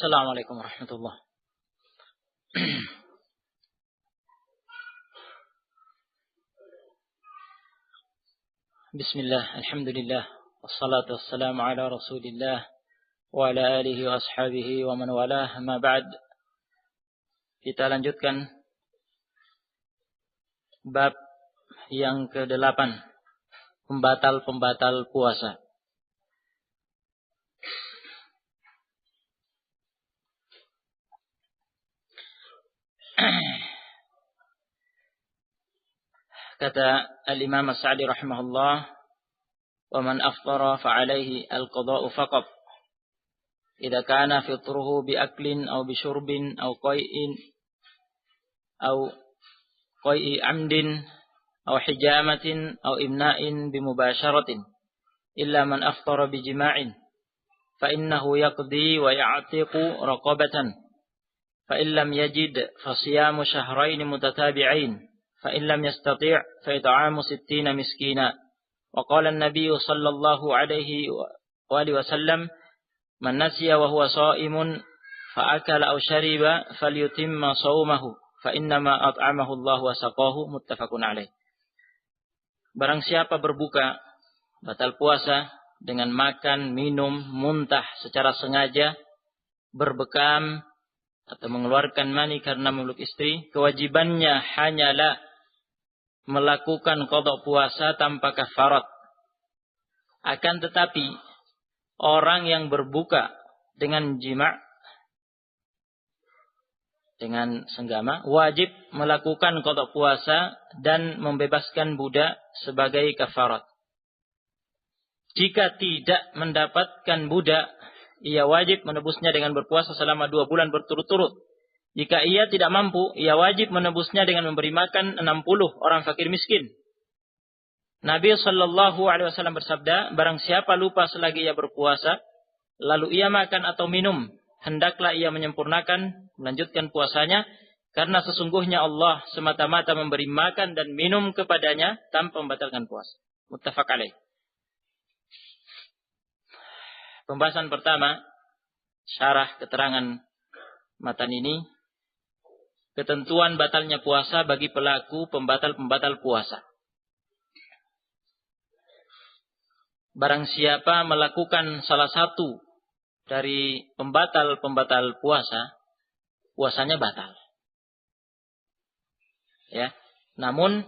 Assalamualaikum warahmatullahi wabarakatuh. Bismillah, alhamdulillah, wassalatu wassalamu ala rasulillah wa ala alihi wa ashabihi wa man walah, ma ba'd. Kita lanjutkan bab yang ke-8, pembatal-pembatal puasa. Kata al-Imam As-Sa'di rahimahullah, wa man aftara fa alaihi al-qada'u faqat idza kana fitruhu bi aklin aw bi syurbin aw qai'i amdin aw hijamatin aw imna'in bi mubasharatin illa man aftara bi jima'in fa innahu yaqdi wa ya'tiqu raqabatan fa in lam yajid fa siyamu shahrayn mutatabi'ain fa in lam yastati' fa it'amu 60 miskina. Wa qala an-nabiy sallallahu alaihi wa alihi wasallam, man nasiya wa huwa sha'imun fa akala aw shariba falyutimma shaumahu fa innama at'amahu Allah wa saqahu, muttafaqun alaih. Barang siapa berbuka batal puasa dengan makan, minum, muntah secara sengaja, berbekam atau mengeluarkan mani karena memeluk istri, kewajibannya hanyalah melakukan qada puasa tanpa kafarat. Akan tetapi orang yang berbuka dengan jima', dengan senggama, wajib melakukan qada puasa dan membebaskan budak sebagai kafarat. Jika tidak mendapatkan budak, ia wajib menebusnya dengan berpuasa selama 2 bulan berturut-turut. Jika ia tidak mampu, ia wajib menebusnya dengan memberi makan 60 orang fakir miskin. Nabi sallallahu alaihi wasallam bersabda, barang siapa lupa selagi ia berpuasa, lalu ia makan atau minum, hendaklah ia menyempurnakan, melanjutkan puasanya, karena sesungguhnya Allah semata-mata memberi makan dan minum kepadanya tanpa membatalkan puasa. Muttafaq alaih. Pembahasan pertama, syarah keterangan matan ini, ketentuan batalnya puasa bagi pelaku pembatal-pembatal puasa. Barang siapa melakukan salah satu dari pembatal-pembatal puasa, puasanya batal. Ya. Namun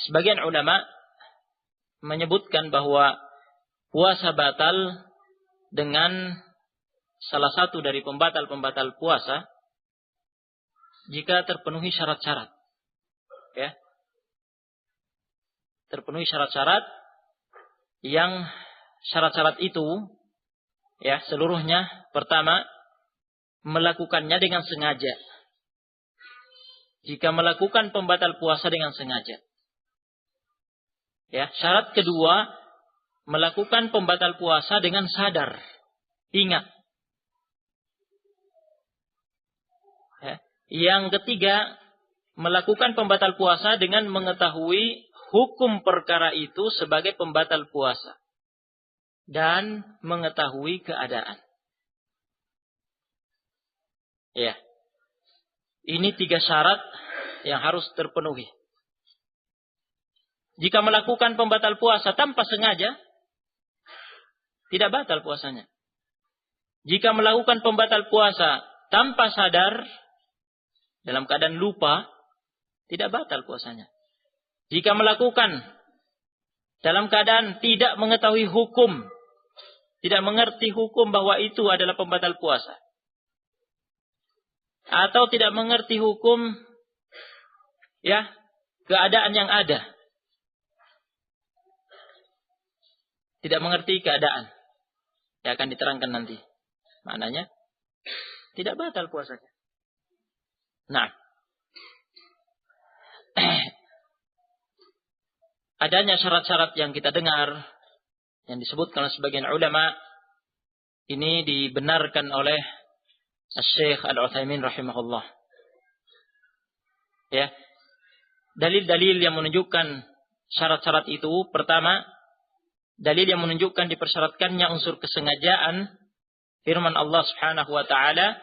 sebagian ulama menyebutkan bahwa puasa batal dengan salah satu dari pembatal-pembatal puasa jika terpenuhi syarat-syarat. Ya. Terpenuhi syarat-syarat yang syarat-syarat itu ya seluruhnya, pertama, melakukannya dengan sengaja. Jika melakukan pembatal puasa dengan sengaja. Ya, syarat kedua, melakukan pembatal puasa dengan sadar, ingat. Ya. Yang ketiga, melakukan pembatal puasa dengan mengetahui hukum perkara itu sebagai pembatal puasa dan mengetahui keadaan. Ya. Ini 3 syarat yang harus terpenuhi. Jika melakukan pembatal puasa tanpa sengaja, tidak batal puasanya. Jika melakukan pembatal puasa tanpa sadar, dalam keadaan lupa, tidak batal puasanya. Jika melakukan dalam keadaan tidak mengetahui hukum, tidak mengerti hukum bahwa itu adalah pembatal puasa, atau tidak mengerti hukum ya keadaan yang ada, tidak mengerti keadaan, yang akan diterangkan nanti maknanya, tidak batal puasanya. Nah, adanya syarat-syarat yang kita dengar yang disebutkan oleh sebagian ulama ini dibenarkan oleh Syekh Al-Utsaimin rahimahullah. Ya. Dalil-dalil yang menunjukkan syarat-syarat itu, pertama, dalil yang menunjukkan dipersyaratkannya unsur kesengajaan firman Allah Subhanahu wa taala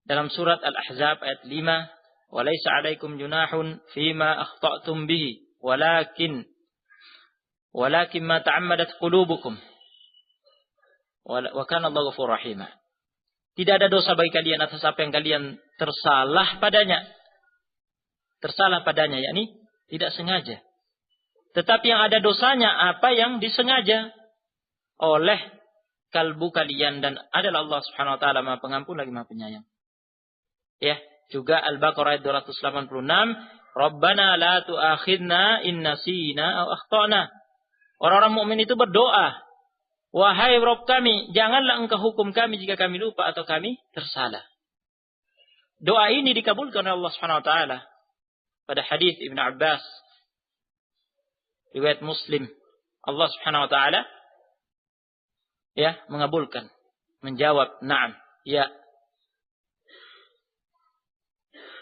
dalam surat Al-Ahzab ayat 5, "Wa laisa 'alaikum junahun fima akhta'tum bihi, walakin ma ta'ammadat qulubukum. Wa kana Allahu ghafurur rahim." Tidak ada dosa bagi kalian atas apa yang kalian tersalah padanya. Tersalah padanya, yakni tidak sengaja. Tetapi yang ada dosanya apa yang disengaja oleh kalbu kalian, dan adalah Allah Subhanahu wa taala Maha Pengampun lagi Maha Penyayang. Ya, juga Al-Baqarah ayat 286, "Rabbana la tu'akhidna in nasina aw akhtana." Orang-orang mukmin itu berdoa, "Wahai Rabb kami, janganlah Engkau hukum kami jika kami lupa atau kami tersalah." Doa ini dikabulkan oleh Allah Subhanahu wa taala. Pada hadis Ibnu Abbas riwayat Muslim, Allah Subhanahu wa taala mengabulkan, menjawab na'am, ya.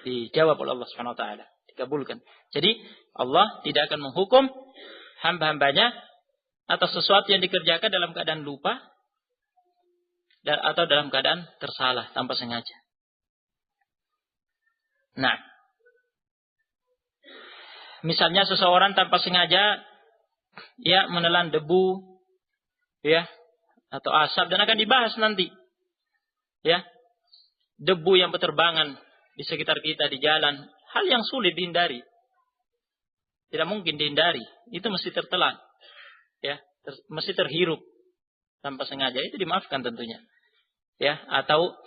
Dijawab oleh Allah Subhanahu wa taala, dikabulkan. Jadi Allah tidak akan menghukum hamba-hambanya atas sesuatu yang dikerjakan dalam keadaan lupa atau dalam keadaan tersalah tanpa sengaja. Nah, misalnya seseorang tanpa sengaja menelan debu atau asap, dan akan dibahas nanti. Debu yang berterbangan di sekitar kita di jalan, hal yang sulit dihindari. Tidak mungkin dihindari, itu mesti tertelan. Mesti terhirup tanpa sengaja, itu dimaafkan tentunya. Atau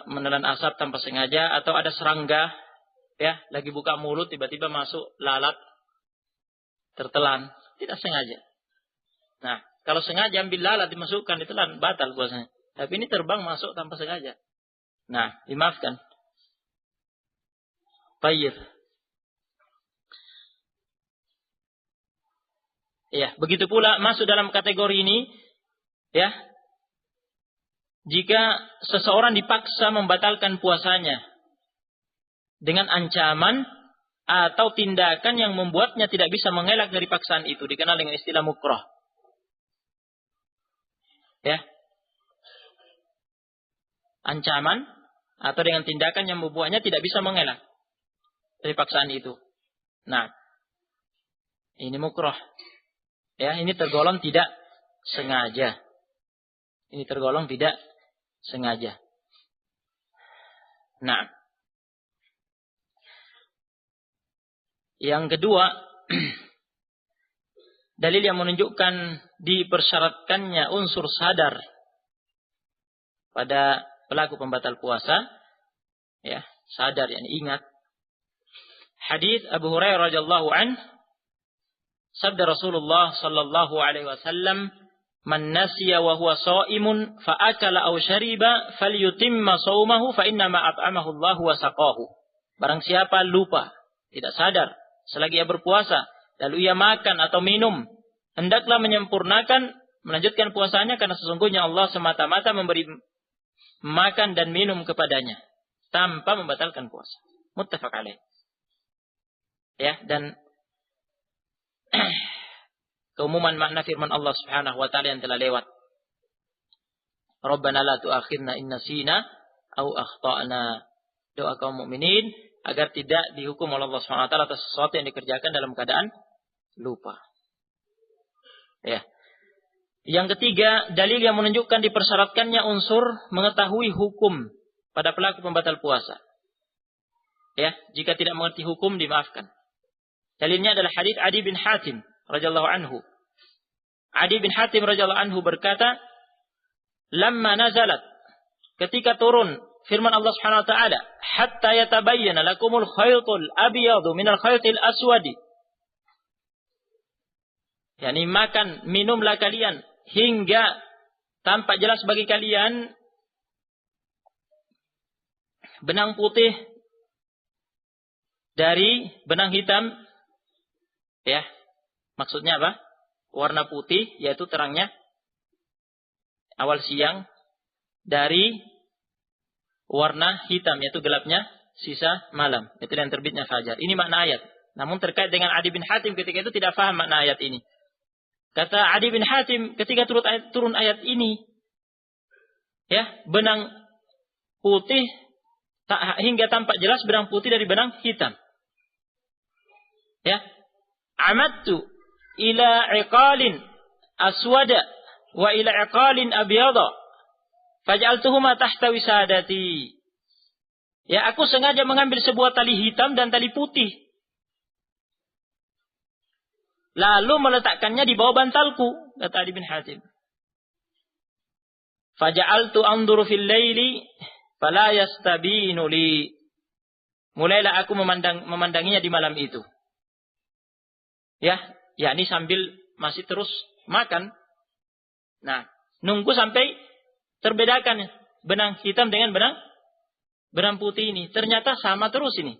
menelan asap tanpa sengaja, atau ada serangga lagi buka mulut tiba-tiba masuk lalat, tertelan, tidak sengaja. Nah, kalau sengaja ambil lalat dimasukkan, ditelan, batal puasanya. Tapi ini terbang masuk tanpa sengaja. Nah, dimaafkan. Baik. Begitu pula masuk dalam kategori ini, jika seseorang dipaksa membatalkan puasanya dengan ancaman atau tindakan yang membuatnya tidak bisa mengelak dari paksaan itu, dikenal dengan istilah mukrah. Ancaman atau dengan tindakan yang membuatnya tidak bisa mengelak dari paksaan itu. Nah, ini mukrah. Ini tergolong tidak sengaja. Ini tergolong tidak sengaja. Nah, yang kedua, dalil yang menunjukkan dipersyaratkannya unsur sadar pada pelaku pembatal puasa, sadar, ingat. Hadis Abu Hurairah radhiyallahu anhu, sabda Rasulullah sallallahu alaihi wasallam, "Man nasiya wa huwa shaimun fa akala aw shariba falyutimma shaumahu fa inna ma at'amahu Allah wa saqahu." Barang siapa lupa, tidak sadar selagi ia berpuasa, lalu ia makan atau minum, hendaklah melanjutkan puasanya, karena sesungguhnya Allah semata-mata memberi makan dan minum kepadanya tanpa membatalkan puasa. Muttafaq alaih. Dan keumuman makna firman Allah Subhanahu wa taala yang telah lewat. Rabbana la tu'akhidna in nasina aw akhtana. Doa kaum mukminin agar tidak dihukum oleh Allah Subhanahu wa taala atas sesuatu yang dikerjakan dalam keadaan lupa. Yang ketiga, dalil yang menunjukkan dipersyaratkannya unsur mengetahui hukum pada pelaku pembatal puasa. Jika tidak mengerti hukum, dimaafkan. Dalilnya adalah hadis Adi bin Hatim radhiyallahu anhu. Adi bin Hatim radhiyallahu anhu berkata, "Lamma nazalat," ketika turun firman Allah Subhanahu wa taala, "Hatta yatabayyana lakumul khaytul abyadu minal khaytil aswadi." Yani makan, minumlah kalian hingga tampak jelas bagi kalian benang putih dari benang hitam. Maksudnya apa? Warna putih, yaitu terangnya awal siang, dari warna hitam, yaitu gelapnya sisa malam, itu yang terbitnya fajar. Ini makna ayat. Namun terkait dengan Adi bin Hatim ketika itu tidak faham makna ayat ini. Kata Adi bin Hatim, ketika turun ayat ini, Ya, benang putih hingga tampak jelas benang putih dari benang hitam. Ya. Amadtu ila iqalin aswada wa ila iqalin abyada faj'altuhuma tahta wisadati. Ya, aku sengaja mengambil sebuah tali hitam dan tali putih, lalu meletakkannya di bawah bantalku, kata Adi bin Hatim. Faja'altu anzuru fil laili fala yastabinu li. Mulailah aku memandanginya di malam itu. Ya, yakni sambil masih terus makan. Nah, nunggu sampai terbedakan benang hitam dengan benang putih ini. Ternyata sama terus ini.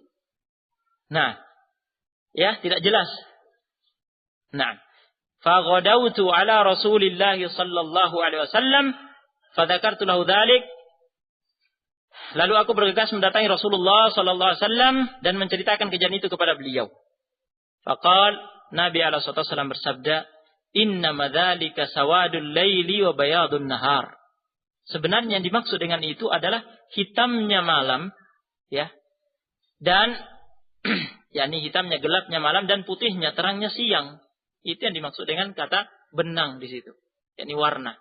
Nah, ya, tidak jelas. Nah, faghadawtu ala Rasulillah sallallahu alaihi wasallam fadzakartu lahu dzalik. Lalu aku bergegas mendatangi Rasulullah sallallahu alaihi wasallam dan menceritakan kejadian itu kepada beliau. Faqal, Nabi alaihi wasallam bersabda, "Innama dzalika sawadul laili wa bayadun nahar." Sebenarnya yang dimaksud dengan itu adalah hitamnya malam, ya. Dan yakni hitamnya gelapnya malam dan putihnya terangnya siang. Itu yang dimaksud dengan kata benang di situ. Yakni warna.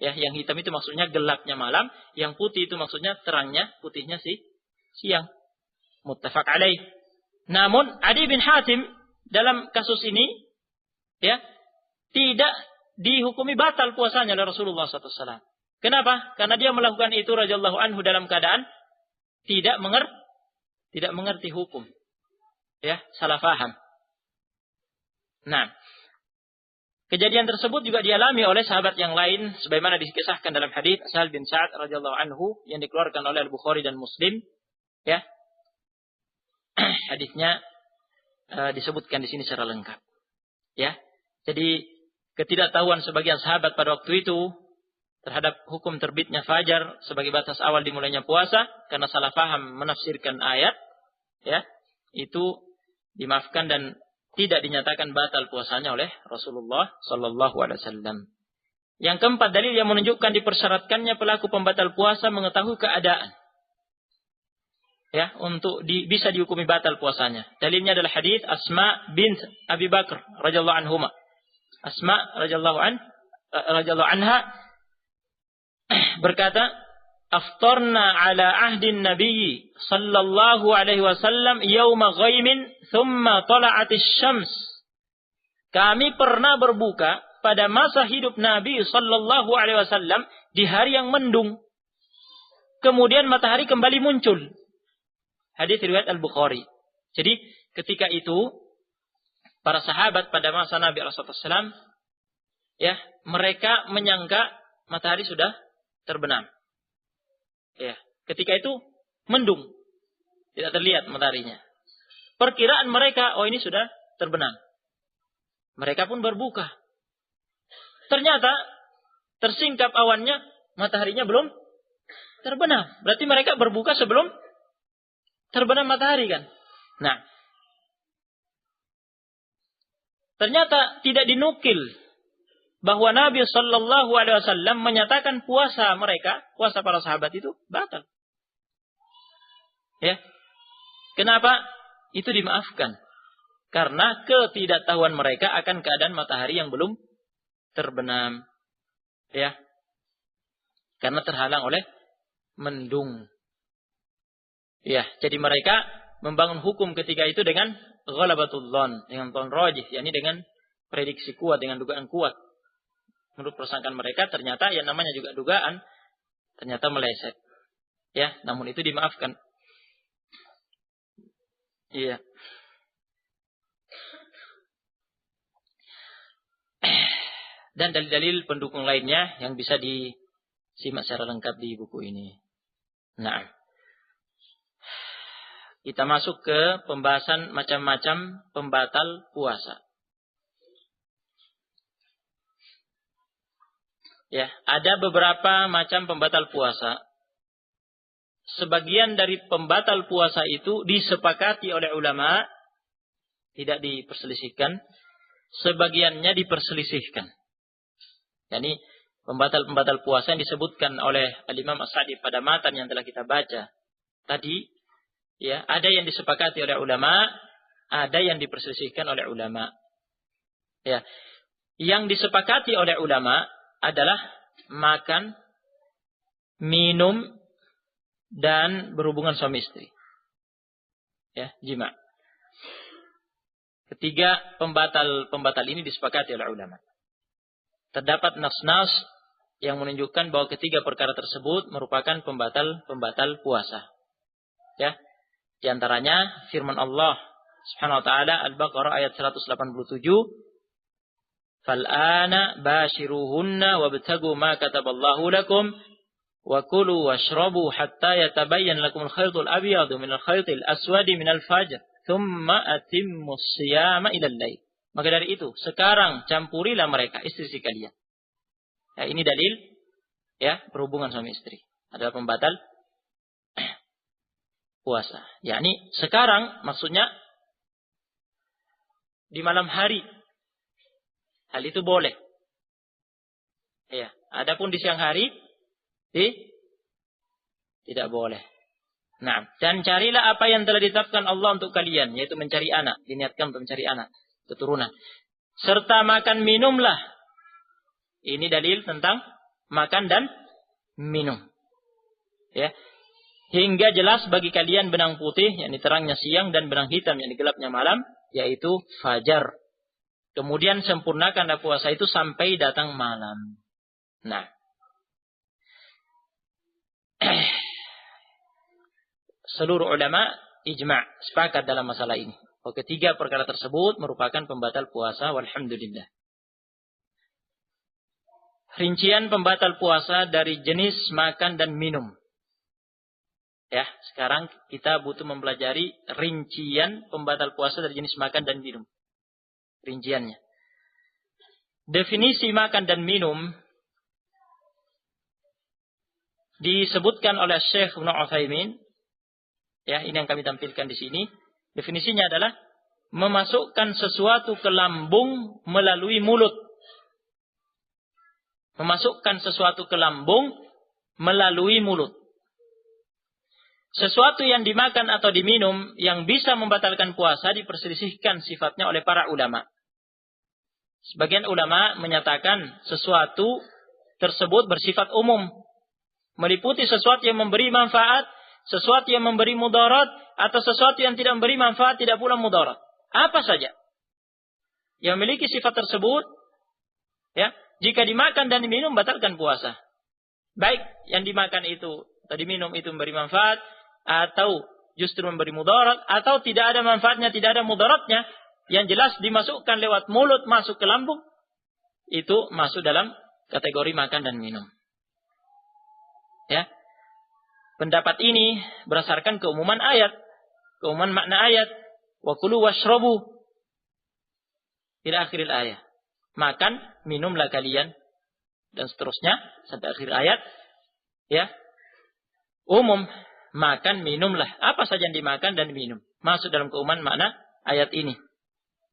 Ya, yang hitam itu maksudnya gelapnya malam, yang putih itu maksudnya terangnya, putihnya siang. Muttafaq alaih. Namun Adi bin Hatim dalam kasus ini, ya, tidak dihukumi batal puasanya oleh Rasulullah SAW. Kenapa? Karena dia melakukan itu radhiyallahu anhu dalam keadaan tidak mengerti hukum. Ya, salah faham. Nah, kejadian tersebut juga dialami oleh sahabat yang lain sebagaimana dikisahkan dalam hadis Sahal bin Sa'ad radhiyallahu anhu yang dikeluarkan oleh Al-Bukhari dan Muslim, ya. Hadisnya disebutkan di sini secara lengkap. Ya. Jadi ketidaktahuan sebagian sahabat pada waktu itu terhadap hukum terbitnya fajar sebagai batas awal dimulainya puasa karena salah paham menafsirkan ayat, ya, itu dimaafkan dan tidak dinyatakan batal puasanya oleh Rasulullah sallallahu alaihi wasallam. Yang keempat, dalil yang menunjukkan dipersyaratkannya pelaku pembatal puasa mengetahui keadaan, ya, untuk bisa dihukumi batal puasanya. Dalilnya adalah hadis Asma bint Abi Bakar radhiyallahu anhuma. Asma radhiyallahu anha berkata, "Aftarna ala ahdin Nabi sallallahu alaihi wasallam yauma ghaimin thumma tala'atis syams." Kami pernah berbuka pada masa hidup Nabi sallallahu alaihi wasallam di hari yang mendung. Kemudian matahari kembali muncul. Hadis riwayat Al-Bukhari. Jadi ketika itu para sahabat pada masa Nabi sallallahu alaihi wasallam, ya, mereka menyangka matahari sudah terbenam. Ya, ketika itu mendung, tidak terlihat mataharinya. Perkiraan mereka, oh ini sudah terbenam. Mereka pun berbuka. Ternyata tersingkap awannya, mataharinya belum terbenam. Berarti mereka berbuka sebelum terbenam matahari kan? Nah, ternyata tidak dinukil bahwa Nabi sallallahu alaihi wasallam menyatakan puasa mereka, puasa para sahabat itu batal. Ya. Kenapa? Itu dimaafkan. Karena ketidaktahuan mereka akan keadaan matahari yang belum terbenam. Ya. Karena terhalang oleh mendung. Ya, jadi mereka membangun hukum ketika itu dengan ghalabatul dhon, dengan dhon rajih, yakni dengan prediksi kuat, dengan dugaan kuat. Menurut persangkaan mereka ternyata yang namanya juga dugaan ternyata meleset. Ya, namun itu dimaafkan. Iya. Dan dalil-dalil pendukung lainnya yang bisa disimak secara lengkap di buku ini. Nah, kita masuk ke pembahasan macam-macam pembatal puasa. Ya, ada beberapa macam pembatal puasa. Sebagian dari pembatal puasa itu disepakati oleh ulama, tidak diperselisihkan. Sebagiannya diperselisihkan. Yani Pembatal-pembatal puasa yang disebutkan oleh Al-Imam As-Sa'di pada matan yang telah kita baca tadi, ya, ada yang disepakati oleh ulama, ada yang diperselisihkan oleh ulama. Ya. Yang disepakati oleh ulama adalah makan, minum, dan berhubungan suami istri. Ya, jima. Ketiga pembatal ini disepakati oleh ulama. Terdapat nas-nas yang menunjukkan bahwa ketiga perkara tersebut merupakan pembatal puasa. Ya. Di antaranya firman Allah Subhanahu wa taala Al-Baqarah ayat 187, "Fal'ana bashiruhunna wabtagu ma kataballahu lakum wa kulu washrabu hatta yatabayyana lakumul khaytul abyadu minal khaytil aswadi minal fajr, thumma atimmus siyama ilal lail." Maka dari itu, sekarang campurilah mereka istri kalian. Ya, ini dalil, ya, berhubungan suami istri adalah pembatal puasa. Yakni sekarang maksudnya di malam hari. Hal itu boleh. Ya, adapun di siang hari tidak boleh. Nah, dan carilah apa yang telah ditetapkan Allah untuk kalian, yaitu mencari anak, diniatkan untuk mencari anak, keturunan. Serta makan minumlah. Ini dalil tentang makan dan minum. Ya. Hingga jelas bagi kalian benang putih, yakni terangnya siang, dan benang hitam, yakni gelapnya malam, yaitu fajar. Kemudian sempurnakanlah puasa itu sampai datang malam. Nah, seluruh ulama ijma' sepakat dalam masalah ini. Ketiga perkara tersebut merupakan pembatal puasa, walhamdulillah. Rincian pembatal puasa dari jenis makan dan minum. Ya, sekarang kita butuh mempelajari rincian pembatal puasa dari jenis makan dan minum. Rinciannya. Definisi makan dan minum disebutkan oleh Syekh Ibnu Utsaimin. Ya, ini yang kami tampilkan di sini. Definisinya adalah memasukkan sesuatu ke lambung melalui mulut. Memasukkan sesuatu ke lambung melalui mulut. Sesuatu yang dimakan atau diminum yang bisa membatalkan puasa diperselisihkan sifatnya oleh para ulama. Sebagian ulama menyatakan sesuatu tersebut bersifat umum. Meliputi sesuatu yang memberi manfaat, sesuatu yang memberi mudarat, atau sesuatu yang tidak memberi manfaat, tidak pula mudarat. Apa saja yang memiliki sifat tersebut, ya, jika dimakan dan diminum batalkan puasa. Baik yang dimakan itu atau diminum itu memberi manfaat, atau justru memberi mudarat, atau tidak ada manfaatnya, tidak ada mudaratnya, yang jelas dimasukkan lewat mulut masuk ke lambung, itu masuk dalam kategori makan dan minum. Ya. Pendapat ini berdasarkan keumuman ayat, keumuman makna ayat, wa kulu washrabu ila akhiril ayat. Makan, minumlah kalian, dan seterusnya sampai akhir ayat. Ya. Umum, makan, minumlah. Apa saja yang dimakan dan minum masuk dalam keumuman makna ayat ini.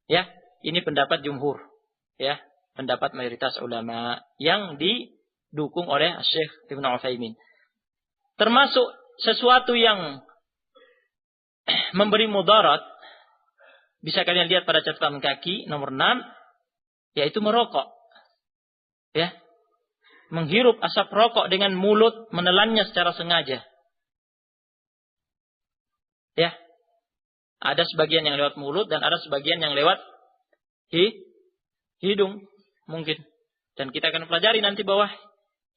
Ya, ini pendapat jumhur. Ya, pendapat mayoritas ulama yang didukung oleh Syekh Ibnu Utsaimin. Termasuk sesuatu yang memberi mudarat, bisa kalian lihat pada catatan kaki nomor 6, yaitu merokok. Ya. Menghirup asap rokok dengan mulut, menelannya secara sengaja. Ya. Ada sebagian yang lewat mulut dan ada sebagian yang lewat hidung mungkin. Dan kita akan pelajari nanti bahwa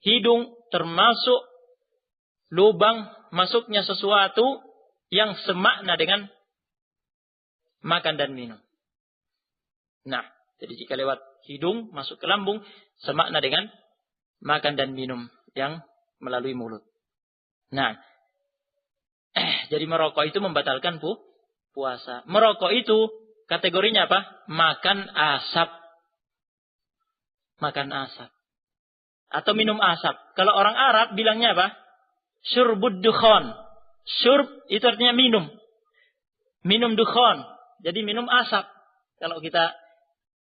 hidung termasuk lubang masuknya sesuatu yang semakna dengan makan dan minum. Nah, jadi jika lewat hidung masuk ke lambung, semakna dengan makan dan minum yang melalui mulut. Nah, jadi merokok itu membatalkan puasa. Merokok itu kategorinya apa? Makan asap. Makan asap. Atau minum asap. Kalau orang Arab bilangnya apa? Syurbud dukhan. Syurb itu artinya minum. Minum dukhan. Jadi minum asap. Kalau kita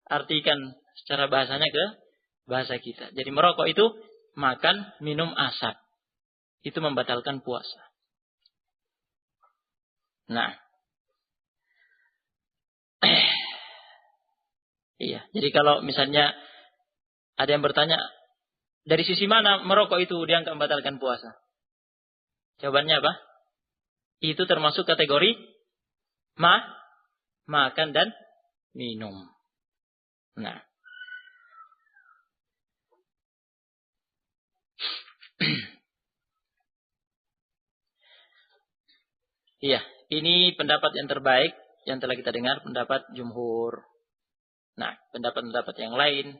artikan secara bahasanya ke bahasa kita. Jadi merokok itu makan, minum asap. Itu membatalkan puasa. Nah. Iya. Jadi kalau misalnya ada yang bertanya, dari sisi mana merokok itu dianggap membatalkan puasa? Jawabannya apa? Itu termasuk kategori makan dan minum. Nah. Iya, ini pendapat yang terbaik yang telah kita dengar, pendapat jumhur. Nah, pendapat-pendapat yang lain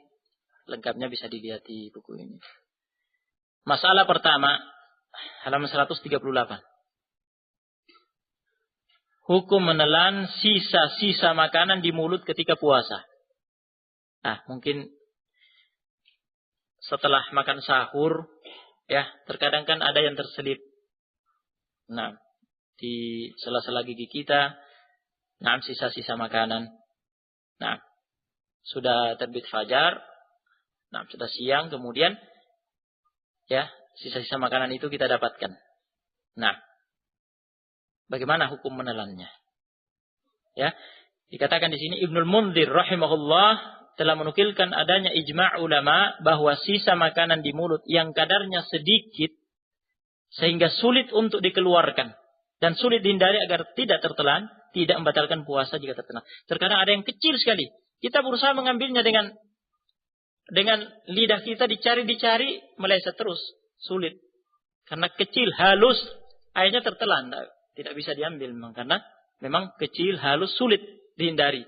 lengkapnya bisa dilihat di buku ini. Masalah pertama, halaman 138. Hukum menelan sisa-sisa makanan di mulut ketika puasa. Nah, mungkin setelah makan sahur, ya, terkadang kan ada yang terselip. Nah, di sela-sela gigi kita, nah, sisa-sisa makanan. Nah, sudah terbit fajar, nah, sudah siang, kemudian, ya, sisa-sisa makanan itu kita dapatkan. Nah, bagaimana hukum menelannya? Ya, dikatakan di sini Ibnul Munzir rahimahullah telah menukilkan adanya ijma' ulama bahwa sisa makanan di mulut yang kadarnya sedikit sehingga sulit untuk dikeluarkan dan sulit dihindari agar tidak tertelan, tidak membatalkan puasa jika tertelan. Terkadang ada yang kecil sekali. Kita berusaha mengambilnya dengan lidah kita dicari, meleset terus. Sulit. Karena kecil, halus, akhirnya tertelan. Tidak bisa diambil memang. Karena memang kecil, halus, sulit dihindari.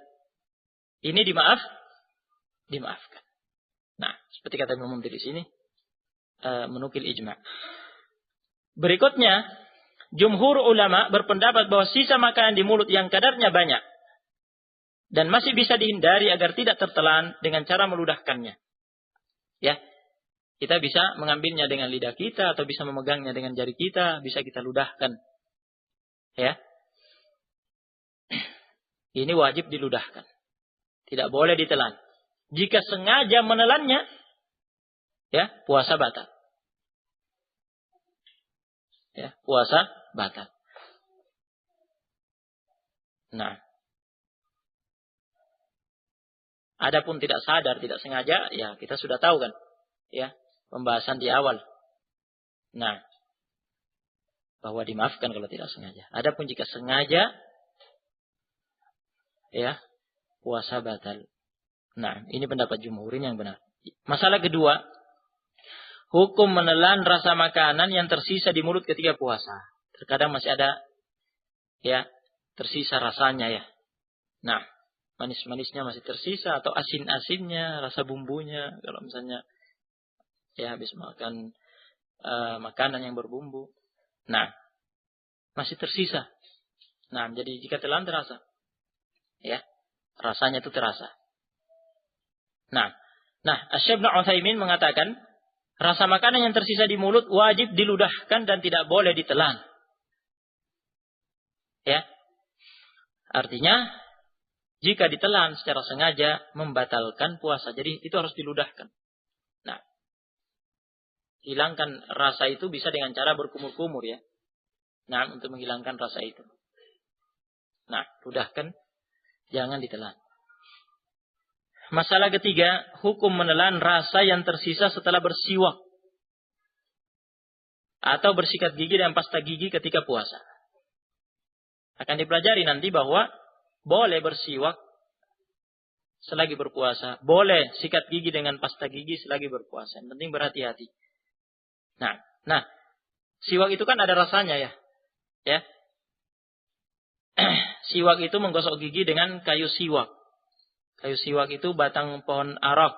Ini dimaafkan. Nah, seperti kata Imam Munzir di sini, menukil ijma'. Berikutnya, jumhur ulama berpendapat bahwa sisa makanan di mulut yang kadarnya banyak dan masih bisa dihindari agar tidak tertelan dengan cara meludahkannya. Ya, kita bisa mengambilnya dengan lidah kita atau bisa memegangnya dengan jari kita, bisa kita ludahkan. Ya, ini wajib diludahkan, tidak boleh ditelan. Jika sengaja menelannya, ya, puasa batal. Ya, puasa batal. Nah, adapun tidak sadar, tidak sengaja, ya kita sudah tahu kan, ya, pembahasan di awal. Nah, bahwa dimaafkan kalau tidak sengaja. Adapun jika sengaja, ya, puasa batal. Nah, ini pendapat jumhurin yang benar. Masalah kedua, hukum menelan rasa makanan yang tersisa di mulut ketika puasa. Terkadang masih ada, ya, tersisa rasanya, ya. Nah, manis-manisnya masih tersisa atau asin-asinnya, rasa bumbunya. Kalau misalnya, ya, habis makan makanan yang berbumbu. Nah, masih tersisa. Nah, jadi jika telan terasa, ya, rasanya itu terasa. Nah, Syekh Ibnu Utsaimin mengatakan rasa makanan yang tersisa di mulut wajib diludahkan dan tidak boleh ditelan. Ya. Artinya jika ditelan secara sengaja membatalkan puasa. Jadi itu harus diludahkan. Nah, hilangkan rasa itu bisa dengan cara berkumur-kumur, ya. Nah, untuk menghilangkan rasa itu. Nah, ludahkan, jangan ditelan. Masalah ketiga, hukum menelan rasa yang tersisa setelah bersiwak atau bersikat gigi dan pasta gigi ketika puasa. Akan dipelajari nanti bahwa boleh bersiwak selagi berpuasa, boleh sikat gigi dengan pasta gigi selagi berpuasa. Yang penting berhati-hati. Nah, siwak itu kan ada rasanya, ya. Ya. Siwak itu menggosok gigi dengan kayu siwak. Kayu siwak itu batang pohon arok.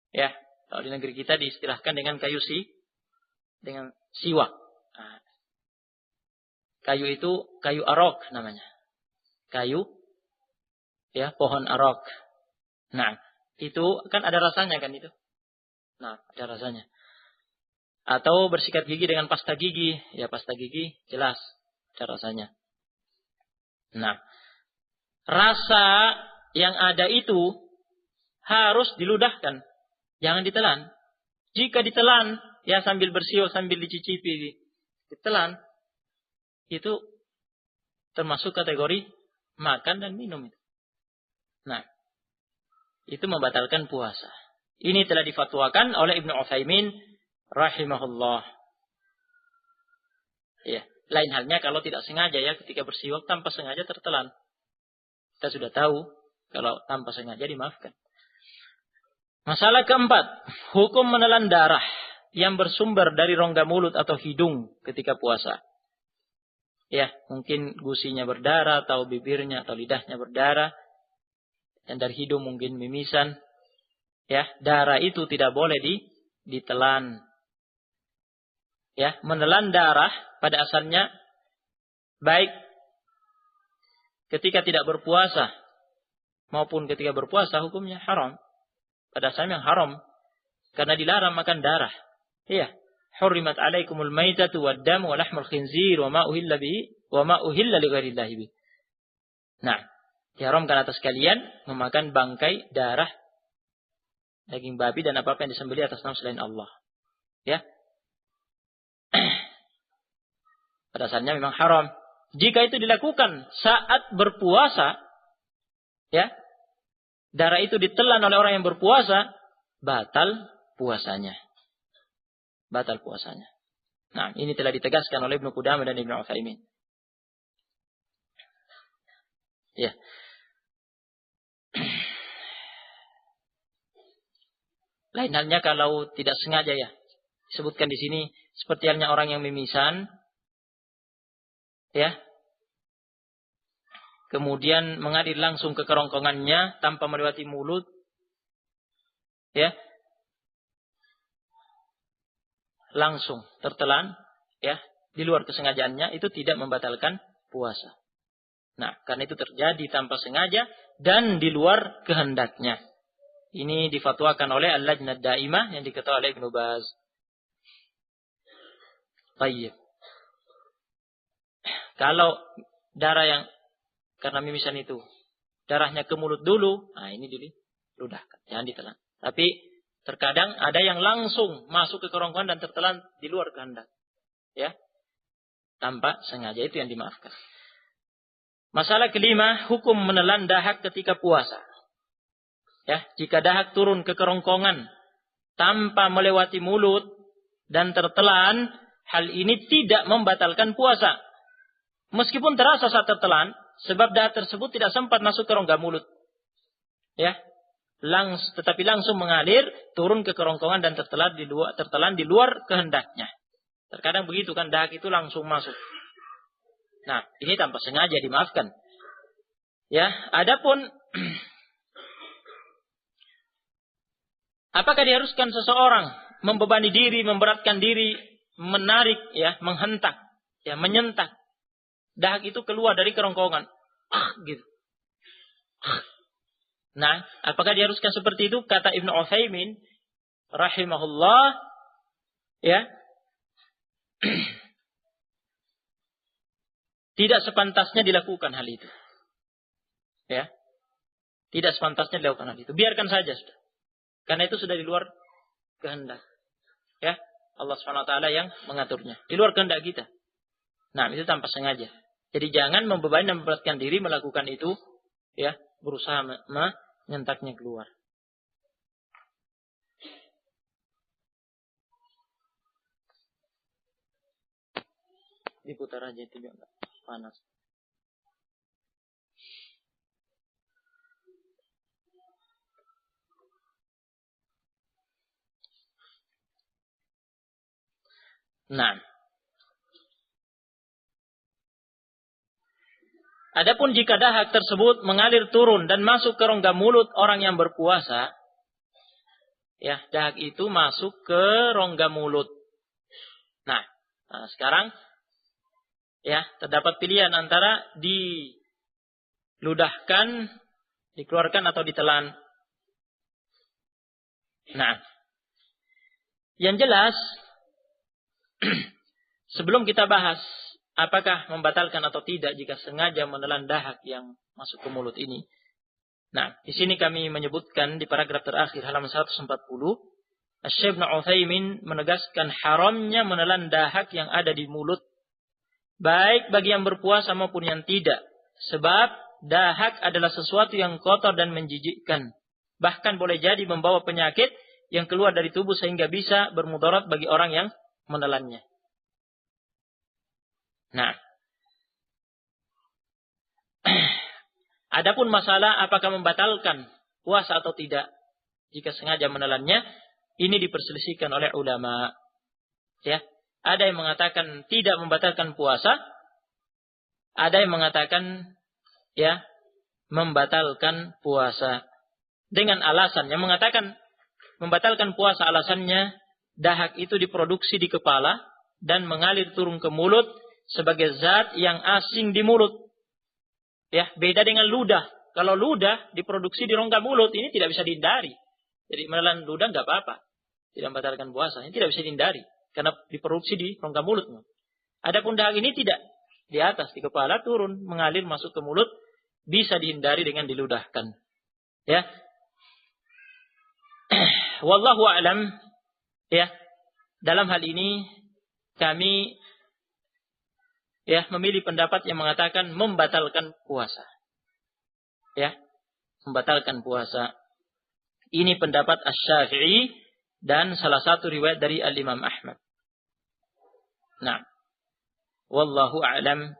Ya, kalau di negeri kita diistilahkan dengan dengan siwak. Nah, kayu itu kayu arok namanya. Kayu, ya, pohon arok. Nah, itu kan ada rasanya kan itu. Nah, ada rasanya. Atau bersikat gigi dengan pasta gigi. Ya, pasta gigi jelas ada rasanya. Nah, rasa yang ada itu harus diludahkan. Jangan ditelan. Jika ditelan, ya sambil bersiul, sambil dicicipi, ditelan, itu termasuk kategori makan dan minum. Nah, itu membatalkan puasa. Ini telah difatwakan oleh Ibnu Utsaimin rahimahullah. Ya, lain halnya kalau tidak sengaja ya, ketika bersiwak tanpa sengaja tertelan. Kita sudah tahu kalau tanpa sengaja dimaafkan. Masalah keempat, hukum menelan darah yang bersumber dari rongga mulut atau hidung ketika puasa. Ya, mungkin gusinya berdarah atau bibirnya atau lidahnya berdarah. Dan dari hidung mungkin mimisan. Ya, darah itu tidak boleh ditelan. Ya, menelan darah pada asalnya baik ketika tidak berpuasa maupun ketika berpuasa hukumnya haram. Pada asalnya haram karena dilarang makan darah. Iya, hurrimat alaikumul maitatu wad-damu wa lahmul khinzir wa ma uhilla bihi wa ma uhilla li ghairillahi bihi. Nah, diharamkan atas kalian memakan bangkai, darah, daging babi dan apa-apa yang disembelih atas nama selain Allah. Ya. Pada asalnya memang haram. Jika itu dilakukan saat berpuasa, ya, darah itu ditelan oleh orang yang berpuasa, batal puasanya. Batal puasanya. Nah, ini telah ditegaskan oleh Ibnu Qudamah dan Ibnu Utsaimin. Ya. Lain halnya kalau tidak sengaja ya. Disebutkan di sini seperti halnya orang yang mimisan, ya. Kemudian mengalir langsung ke kerongkongannya tanpa melewati mulut. Ya. Langsung tertelan, ya, di luar kesengajaannya itu tidak membatalkan puasa. Nah, karena itu terjadi tanpa sengaja dan di luar kehendaknya. Ini difatwakan oleh Al-Lajnah Daimah yang diketuai oleh Ibnu Baz. Baik. Kalau darah yang karena mimisan itu darahnya ke mulut dulu, nah ini diludahkan, jangan ditelan. Tapi terkadang ada yang langsung masuk ke kerongkongan dan tertelan di luar kehendak, ya, tanpa sengaja, itu yang dimaafkan. Masalah kelima, hukum menelan dahak ketika puasa. Ya, jika dahak turun ke kerongkongan tanpa melewati mulut dan tertelan, hal ini tidak membatalkan puasa. Meskipun terasa saat tertelan, sebab dahak tersebut tidak sempat masuk ke rongga mulut. Ya. Tetapi langsung mengalir, turun ke kerongkongan dan tertelan di luar kehendaknya. Terkadang begitu kan, dahak itu langsung masuk. Nah, ini tanpa sengaja dimaafkan. Ya, adapun apakah diharuskan seseorang membebani diri, memberatkan diri, menarik, ya, menghentak, ya, menyentak dahak itu keluar dari kerongkongan, gitu. Nah, apakah diharuskan seperti itu? Kata Ibnu Utsaimin rahimahullah, ya, tidak sepantasnya dilakukan hal itu. Ya, tidak sepantasnya dilakukan hal itu. Biarkan saja sudah. Karena itu sudah di luar kehendak. Ya, Allah SWT yang mengaturnya. Di luar kehendak kita. Nah, itu tanpa sengaja. Jadi jangan membebani dan memberatkan diri melakukan itu, ya, berusaha menyentaknya keluar. Diputar aja itu biar enggak panas. Nah, adapun jika dahak tersebut mengalir turun dan masuk ke rongga mulut orang yang berpuasa, ya, dahak itu masuk ke rongga mulut. Nah, sekarang, ya, terdapat pilihan antara diludahkan, dikeluarkan atau ditelan. Nah, yang jelas, sebelum kita bahas apakah membatalkan atau tidak jika sengaja menelan dahak yang masuk ke mulut ini. Nah, di sini kami menyebutkan di paragraf terakhir halaman 140 Syekh Ibnu Utsaimin menegaskan haramnya menelan dahak yang ada di mulut, baik bagi yang berpuasa maupun yang tidak. Sebab dahak adalah sesuatu yang kotor dan menjijikkan. Bahkan boleh jadi membawa penyakit yang keluar dari tubuh sehingga bisa bermudarat bagi orang yang menelannya. Nah, adapun masalah apakah membatalkan puasa atau tidak jika sengaja menelannya, ini diperselisihkan oleh ulama. Ya, ada yang mengatakan tidak membatalkan puasa, ada yang mengatakan ya membatalkan puasa dengan alasan yang mengatakan membatalkan puasa alasannya dahak itu diproduksi di kepala dan mengalir turun ke mulut sebagai zat yang asing di mulut. Ya, beda dengan ludah. Kalau ludah diproduksi di rongga mulut, ini tidak bisa dihindari. Jadi menelan ludah nggak apa-apa, tidak membatalkan puasa. Ini tidak bisa dihindari karena diproduksi di rongga mulut. Adapun dahak ini tidak, di atas di kepala turun mengalir masuk ke mulut, bisa dihindari dengan diludahkan. Ya, wallahu a'lam. Ya, dalam hal ini kami ya memilih pendapat yang mengatakan membatalkan puasa. Ya, membatalkan puasa. Ini pendapat Asy-Syafi'i dan salah satu riwayat dari Al-Imam Ahmad. Nah, wallahu a'lam.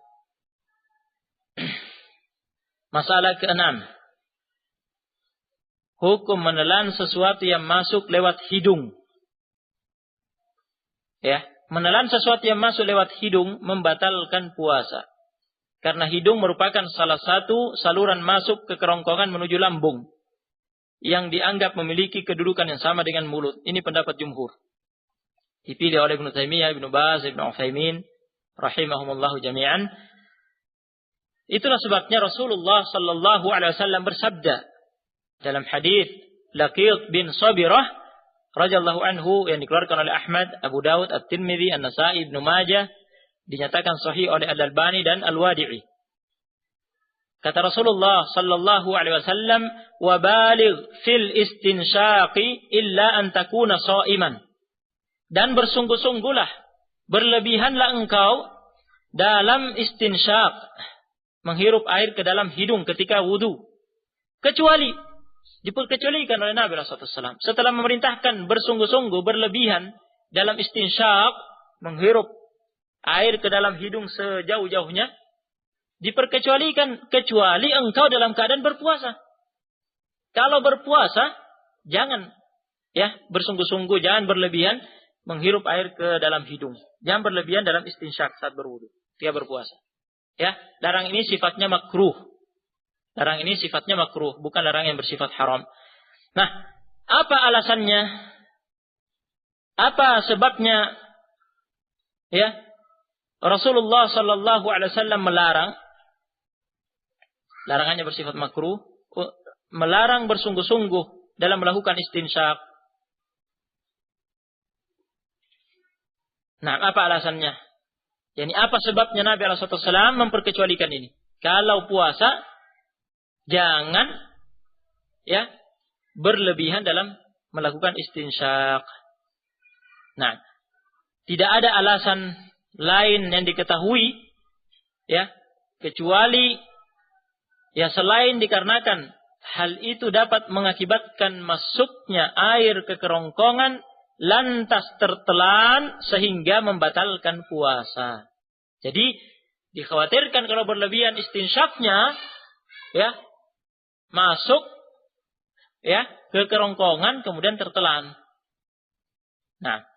Masalah ke-6. Hukum menelan sesuatu yang masuk lewat hidung. Ya, menelan sesuatu yang masuk lewat hidung membatalkan puasa. Karena hidung merupakan salah satu saluran masuk ke kerongkongan menuju lambung yang dianggap memiliki kedudukan yang sama dengan mulut. Ini pendapat jumhur. Dipilih oleh Ibnu Taimiyah, Ibnu Baz, Ibnu Utsaimin rahimahumullahu jami'an. Itulah sebabnya Rasulullah sallallahu alaihi wasallam bersabda dalam hadis Laqit bin Sabirah radhiyallahu anhu yang dikeluarkan oleh Ahmad, Abu Daud, At-Tirmidzi, An-Nasa'i, Ibnu Majah, dinyatakan sahih oleh Al-Albani dan Al-Wadi'i. Kata Rasulullah sallallahu alaihi wasallam, "Wa baligh fil istinsyaqi illa an takuna sha'iman." Dan bersungguh-sungguhlah, berlebihanlah engkau dalam istinsyaq, menghirup air ke dalam hidung ketika wudu. Diperkecualikan oleh Nabi SAW. Setelah memerintahkan bersungguh-sungguh berlebihan dalam istinsyaq, menghirup air ke dalam hidung sejauh-jauhnya, diperkecualikan kecuali engkau dalam keadaan berpuasa. Kalau berpuasa, jangan ya bersungguh-sungguh, jangan berlebihan menghirup air ke dalam hidung. Jangan berlebihan dalam istinsyaq saat berwudu. Dia berpuasa. Ya, larang ini sifatnya makruh. Larang ini sifatnya makruh, bukan larang yang bersifat haram. Nah, apa alasannya? Apa sebabnya? Ya, Rasulullah sallallahu alaihi wasallam melarang. Larangannya bersifat makruh, melarang bersungguh-sungguh dalam melakukan istinsyaq. Nah, apa alasannya? Yani apa sebabnya Nabi SAW memperkecualikan ini? Kalau puasa, jangan ya berlebihan dalam melakukan istinsyaq. Nah, tidak ada alasan lain yang diketahui ya kecuali ya selain dikarenakan hal itu dapat mengakibatkan masuknya air ke kerongkongan lantas tertelan sehingga membatalkan puasa. Jadi dikhawatirkan kalau berlebihan istinsyaqnya ya masuk ya ke kerongkongan kemudian tertelan. Nah,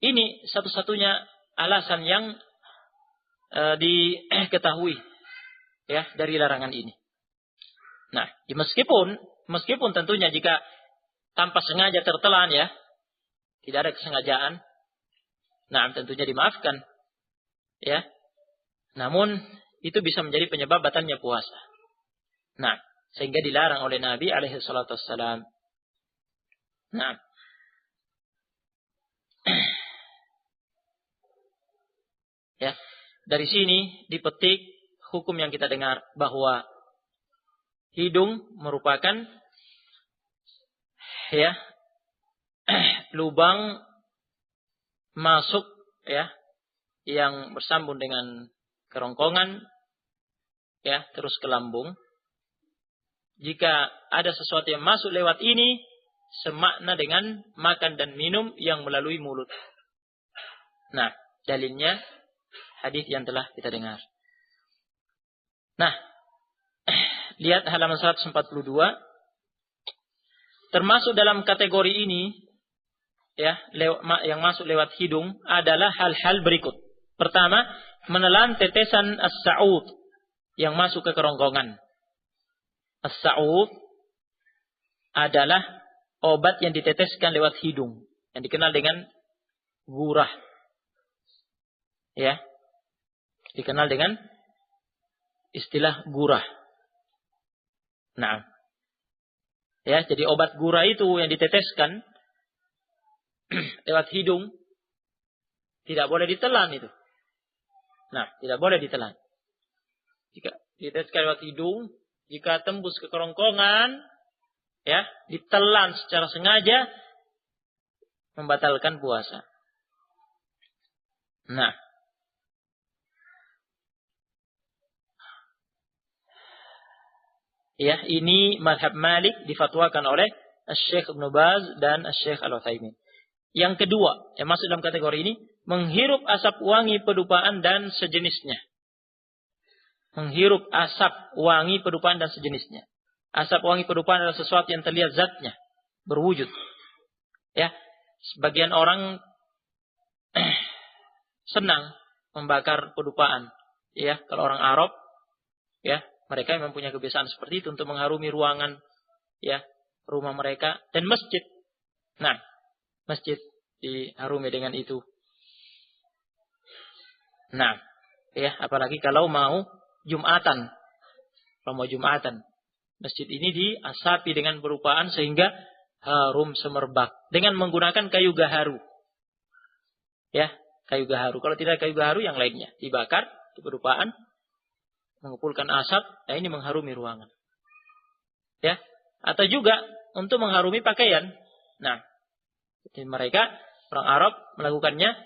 ini satu-satunya alasan yang diketahui ya dari larangan ini. Nah, ya meskipun tentunya jika tanpa sengaja tertelan ya, tidak ada kesengajaan, nah tentunya dimaafkan ya. Namun itu bisa menjadi penyebab batalnya puasa. Nah, sehingga dilarang oleh Nabi alaihi salatu wassalam. Nah, ya, dari sini dipetik hukum yang kita dengar bahwa hidung merupakan ya lubang masuk ya yang bersambung dengan kerongkongan ya terus ke lambung. Jika ada sesuatu yang masuk lewat ini semakna dengan makan dan minum yang melalui mulut. Nah, dalilnya hadis yang telah kita dengar. Nah, lihat halaman 142. Termasuk dalam kategori ini ya, yang masuk lewat hidung adalah hal-hal berikut. Pertama, menelan tetesan as-sa'ud yang masuk ke kerongkongan. As-sa'ud adalah obat yang diteteskan lewat hidung yang dikenal dengan gurah. Ya. Dikenal dengan istilah gurah. Nah. Ya, jadi obat gurah itu yang diteteskan lewat hidung tidak boleh ditelan itu. Nah, tidak boleh ditelan. Jika diteteskan lewat hidung, jika tembus ke kerongkongan, ya, ditelan secara sengaja membatalkan puasa. Nah, ya, ini mazhab Malik difatwakan oleh Syekh Ibnu Baz dan Syekh Al-Utsaimin. Yang kedua, yang masuk dalam kategori ini, menghirup asap wangi pedupaan dan sejenisnya. Menghirup asap wangi pedupaan dan sejenisnya. Asap wangi pedupaan adalah sesuatu yang terlihat zatnya, berwujud. Ya, sebagian orang senang membakar pedupaan. Ya, kalau orang Arab, ya, mereka memang punya kebiasaan seperti itu untuk mengharumi ruangan, ya, rumah mereka dan masjid. Nah, masjid diharumi dengan itu. Nah, ya, apalagi kalau mau Jumatan. Kalau mau Jumatan, masjid ini diasapi dengan pedupaan sehingga harum semerbak dengan menggunakan kayu gaharu. Ya, kayu gaharu. Kalau tidak kayu gaharu, yang lainnya dibakar, pedupaan, mengumpulkan asap, nah ini mengharumi ruangan. Ya, atau juga untuk mengharumi pakaian. Nah, jadi mereka orang Arab melakukannya,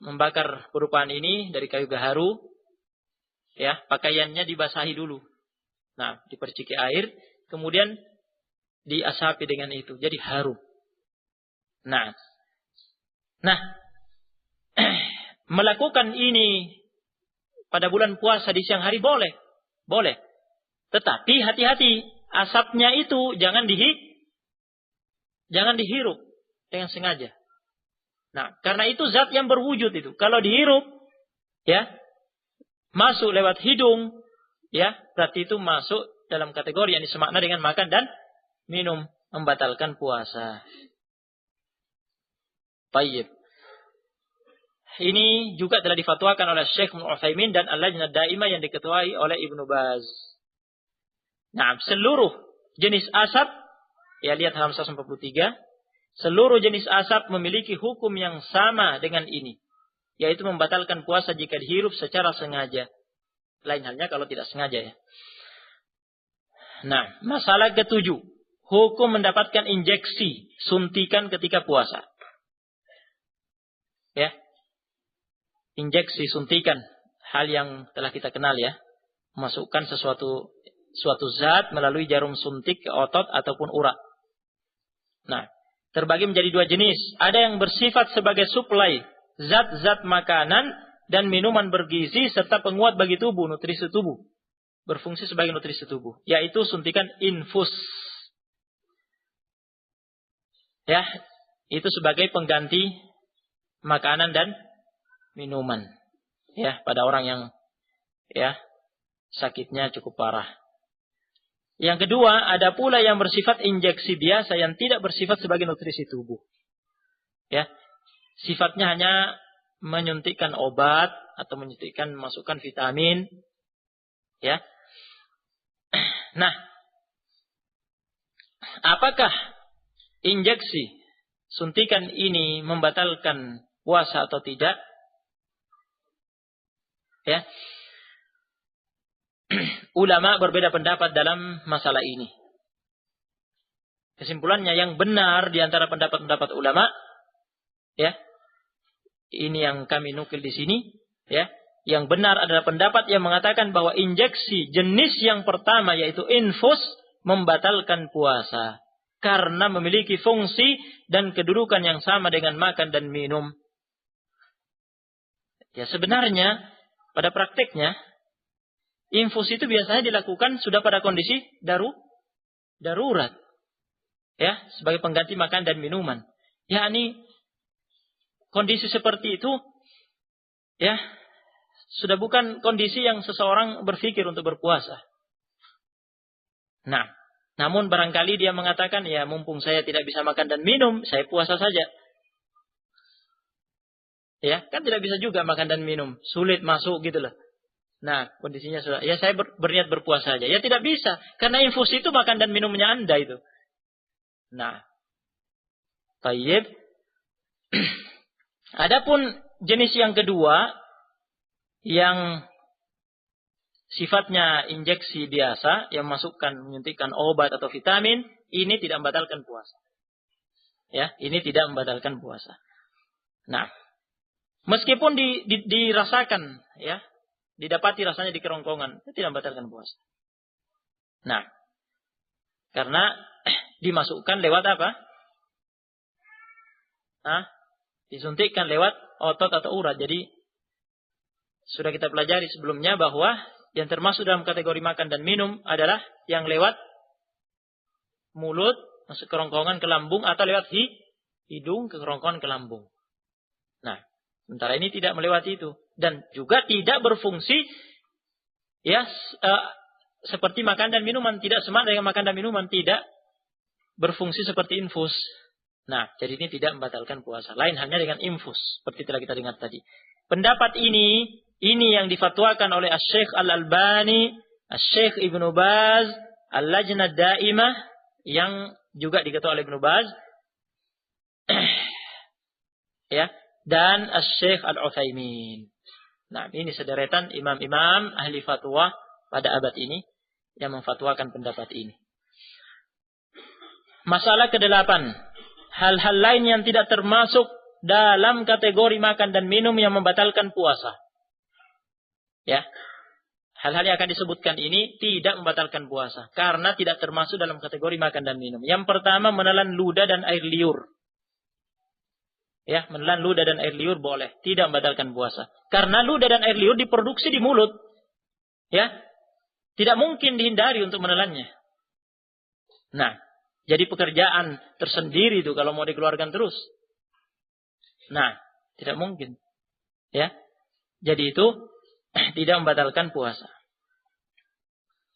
membakar pedupaan ini dari kayu gaharu. Ya, pakaiannya dibasahi dulu. Nah, diperciki air, kemudian diasapi dengan itu, jadi harum. Nah, melakukan ini pada bulan puasa di siang hari boleh. Tetapi hati-hati, asapnya itu jangan dihirup dengan sengaja. Nah, karena itu zat yang berwujud itu. Kalau dihirup, ya, masuk lewat hidung, ya, berarti itu masuk dalam kategori yang disemakna dengan makan dan minum, membatalkan puasa. Baik. Ini juga telah difatwakan oleh Syekh Utsaimin dan Al-Lajnah Daimah yang diketuai oleh Ibnu Baz. Nah, seluruh jenis asap, ya, lihat halaman 143, seluruh jenis asap memiliki hukum yang sama dengan ini, yaitu membatalkan puasa jika dihirup secara sengaja. Lain halnya kalau tidak sengaja, ya. Nah, masalah ketujuh, hukum mendapatkan injeksi, suntikan ketika puasa. Ya, injeksi, suntikan, hal yang telah kita kenal, ya. Masukkan suatu zat melalui jarum suntik ke otot ataupun urat. Nah, terbagi menjadi dua jenis. Ada yang bersifat sebagai suplai, zat-zat makanan dan minuman bergizi serta penguat bagi tubuh, nutrisi tubuh. Berfungsi sebagai nutrisi tubuh, yaitu suntikan infus. Ya, itu sebagai pengganti makanan dan minuman. Ya, pada orang yang, ya, sakitnya cukup parah. Yang kedua, ada pula yang bersifat injeksi biasa yang tidak bersifat sebagai nutrisi tubuh. Ya, sifatnya hanya menyuntikkan obat atau menyuntikkan, masukkan vitamin. Ya. Nah, apakah injeksi suntikan ini membatalkan puasa atau tidak? Ya. Ulama berbeda pendapat dalam masalah ini. Kesimpulannya yang benar di antara pendapat-pendapat ulama, ya, ini yang kami nukil di sini, ya. Yang benar adalah pendapat yang mengatakan bahwa injeksi jenis yang pertama yaitu infus membatalkan puasa karena memiliki fungsi dan kedudukan yang sama dengan makan dan minum. Ya, sebenarnya pada prakteknya infus itu biasanya dilakukan sudah pada kondisi darurat. Ya, sebagai pengganti makan dan minuman. Yakni kondisi seperti itu, ya, sudah bukan kondisi yang seseorang berpikir untuk berpuasa. Nah, namun barangkali dia mengatakan, ya mumpung saya tidak bisa makan dan minum, saya puasa saja. Ya, kan tidak bisa juga makan dan minum, sulit masuk gitu loh. Nah, kondisinya sudah, ya saya berniat berpuasa saja. Ya tidak bisa, karena infus itu makan dan minumnya Anda itu. Nah, tayyib. Adapun jenis yang kedua, yang sifatnya injeksi biasa, yang masukkan, menyuntikkan obat atau vitamin, ini tidak membatalkan puasa. Ya, ini tidak membatalkan puasa. Nah, meskipun dirasakan, ya, didapati rasanya di kerongkongan, itu tidak membatalkan puasa. Nah, karena dimasukkan lewat apa? Disuntikkan lewat otot atau urat. Jadi sudah kita pelajari sebelumnya bahwa yang termasuk dalam kategori makan dan minum adalah yang lewat mulut, masuk kerongkongan ke lambung, atau lewat hidung ke kerongkongan ke lambung. Nah, sementara ini tidak melewati itu. Dan juga tidak berfungsi, ya, seperti makan dan minuman. Tidak sama dengan makan dan minuman. Tidak berfungsi seperti infus. Nah, jadi ini tidak membatalkan puasa. Lain halnya dengan infus. Seperti telah kita dengar tadi. Pendapat ini yang difatwakan oleh Asy-Syaikh Al-Albani, Asy-Syaikh Ibnu Baz, Al-Lajnah Daimah, yang juga diketuai oleh Ibnu Baz, ya, dan Asy-Syaikh Al-Utsaimin. Nah, ini sederetan imam-imam ahli fatwa pada abad ini yang memfatwakan pendapat ini. Masalah ke-8, hal-hal lain yang tidak termasuk dalam kategori makan dan minum yang membatalkan puasa. Ya, hal-hal yang akan disebutkan ini tidak membatalkan puasa karena tidak termasuk dalam kategori makan dan minum. Yang pertama, menelan ludah dan air liur. Ya, menelan ludah dan air liur boleh, tidak membatalkan puasa. Karena ludah dan air liur diproduksi di mulut. Ya, tidak mungkin dihindari untuk menelannya. Nah, jadi pekerjaan tersendiri itu kalau mau dikeluarkan terus. Nah, tidak mungkin. Ya, jadi itu tidak membatalkan puasa.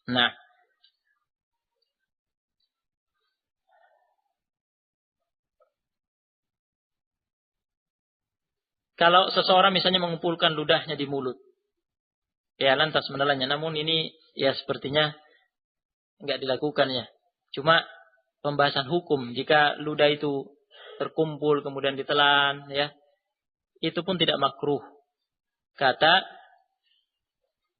Nah, kalau seseorang misalnya mengumpulkan ludahnya di mulut, ya lantas menelannya. Namun ini ya sepertinya enggak dilakukan ya. Cuma pembahasan hukum, jika ludah itu terkumpul kemudian ditelan, ya, itu pun tidak makruh. Kata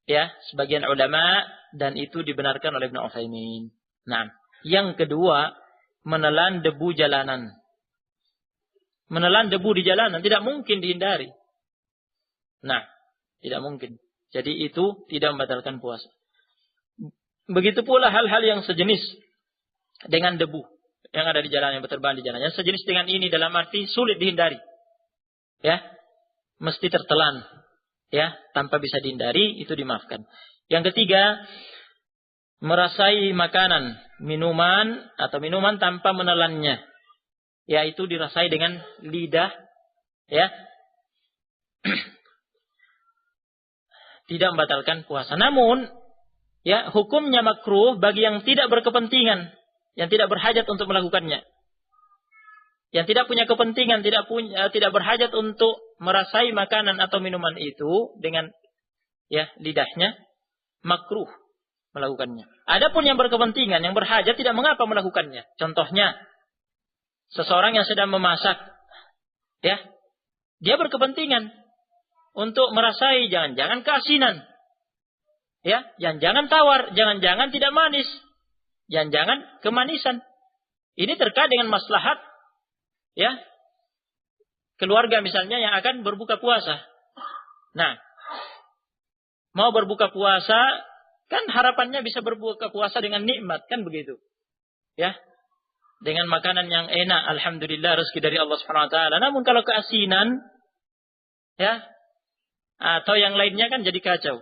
ya sebagian ulama, dan itu dibenarkan oleh Ibnu Utsaimin. Nah, yang kedua, menelan debu jalanan. Menelan debu di jalanan tidak mungkin dihindari. Nah, tidak mungkin. Jadi itu tidak membatalkan puasa. Begitu pula hal-hal yang sejenis dengan debu yang ada di jalan, yang berterbangan di jalan. Yang sejenis dengan ini dalam arti sulit dihindari. Ya, mesti tertelan. Ya, tanpa bisa dihindari, itu dimaafkan. Yang ketiga, merasai makanan, minuman atau minuman tanpa menelannya. Yaitu dirasai dengan lidah, ya. Tidak membatalkan puasa. Namun, ya, hukumnya makruh bagi yang tidak berkepentingan, yang tidak berhajat untuk melakukannya. Yang tidak punya kepentingan, tidak berhajat untuk merasai makanan atau minuman itu dengan ya lidahnya, makruh melakukannya. Adapun yang berkepentingan, yang berhajat, tidak mengapa melakukannya. Contohnya, seseorang yang sedang memasak, ya, dia berkepentingan untuk merasai jangan-jangan keasinan, ya, jangan-jangan tawar, jangan-jangan tidak manis, jangan-jangan kemanisan. Ini terkait dengan maslahat, ya, keluarga misalnya yang akan berbuka puasa. Nah, mau berbuka puasa, kan harapannya bisa berbuka puasa dengan nikmat, kan begitu. Ya, dengan makanan yang enak, alhamdulillah rezeki dari Allah Subhanahu wa taala. Namun kalau keasinan, ya, atau yang lainnya kan jadi kacau.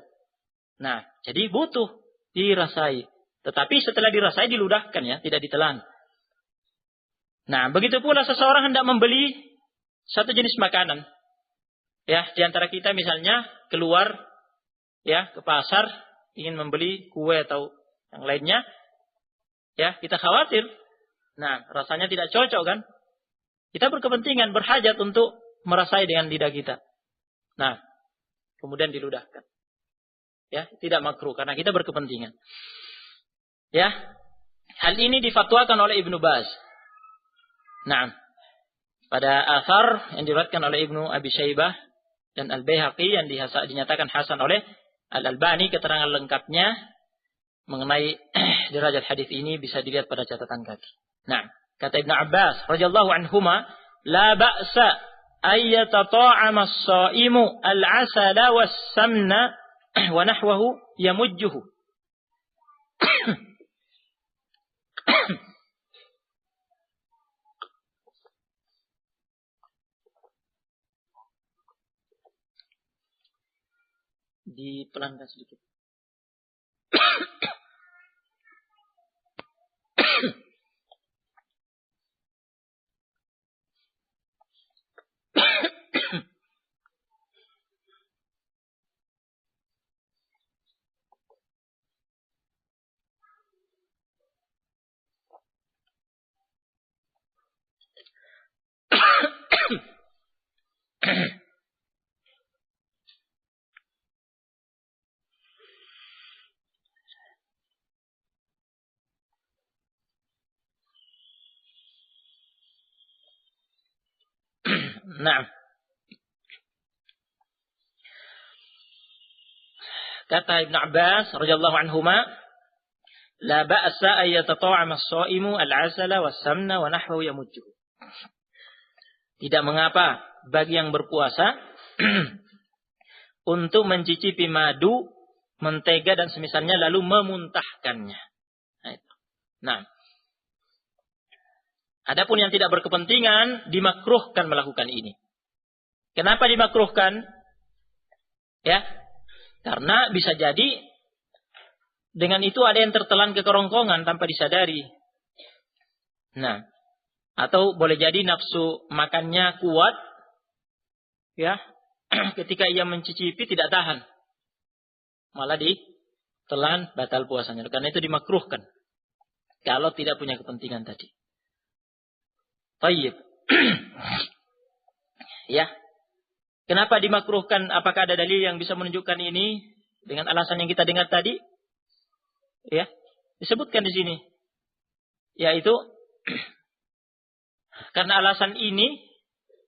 Nah, jadi butuh dirasai. Tetapi setelah dirasai diludahkan, ya, tidak ditelan. Nah, begitu pula seseorang hendak membeli satu jenis makanan. Ya, di antara kita misalnya keluar, ya, ke pasar ingin membeli kue atau yang lainnya, ya, kita khawatir. Nah, rasanya tidak cocok kan? Kita berkepentingan, berhajat untuk merasai dengan lidah kita. Nah, kemudian diludahkan. Ya, tidak makruh karena kita berkepentingan. Ya, hal ini difatwakan oleh Ibnu Baz. Nah, pada athar yang diriwayatkan oleh Ibnu Abi Syaibah dan Al-Baihaqi yang dinyatakan hasan oleh Al-Albani, keterangan lengkapnya mengenai derajat hadis ini bisa dilihat pada catatan kaki. Nah, kata Ibnu Abbas radhiyallahu anhuma, la ba'sa ay yatata'ama as-sha'imu al-'asala was-samna wa nahwahu yamujjuhu. Dipelankan sedikit. Nah, kata Ibnu Abbas radhiyallahu anhuma, la ba'sa ay yatata'ama as-sha'imu al-'asala was-samna wa nahwahu yamujjuhu. Tidak mengapa bagi yang berpuasa untuk mencicipi madu, mentega dan semisalnya lalu memuntahkannya. Nah, adapun yang tidak berkepentingan dimakruhkan melakukan ini. Kenapa dimakruhkan? Ya, karena bisa jadi dengan itu ada yang tertelan ke kerongkongan tanpa disadari. Nah, atau boleh jadi nafsu makannya kuat, ya, ketika ia mencicipi tidak tahan, malah ditelan, batal puasanya. Karena itu dimakruhkan kalau tidak punya kepentingan tadi. Baik. Ya. Kenapa dimakruhkan? Apakah ada dalil yang bisa menunjukkan ini dengan alasan yang kita dengar tadi? Ya, disebutkan di sini. Yaitu karena alasan ini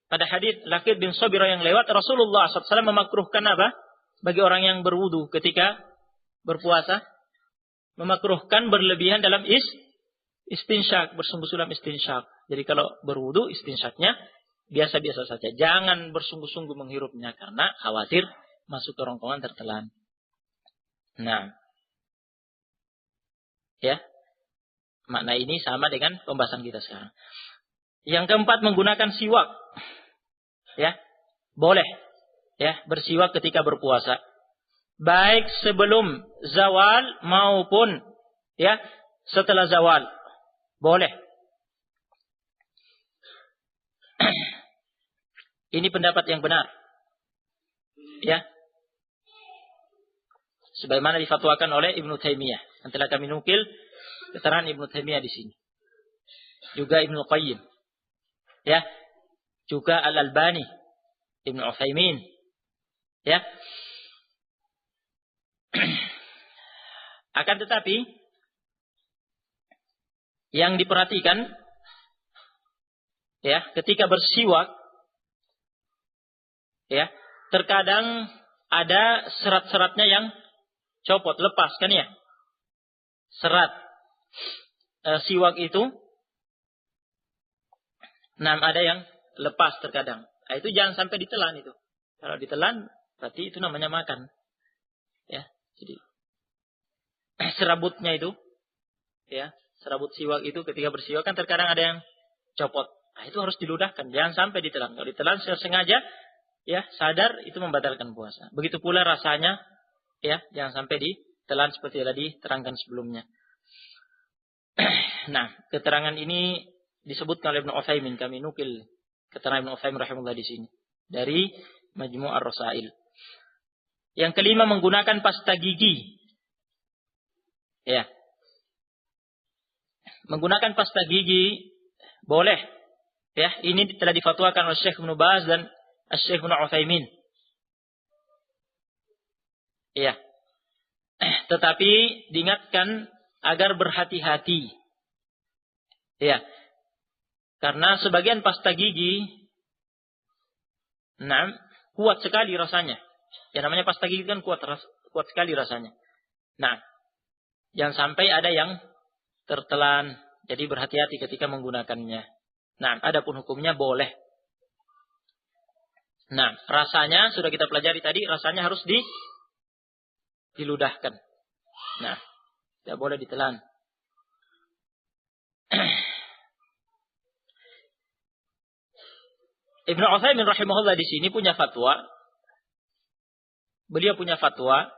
pada hadits Laqid bin Sabirah yang lewat, Rasulullah SAW memakruhkan apa? Bagi orang yang berwudu ketika berpuasa, memakruhkan berlebihan dalam istinsyak, bersungguh-sungguh istinsyak. Jadi kalau berwudu istinsyaknya biasa-biasa saja. Jangan bersungguh-sungguh menghirupnya karena khawatir masuk ke kerongkongan tertelan. Nah, ya, makna ini sama dengan pembahasan kita sekarang. Yang keempat, menggunakan siwak. Ya, boleh, ya, bersiwak ketika berpuasa. Baik sebelum zawal maupun, ya, setelah zawal. Boleh. Ini pendapat yang benar. Ya. Sebagaimana difatwakan oleh Ibnu Taimiyah. Yang telah kami nukil keterangan Ibnu Taimiyah di sini. Juga Ibnu Qayyim. Ya. Juga Al-Albani, Ibnu Utsaimin. Ya. Akan tetapi yang diperhatikan, ya, ketika bersiwak, ya, terkadang ada serat-seratnya yang copot, lepas kan ya. Serat siwak itu Nah, ada yang lepas terkadang. Nah, itu jangan sampai ditelan itu. Kalau ditelan, berarti itu namanya makan. Ya, jadi serabutnya itu, ya, serabut siwak itu ketika bersiwak kan terkadang ada yang copot. Nah, itu harus diludahkan, jangan sampai ditelan. Kalau ditelan sengaja, ya, sadar itu membatalkan puasa. Begitu pula rasanya, ya, jangan sampai ditelan seperti yang tadi terangkan sebelumnya. Nah, keterangan ini disebutkan oleh Ibnu Utsaimin, kami nukil keterangan Ibnu Utsaimin rahimahullah di sini dari Majmu' ar-Rasail. Yang kelima, menggunakan pasta gigi. Ya. Menggunakan pasta gigi boleh. Ya, ini telah difatwakan oleh Syekh Ibnu Baz dan Syekh Ibnu Utsaimin. Ya. Tetapi diingatkan agar berhati-hati. Ya. Karena sebagian pasta gigi kuat sekali rasanya. Yang namanya pasta gigi kan kuat sekali rasanya. Nah, jangan sampai ada yang tertelan. Jadi berhati-hati ketika menggunakannya. Nah, adapun hukumnya boleh. Nah, rasanya sudah kita pelajari tadi, rasanya harus diludahkan. Nah, tidak boleh ditelan. Ibnu Utsaimin rahimahullah di sini punya fatwa. Beliau punya fatwa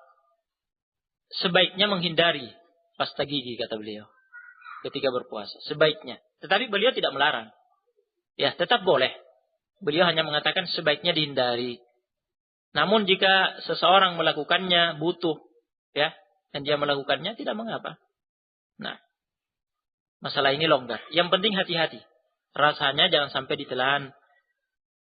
sebaiknya menghindari pasta gigi, kata beliau, ketika berpuasa. Sebaiknya. Tetapi beliau tidak melarang. Ya, tetap boleh. Beliau hanya mengatakan sebaiknya dihindari. Namun jika seseorang melakukannya butuh, ya, dan dia melakukannya tidak mengapa. Nah, masalah ini longgar. Yang penting hati-hati. Rasanya jangan sampai ditelan.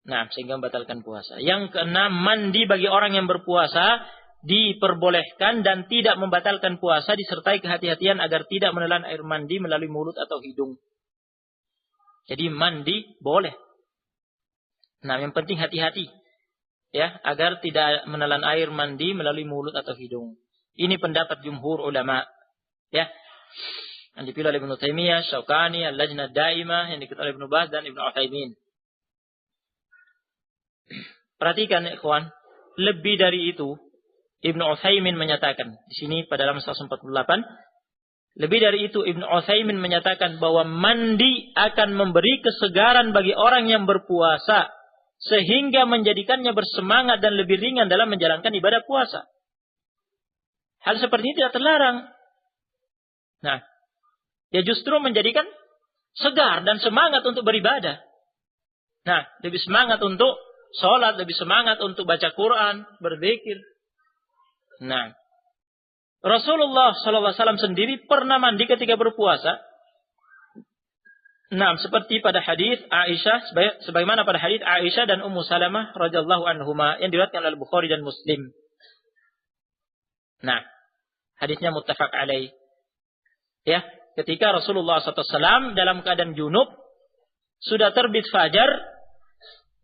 Nah, sehingga membatalkan puasa. Yang keenam, mandi bagi orang yang berpuasa diperbolehkan dan tidak membatalkan puasa disertai kehati-hatian agar tidak menelan air mandi melalui mulut atau hidung. Jadi mandi boleh. Nah, yang penting hati-hati, ya, agar tidak menelan air mandi melalui mulut atau hidung. Ini pendapat jumhur ulama, ya. Yang dipilih oleh Ibnu Taimiyah, Syaukani, Al-Lajnah Daimah, yang dikutip oleh Ibnu Baz dan Ibnu Utsaimin. Perhatikan, ikhwan, lebih dari itu Ibnu Utsaimin menyatakan di sini pada halaman 148, lebih dari itu Ibnu Utsaimin menyatakan bahwa mandi akan memberi kesegaran bagi orang yang berpuasa sehingga menjadikannya bersemangat dan lebih ringan dalam menjalankan ibadah puasa. Hal seperti ini tidak terlarang. Nah, ya justru menjadikan segar dan semangat untuk beribadah. Nah, lebih semangat untuk sholat, lebih semangat untuk baca Quran, berzikir. Nah, Rasulullah SAW sendiri pernah mandi ketika berpuasa. Nah, seperti pada hadis Aisyah, sebagaimana pada hadis Aisyah dan Ummu Salamah radhiyallahu anhuma yang diriwayatkan oleh Bukhari dan Muslim. Nah, hadisnya muttafaq alaih. Ya, ketika Rasulullah SAW dalam keadaan junub, sudah terbit fajar,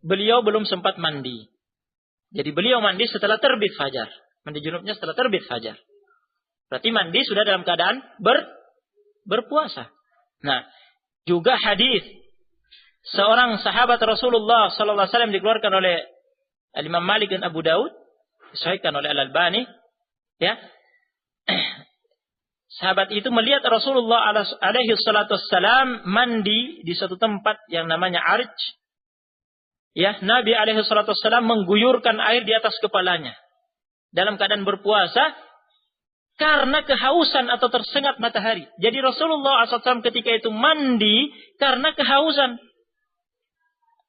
beliau belum sempat mandi. Jadi beliau mandi setelah terbit fajar. Mandi junubnya setelah terbit fajar. Berarti mandi sudah dalam keadaan berpuasa. Nah, juga hadis seorang sahabat Rasulullah sallallahu alaihi wasallam dikeluarkan oleh Imam Malik dan Abu Daud, disahihkan oleh Al-Albani, ya. Sahabat itu melihat Rasulullah alaihi salatu wassalam mandi di suatu tempat yang namanya Arj. Ya, Nabi alaihi salatu wassalam mengguyurkan air di atas kepalanya dalam keadaan berpuasa karena kehausan atau tersengat matahari. Jadi Rasulullah SAW ketika itu mandi karena kehausan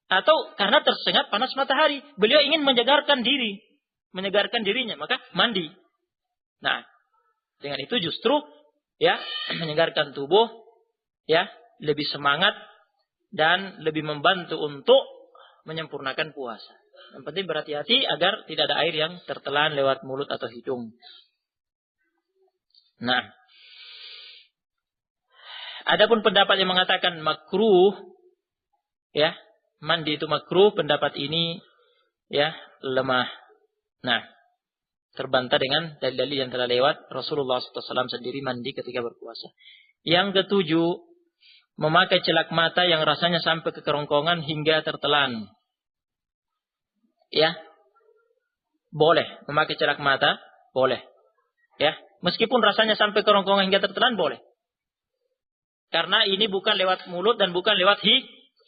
atau karena tersengat panas matahari. Beliau ingin menyegarkan dirinya, maka mandi. Nah, dengan itu justru ya menyegarkan tubuh, ya, lebih semangat dan lebih membantu untuk menyempurnakan puasa. Yang penting berhati-hati agar tidak ada air yang tertelan lewat mulut atau hidung. Nah, adapun pendapat yang mengatakan makruh, ya, mandi itu makruh, pendapat ini ya lemah. Nah, terbantah dengan dalil-dalil yang telah lewat. Rasulullah SAW sendiri mandi ketika berpuasa. Yang ketujuh, memakai celak mata yang rasanya sampai ke kerongkongan hingga tertelan. Ya. Boleh memakai celak mata, boleh. Ya, meskipun rasanya sampai kerongkongan hingga tertelan boleh. Karena ini bukan lewat mulut dan bukan lewat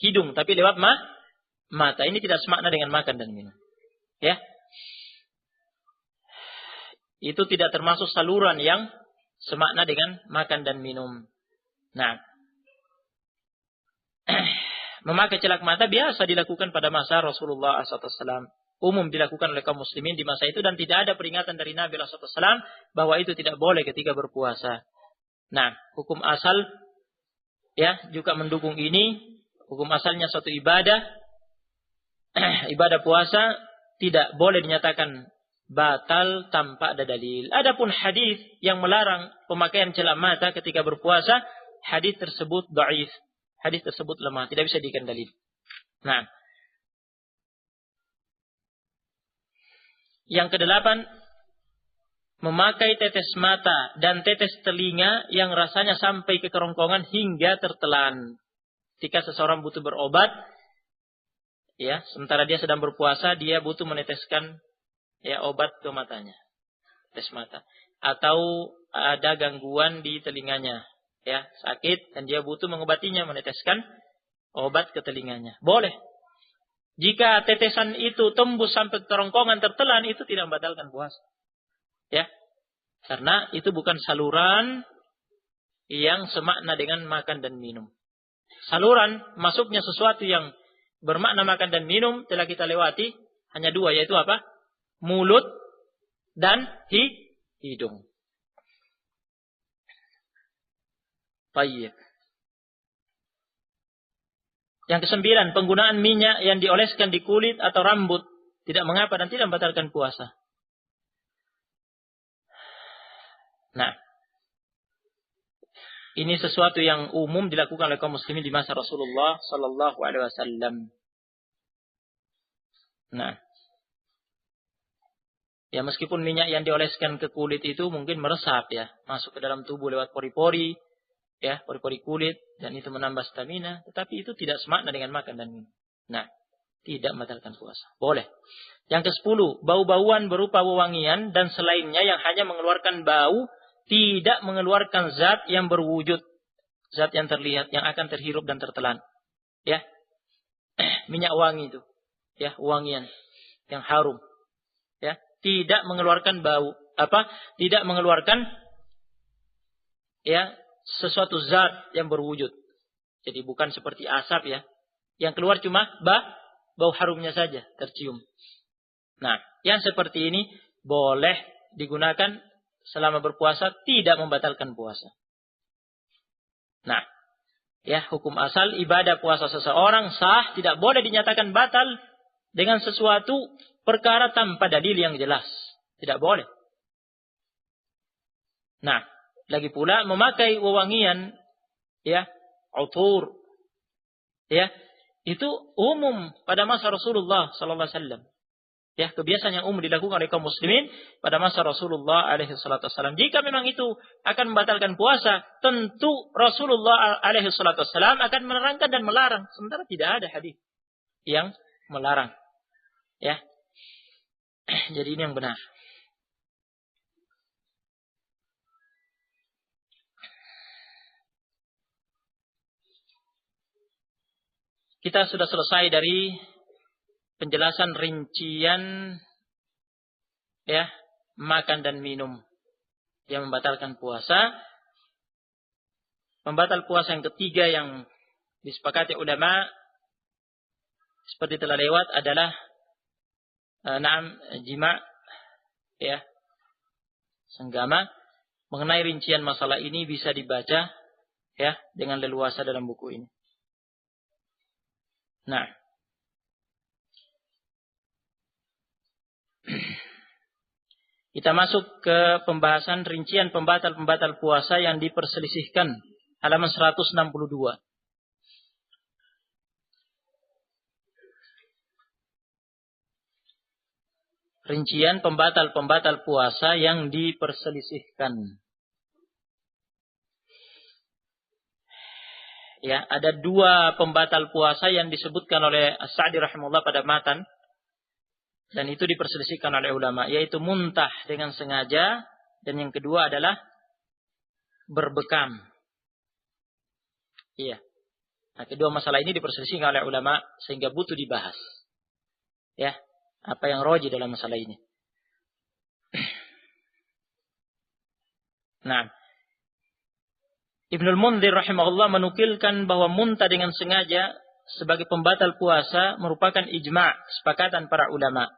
hidung, tapi lewat mata. Ini tidak semakna dengan makan dan minum. Ya. Itu tidak termasuk saluran yang semakna dengan makan dan minum. Nah, memakai celak mata biasa dilakukan pada masa Rasulullah SAW. Umum dilakukan oleh kaum muslimin di masa itu dan tidak ada peringatan dari Nabi SAW bahwa itu tidak boleh ketika berpuasa. Nah, hukum asal ya juga mendukung ini. Hukum asalnya suatu ibadah, ibadah puasa tidak boleh dinyatakan batal tanpa ada dalil. Adapun hadis yang melarang pemakaian celak mata ketika berpuasa, hadis tersebut dhaif. Hadis tersebut lemah, tidak bisa dijadikan dalil. Nah, yang kedelapan, memakai tetes mata dan tetes telinga yang rasanya sampai ke kerongkongan hingga tertelan. Jika seseorang butuh berobat, ya, sementara dia sedang berpuasa, dia butuh meneteskan ya obat ke matanya, tetes mata, atau ada gangguan di telinganya, ya, sakit dan dia butuh mengobatinya, meneteskan obat ke telinganya. Boleh. Jika tetesan itu tembus sampai kerongkongan tertelan, itu tidak membatalkan puasa. Ya. Karena itu bukan saluran yang semakna dengan makan dan minum. Saluran masuknya sesuatu yang bermakna makan dan minum telah kita lewati, hanya dua, yaitu apa? Mulut dan hidung. Baik. Yang kesembilan, penggunaan minyak yang dioleskan di kulit atau rambut tidak mengapa dan tidak membatalkan puasa. Nah, ini sesuatu yang umum dilakukan oleh kaum muslimin di masa Rasulullah sallallahu alaihi wasallam. Nah, ya meskipun minyak yang dioleskan ke kulit itu mungkin meresap ya, masuk ke dalam tubuh lewat pori-pori, ya, pori-pori kulit dan itu menambah stamina, tetapi itu tidak semakna dengan makan dan minum. Nah, tidak membatalkan puasa. Boleh. Yang ke-10, bau-bauan berupa wewangian dan selainnya yang hanya mengeluarkan bau, tidak mengeluarkan zat yang berwujud, zat yang terlihat, yang akan terhirup dan tertelan. Ya. Minyak wangi itu, ya, wangian yang harum. Ya, tidak mengeluarkan bau, tidak mengeluarkan ya sesuatu zat yang berwujud. Jadi bukan seperti asap ya, yang keluar cuma bau harumnya saja tercium. Nah, yang seperti ini boleh digunakan selama berpuasa, tidak membatalkan puasa. Nah, ya, hukum asal ibadah puasa seseorang sah, tidak boleh dinyatakan batal dengan sesuatu perkara tanpa dalil yang jelas. Tidak boleh. Nah, lagi pula memakai wewangian, ya, utur, ya, itu umum pada masa Rasulullah sallallahu alaihi wasallam. Ya, kebiasaan yang umum dilakukan oleh kaum muslimin pada masa Rasulullah alaihi wasallam. Jika memang itu akan membatalkan puasa, tentu Rasulullah alaihi wasallam akan menerangkan dan melarang. Sementara tidak ada hadis yang melarang. Ya. Jadi ini yang benar. Kita sudah selesai dari penjelasan rincian ya makan dan minum yang membatalkan puasa. Pembatal puasa yang ketiga yang disepakati ulama seperti telah lewat adalah jima, ya, senggama. Mengenai rincian masalah ini bisa dibaca ya dengan leluasa dalam buku ini. Nah, kita masuk ke pembahasan rincian pembatal-pembatal puasa yang diperselisihkan. Halaman 162. Rincian pembatal-pembatal puasa yang diperselisihkan. Ya, ada 2 pembatal puasa yang disebutkan oleh As-Sa'di rahimahullah pada matan, dan itu diperselisihkan oleh ulama, yaitu muntah dengan sengaja, dan yang kedua adalah berbekam. Iya. Nah, kedua masalah ini diperselisihkan oleh ulama sehingga butuh dibahas. Ya, apa yang rajih dalam masalah ini? Nah, Ibnul Mundzir rahimahullah menukilkan bahwa muntah dengan sengaja sebagai pembatal puasa merupakan ijma', kesepakatan para ulama.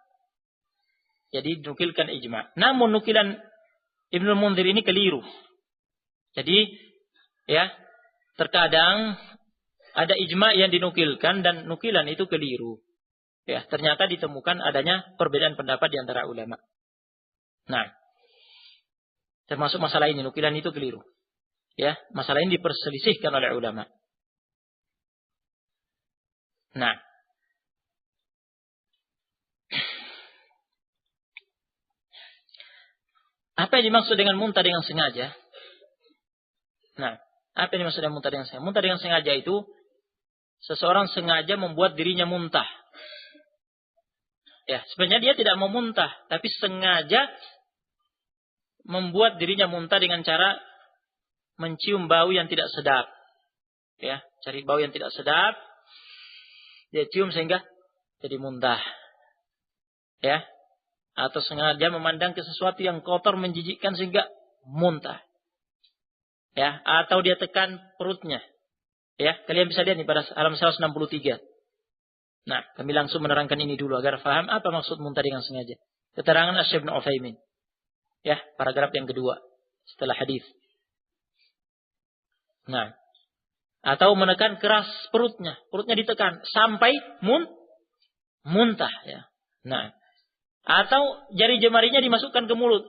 Jadi dinukilkan ijma'. Namun nukilan Ibnul Mundzir ini keliru. Jadi ya, terkadang ada ijma' yang dinukilkan dan nukilan itu keliru. Ya, ternyata ditemukan adanya perbedaan pendapat di antara ulama. Nah, termasuk masalah ini, nukilan itu keliru. Ya, masalah ini diperselisihkan oleh ulama. Nah, apa yang dimaksud dengan muntah dengan sengaja? Nah, apa yang dimaksud dengan muntah dengan sengaja? Muntah dengan sengaja itu seseorang sengaja membuat dirinya muntah. Ya, sebenarnya dia tidak mau muntah, tapi sengaja membuat dirinya muntah dengan cara mencium bau yang tidak sedap. Ya, cari bau yang tidak sedap, dia cium sehingga jadi muntah. Ya, atau sengaja memandang ke sesuatu yang kotor menjijikkan sehingga muntah. Ya, atau dia tekan perutnya. Ya, kalian bisa lihat nih pada halaman 163. Nah, kami langsung menerangkan ini dulu agar paham apa maksud muntah dengan sengaja. Keterangan Asy-Syaikh Ibnu Utsaimin. Ya, paragraf yang kedua setelah hadis. Nah, atau menekan keras perutnya ditekan sampai muntah ya. Nah, atau jari jemarinya dimasukkan ke mulut.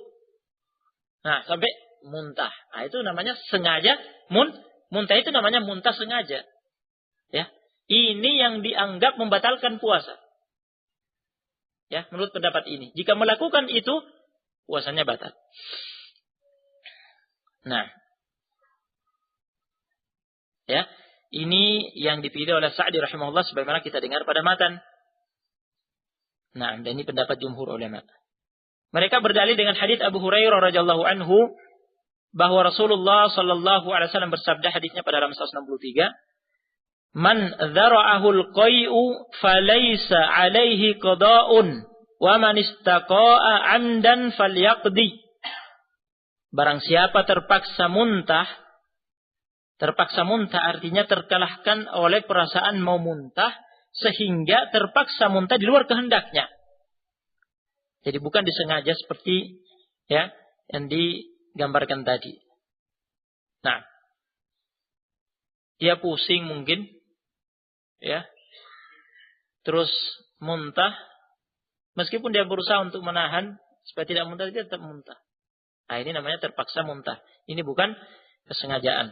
Nah, sampai muntah. Nah, itu namanya sengaja muntah itu namanya muntah sengaja. Ya. Ini yang dianggap membatalkan puasa. Ya, menurut pendapat ini. Jika melakukan itu, puasanya batal. Nah, ya, ini yang dipilih oleh Sa'di rahimahullah sebagaimana kita dengar pada matan. Nah, dan ini pendapat jumhur ulama. Mereka berdalil dengan hadis Abu Hurairah radhiyallahu anhu bahwa Rasulullah sallallahu alaihi wasallam bersabda, hadisnya pada halaman 163, "Man dzara'ahul qai'u falaysa 'alaihi qada'un wa man istaqa'a 'amdan falyaqdi." Barang siapa terpaksa muntah artinya terkalahkan oleh perasaan mau muntah sehingga terpaksa muntah di luar kehendaknya. Jadi bukan disengaja seperti ya yang digambarkan tadi. Nah, dia pusing mungkin ya. Terus muntah meskipun dia berusaha untuk menahan supaya tidak muntah, dia tetap muntah. Nah, ini namanya terpaksa muntah. Ini bukan kesengajaan.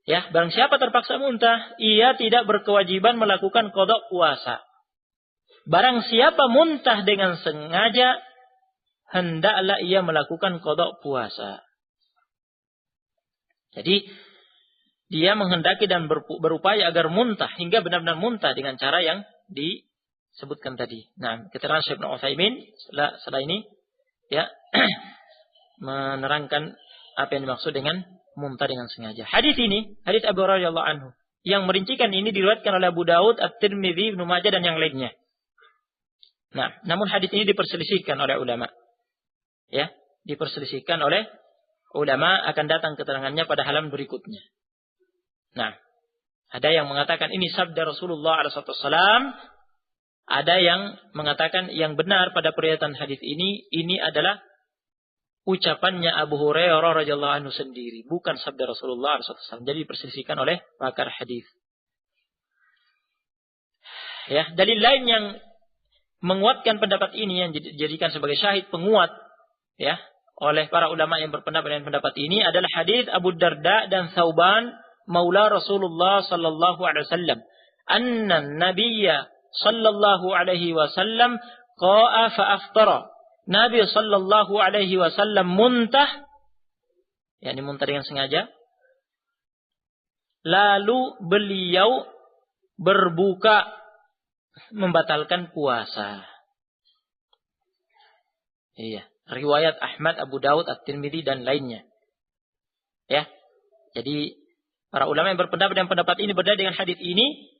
Ya, barang siapa terpaksa muntah, ia tidak berkewajiban melakukan qada puasa. Barang siapa muntah dengan sengaja, hendaklah ia melakukan qada puasa. Jadi, dia menghendaki dan berupaya agar muntah, hingga benar-benar muntah dengan cara yang disebutkan tadi. Nah, keterangan Syekh Ibnu Utsaimin setelah ini, ya, menerangkan apa yang dimaksud dengan muntah dengan sengaja. Hadis ini, hadis Abu Hurairah radhiyallahu anhu, yang merincikan ini diriwayatkan oleh Abu Daud, At-Tirmidzi, Ibnu Majah dan yang lainnya. Nah, namun hadis ini diperselisihkan oleh ulama. Ya, diperselisihkan oleh ulama, akan datang keterangannya pada halaman berikutnya. Nah, ada yang mengatakan ini sabda Rasulullah SAW, ada yang mengatakan yang benar pada pernyataan hadis ini adalah ucapannya Abu Hurairah radhiyallahu anhu sendiri, bukan sabda Rasulullah SAW. Jadi diperselisihkan oleh pakar hadis. Ya, dalil lain yang menguatkan pendapat ini, yang dijadikan sebagai syahid penguat ya oleh para ulama yang berpendapat dengan pendapat ini, adalah hadis Abu Darda dan Thauban maula Rasulullah sallallahu alaihi wasallam, anna nabiyya sallallahu alaihi wasallam qa'a fa aftara. Nabi sallallahu alaihi wasallam muntah, yakni muntah dengan sengaja, lalu beliau berbuka membatalkan puasa. Iya, riwayat Ahmad, Abu Daud, At-Tirmidzi dan lainnya. Ya. Jadi para ulama yang berpendapat dengan pendapat ini berdalil dengan hadis ini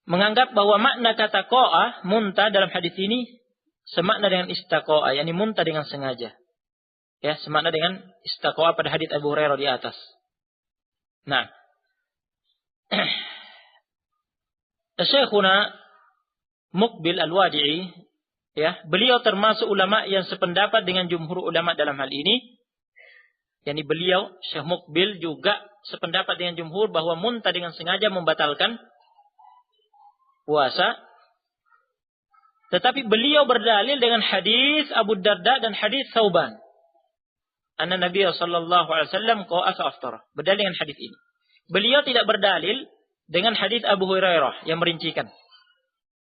menganggap bahwa makna kata qa'ah, muntah dalam hadis ini semakna dengan istaqa'ah, yakni muntah dengan sengaja. Ya, semakna dengan istaqa'ah pada hadis Abu Hurairah di atas. Nah, Syekhuna Muqbil Al-Wadi'i, ya, beliau termasuk ulama yang sependapat dengan jumhur ulama dalam hal ini. Yani beliau, Syekh Muqbil juga sependapat dengan jumhur bahwa muntah dengan sengaja membatalkan puasa. Tetapi beliau berdalil dengan hadis Abu Darda dan hadis Thauban. Anna Nabi sallallahu alaihi wasallam qa'a fa aftara. Berdalil dengan hadis ini. Beliau tidak berdalil dengan hadis Abu Hurairah yang merincikan.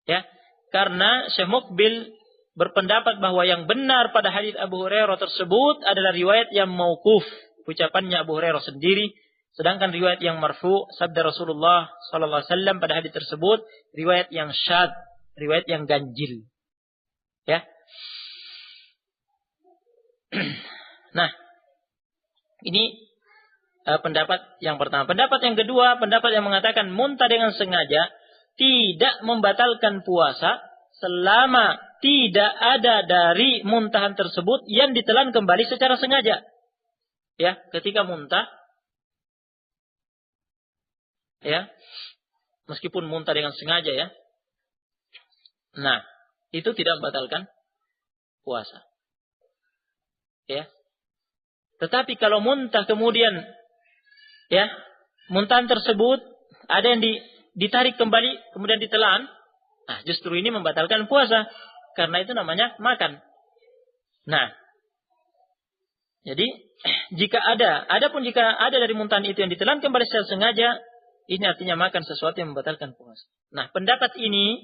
Ya, karena Syekh Muqbil berpendapat bahwa yang benar pada hadis Abu Hurairah tersebut adalah riwayat yang mauquf, ucapannya Abu Hurairah sendiri, sedangkan riwayat yang marfu, sabda Rasulullah sallallahu alaihi wasallam pada hadis tersebut riwayat yang syadz, riwayat yang ganjil. Ya. Nah, ini pendapat yang pertama. Pendapat yang kedua, pendapat yang mengatakan muntah dengan sengaja tidak membatalkan puasa selama tidak ada dari muntahan tersebut yang ditelan kembali secara sengaja. Ya, ketika muntah, ya, meskipun muntah dengan sengaja, ya. Nah, itu tidak membatalkan puasa. Ya. Tetapi kalau muntah kemudian, ya, muntahan tersebut ada yang ditarik kembali kemudian ditelan, nah justru ini membatalkan puasa karena itu namanya makan. Nah, jadi jika adapun jika ada dari muntahan itu yang ditelan kembali secara sengaja, ini artinya makan sesuatu yang membatalkan puasa. Nah, pendapat ini,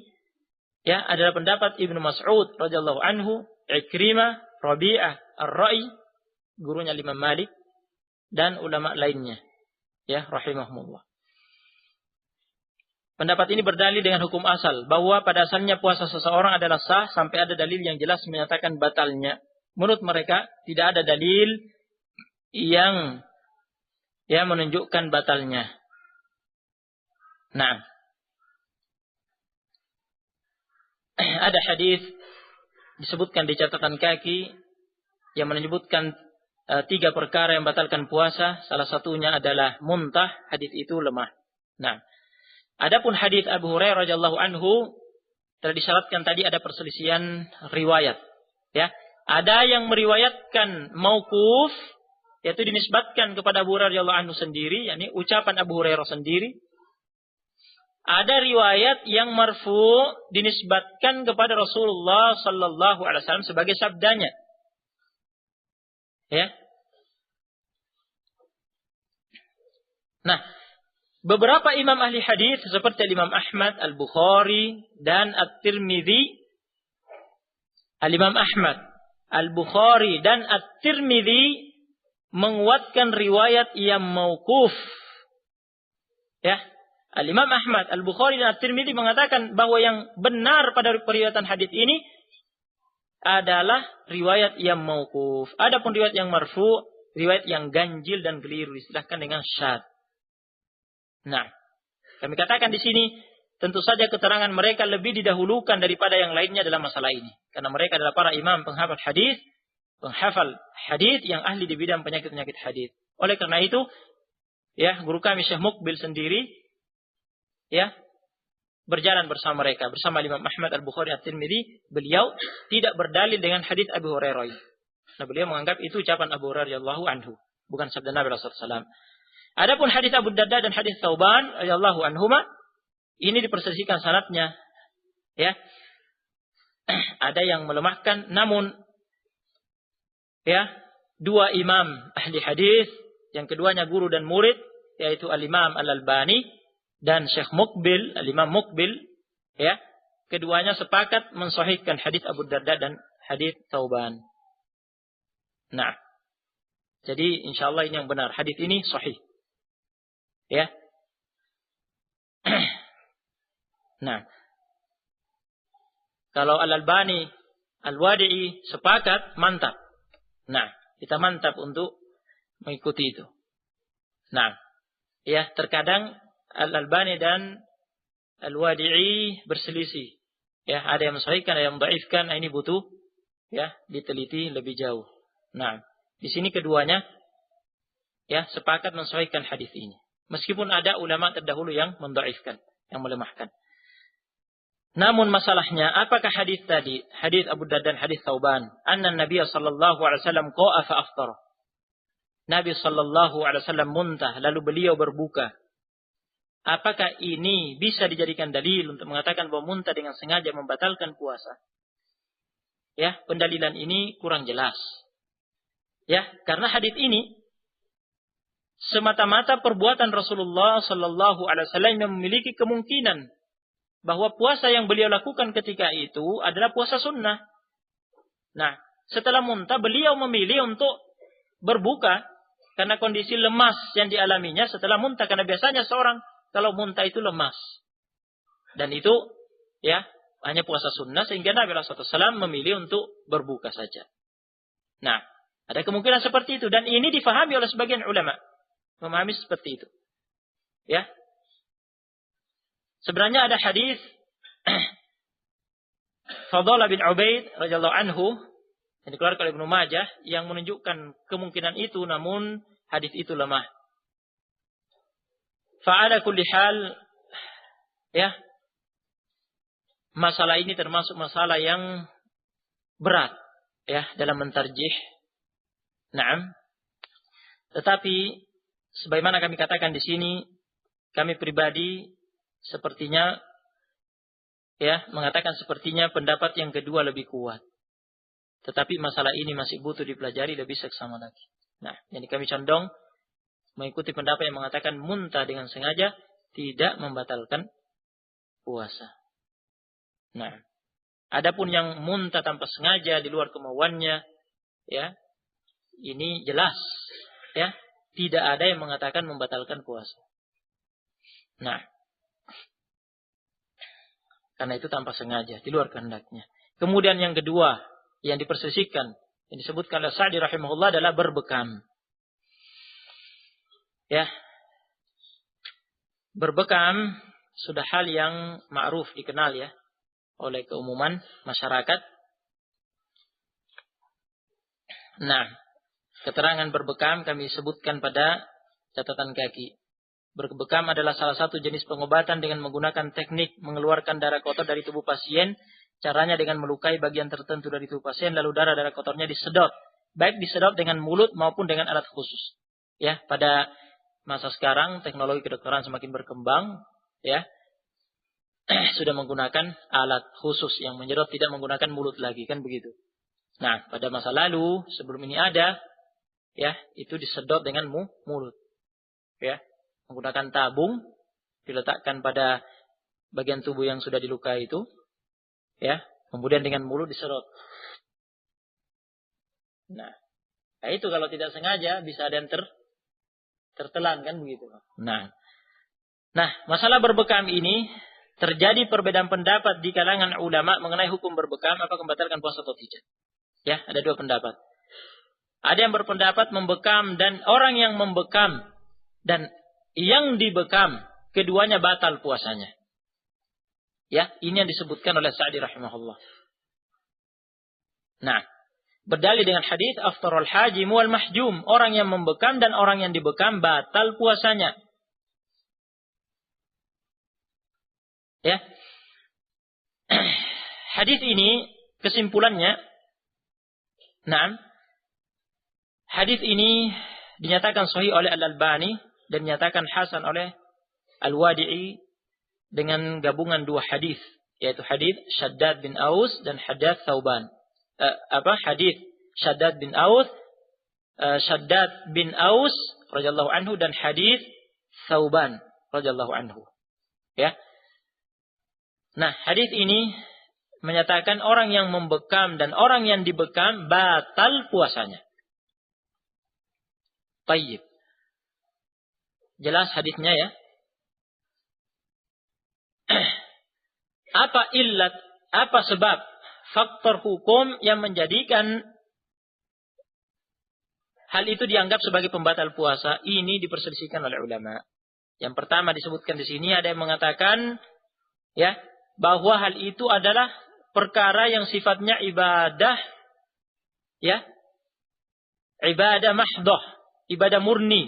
ya, adalah pendapat Ibnu Mas'ud radhiyallahu anhu, Ikrimah, Rabi'ah Ar-Ra'i, gurunya Imam Malik, dan ulama lainnya, ya, rahimahumullah. Pendapat ini berdalil dengan hukum asal, bahwa pada asalnya puasa seseorang adalah sah sampai ada dalil yang jelas menyatakan batalnya. Menurut mereka tidak ada dalil yang menunjukkan batalnya. Nah, ada hadis disebutkan di catatan kaki yang menyebutkan 3 perkara yang membatalkan puasa. Salah satunya adalah muntah. Hadis itu lemah. Nah, adapun hadis Abu Hurairah radhiyallahu anhu telah disyaratkan tadi ada perselisihan riwayat. Ya, ada yang meriwayatkan mauquf, yaitu dinisbatkan kepada Abu Hurairah radhiyallahu anhu sendiri, yakni ucapan Abu Hurairah sendiri. Ada riwayat yang marfu dinisbatkan kepada Rasulullah sallallahu alaihi wasallam sebagai sabdanya. Ya. Nah, beberapa imam ahli hadis seperti Imam Ahmad, Al-Bukhari dan At-Tirmidzi, Al-Imam Ahmad, Al-Bukhari dan At-Tirmidzi menguatkan riwayat yang mauquf. Ya. Al-Imam Ahmad, Al-Bukhari dan At-Tirmidzi mengatakan bahwa yang benar pada periwayatan hadis ini adalah riwayat yang mauquf. Adapun riwayat yang marfu, riwayat yang ganjil dan keliru, istilahkan dengan syadz. Nah, kami katakan di sini, tentu saja keterangan mereka lebih didahulukan daripada yang lainnya dalam masalah ini, karena mereka adalah para imam penghafal hadis yang ahli di bidang penyakit-penyakit hadis. Oleh karena itu, ya, guru kami Syekh Muqbil sendiri, ya, berjalan bersama mereka, bersama Imam Ahmad, Al-Bukhari, At-Tirmidzi. Beliau tidak berdalil dengan hadis Abu Hurairah. Nah, beliau menganggap itu ucapan Abu Hurairah radhiyallahu anhu, bukan sabda Nabi sallallahu alaihi wasallam. Adapun hadis Abu Darda dan hadis Thauban radhiyallahu anhuma, ini diperselisihkan sanadnya. Ya. Ada yang melemahkan, namun, ya, 2 imam ahli hadis, yang keduanya guru dan murid, yaitu Al-Imam Al-Albani dan Syekh Muqbil, Al-Imam Muqbil, ya, keduanya sepakat mensahihkan hadis Abu Darda dan hadis Thauban. Nah, jadi insyaallah ini yang benar, hadis ini sahih. Ya. Nah, kalau Al-Albani, Al-Wadi'i sepakat, mantap. Nah, kita mantap untuk mengikuti itu. Nah, ya terkadang Al-Albani dan Al-Wadi'i berselisih. Ya, ada yang mensahihkan, ada yang dhaifkan. Ini butuh ya diteliti lebih jauh. Nah, di sini keduanya ya sepakat mensahihkan hadis ini. Meskipun ada ulama terdahulu yang mendhaifkan, yang melemahkan. Namun masalahnya, apakah hadis tadi, hadis Abu Darda dan hadis Thauban, anna Nabi sallallahu alaihi wasallam qa'a fa aftara. Nabi sallallahu alaihi wasallam muntah lalu beliau berbuka. Apakah ini bisa dijadikan dalil untuk mengatakan bahwa muntah dengan sengaja membatalkan puasa? Ya, pendalilan ini kurang jelas. Ya, karena hadis ini semata-mata perbuatan Rasulullah sallallahu alaihi wasallam yang memiliki kemungkinan bahwa puasa yang beliau lakukan ketika itu adalah puasa sunnah. Nah, setelah muntah beliau memilih untuk berbuka karena kondisi lemas yang dialaminya setelah muntah. Karena biasanya seorang kalau muntah itu lemas. Dan itu ya hanya puasa sunnah sehingga Nabi SAW memilih untuk berbuka saja. Nah, ada kemungkinan seperti itu. Dan ini difahami oleh sebagian ulama. Memahami seperti itu. Ya. Sebenarnya ada hadis Fadhalah bin Ubaid radhiyallahu anhu yang dikeluarkan oleh Ibnu Majah yang menunjukkan kemungkinan itu, namun hadis itu lemah. Fa'ala kulli hal ya masalah ini termasuk masalah yang berat ya dalam mentarjih. Naam. Tetapi sebagaimana kami katakan di sini, kami pribadi sepertinya ya mengatakan sepertinya pendapat yang kedua lebih kuat. Tetapi masalah ini masih butuh dipelajari lebih seksama lagi. Nah, jadi kami condong mengikuti pendapat yang mengatakan muntah dengan sengaja tidak membatalkan puasa. Nah, adapun yang muntah tanpa sengaja di luar kemauannya, ya, ini jelas, ya, tidak ada yang mengatakan membatalkan puasa. Nah, karena itu tanpa sengaja, di luar kehendaknya. Kemudian yang kedua, yang dipersisihkan, yang disebutkan oleh Sa'di rahimahullah adalah berbekam. Ya, berbekam sudah hal yang ma'ruf, dikenal ya, oleh keumuman masyarakat. Nah, keterangan berbekam kami sebutkan pada catatan kaki. Berbekam adalah salah satu jenis pengobatan dengan menggunakan teknik mengeluarkan darah kotor dari tubuh pasien. Caranya dengan melukai bagian tertentu dari tubuh pasien, lalu darah kotornya disedot. Baik disedot dengan mulut maupun dengan alat khusus. Ya, pada masa sekarang teknologi kedokteran semakin berkembang. Ya, sudah menggunakan alat khusus yang menyedot, tidak menggunakan mulut lagi, kan begitu. Nah, pada masa lalu sebelum ini ada, ya, itu disedot dengan mulut. Ya. Menggunakan tabung diletakkan pada bagian tubuh yang sudah dilukai itu, ya, kemudian dengan mulut diserot. Nah, itu kalau tidak sengaja bisa ada yang tertelan, kan begitu. Nah, masalah berbekam ini terjadi perbedaan pendapat di kalangan ulama mengenai hukum berbekam, apakah membatalkan puasa atau tidak. Ya, ada dua pendapat. Ada yang berpendapat membekam dan orang yang membekam dan yang dibekam, keduanya batal puasanya. Ya, ini yang disebutkan oleh Sa'di rahimahullah. Nah, berdalil dengan hadis aftarul hajim wal mahjum, orang yang membekam dan orang yang dibekam batal puasanya. Ya. Hadis ini kesimpulannya, nah, hadis ini dinyatakan sahih oleh Al-Albani dan dinyatakan hasan oleh Al-Wadi'i dengan gabungan dua hadis, yaitu hadis Shaddad bin Aus dan hadis Thauban. Hadis Shaddad bin Aus, Shaddad bin Aus radhiyallahu anhu dan hadis Thauban radhiyallahu anhu. Ya. Nah, hadis ini menyatakan orang yang membekam dan orang yang dibekam batal puasanya. Tayyib. Jelas hadisnya ya. apa illat, apa sebab, faktor hukum yang menjadikan hal itu dianggap sebagai pembatal puasa, ini diperselisihkan oleh ulama. Yang pertama disebutkan di sini, ada yang mengatakan ya bahwa hal itu adalah perkara yang sifatnya ibadah, ya, ibadah mahdoh, ibadah murni.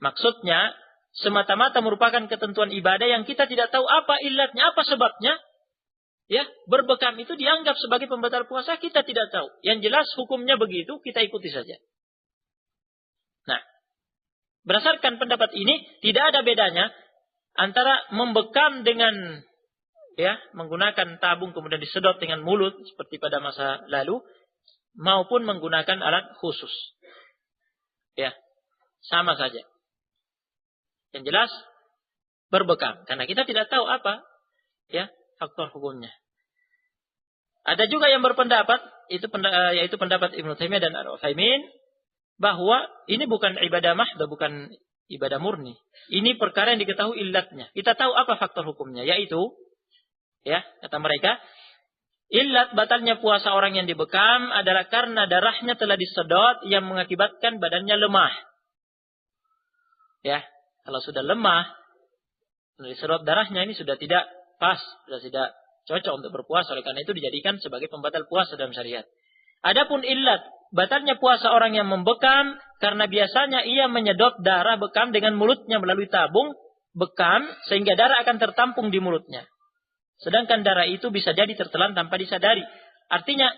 Maksudnya semata-mata merupakan ketentuan ibadah yang kita tidak tahu apa illatnya, apa sebabnya. Ya, berbekam itu dianggap sebagai pembatal puasa, kita tidak tahu. Yang jelas hukumnya begitu, kita ikuti saja. Nah, berdasarkan pendapat ini, tidak ada bedanya antara membekam dengan ya menggunakan tabung kemudian disedot dengan mulut seperti pada masa lalu, maupun menggunakan alat khusus. Ya, sama saja. Yang jelas berbekam, karena kita tidak tahu apa ya faktor hukumnya. Ada juga yang berpendapat, yaitu pendapat Ibnu Taimiyah dan Al-Utsaimin, bahwa ini bukan ibadah mahdoh, bukan ibadah murni. Ini perkara yang diketahui illatnya. Kita tahu apa faktor hukumnya, yaitu, ya, kata mereka, illat batalnya puasa orang yang dibekam adalah karena darahnya telah disedot yang mengakibatkan badannya lemah. Ya, kalau sudah lemah, disedot darahnya, ini sudah tidak pas, sudah tidak cocok untuk berpuasa. Oleh karena itu dijadikan sebagai pembatal puasa dalam syariat. Adapun illat batalnya puasa orang yang membekam karena biasanya ia menyedot darah bekam dengan mulutnya melalui tabung bekam sehingga darah akan tertampung di mulutnya. Sedangkan darah itu bisa jadi tertelan tanpa disadari. Artinya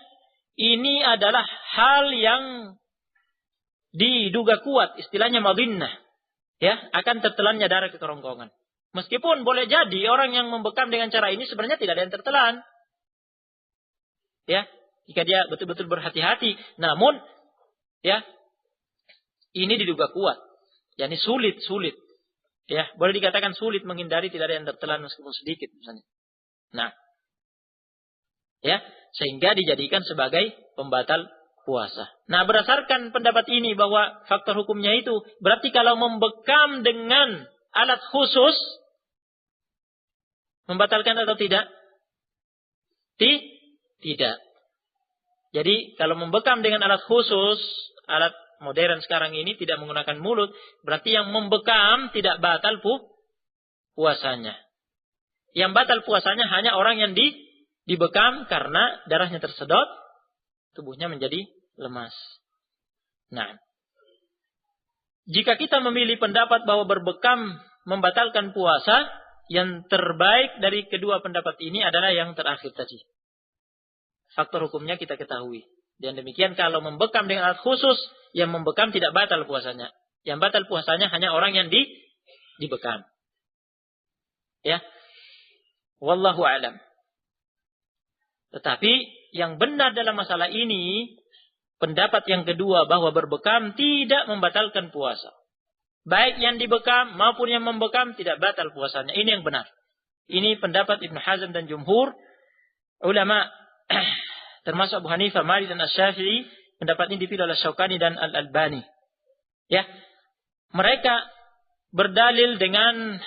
ini adalah hal yang diduga kuat, istilahnya madhinnah. Ya, akan tertelannya darah ke kerongkongan. Meskipun boleh jadi orang yang membekam dengan cara ini sebenarnya tidak ada yang tertelan. Ya, jika dia betul-betul berhati-hati. Namun, ya, ini diduga kuat. Yani sulit. Ya, boleh dikatakan sulit menghindari tidak ada yang tertelan meskipun sedikit misalnya. Nah, ya, sehingga dijadikan sebagai pembatal puasa. Nah, berdasarkan pendapat ini bahwa faktor hukumnya itu, berarti kalau membekam dengan alat khusus, membatalkan atau tidak? Tidak. Jadi kalau membekam dengan alat khusus, alat modern sekarang ini tidak menggunakan mulut, berarti yang membekam tidak batal puasanya. Yang batal puasanya hanya orang yang dibekam karena darahnya tersedot, tubuhnya menjadi lemas. Nah, jika kita memilih pendapat bahwa berbekam membatalkan puasa, yang terbaik dari kedua pendapat ini adalah yang terakhir tadi. Faktor hukumnya kita ketahui. Dan demikian kalau membekam dengan alat khusus, yang membekam tidak batal puasanya. Yang batal puasanya hanya orang yang dibekam. Ya. Wallahu a'lam. Tetapi yang benar dalam masalah ini, pendapat yang kedua bahwa berbekam tidak membatalkan puasa. Baik yang dibekam maupun yang membekam tidak batal puasanya. Ini yang benar. Ini pendapat Ibnu Hazm dan jumhur ulama termasuk Abu Hanifah, Malik dan Asy-Syafi'i. Pendapat ini dipilih oleh Syaukani dan Al-Albani. Ya. Mereka berdalil dengan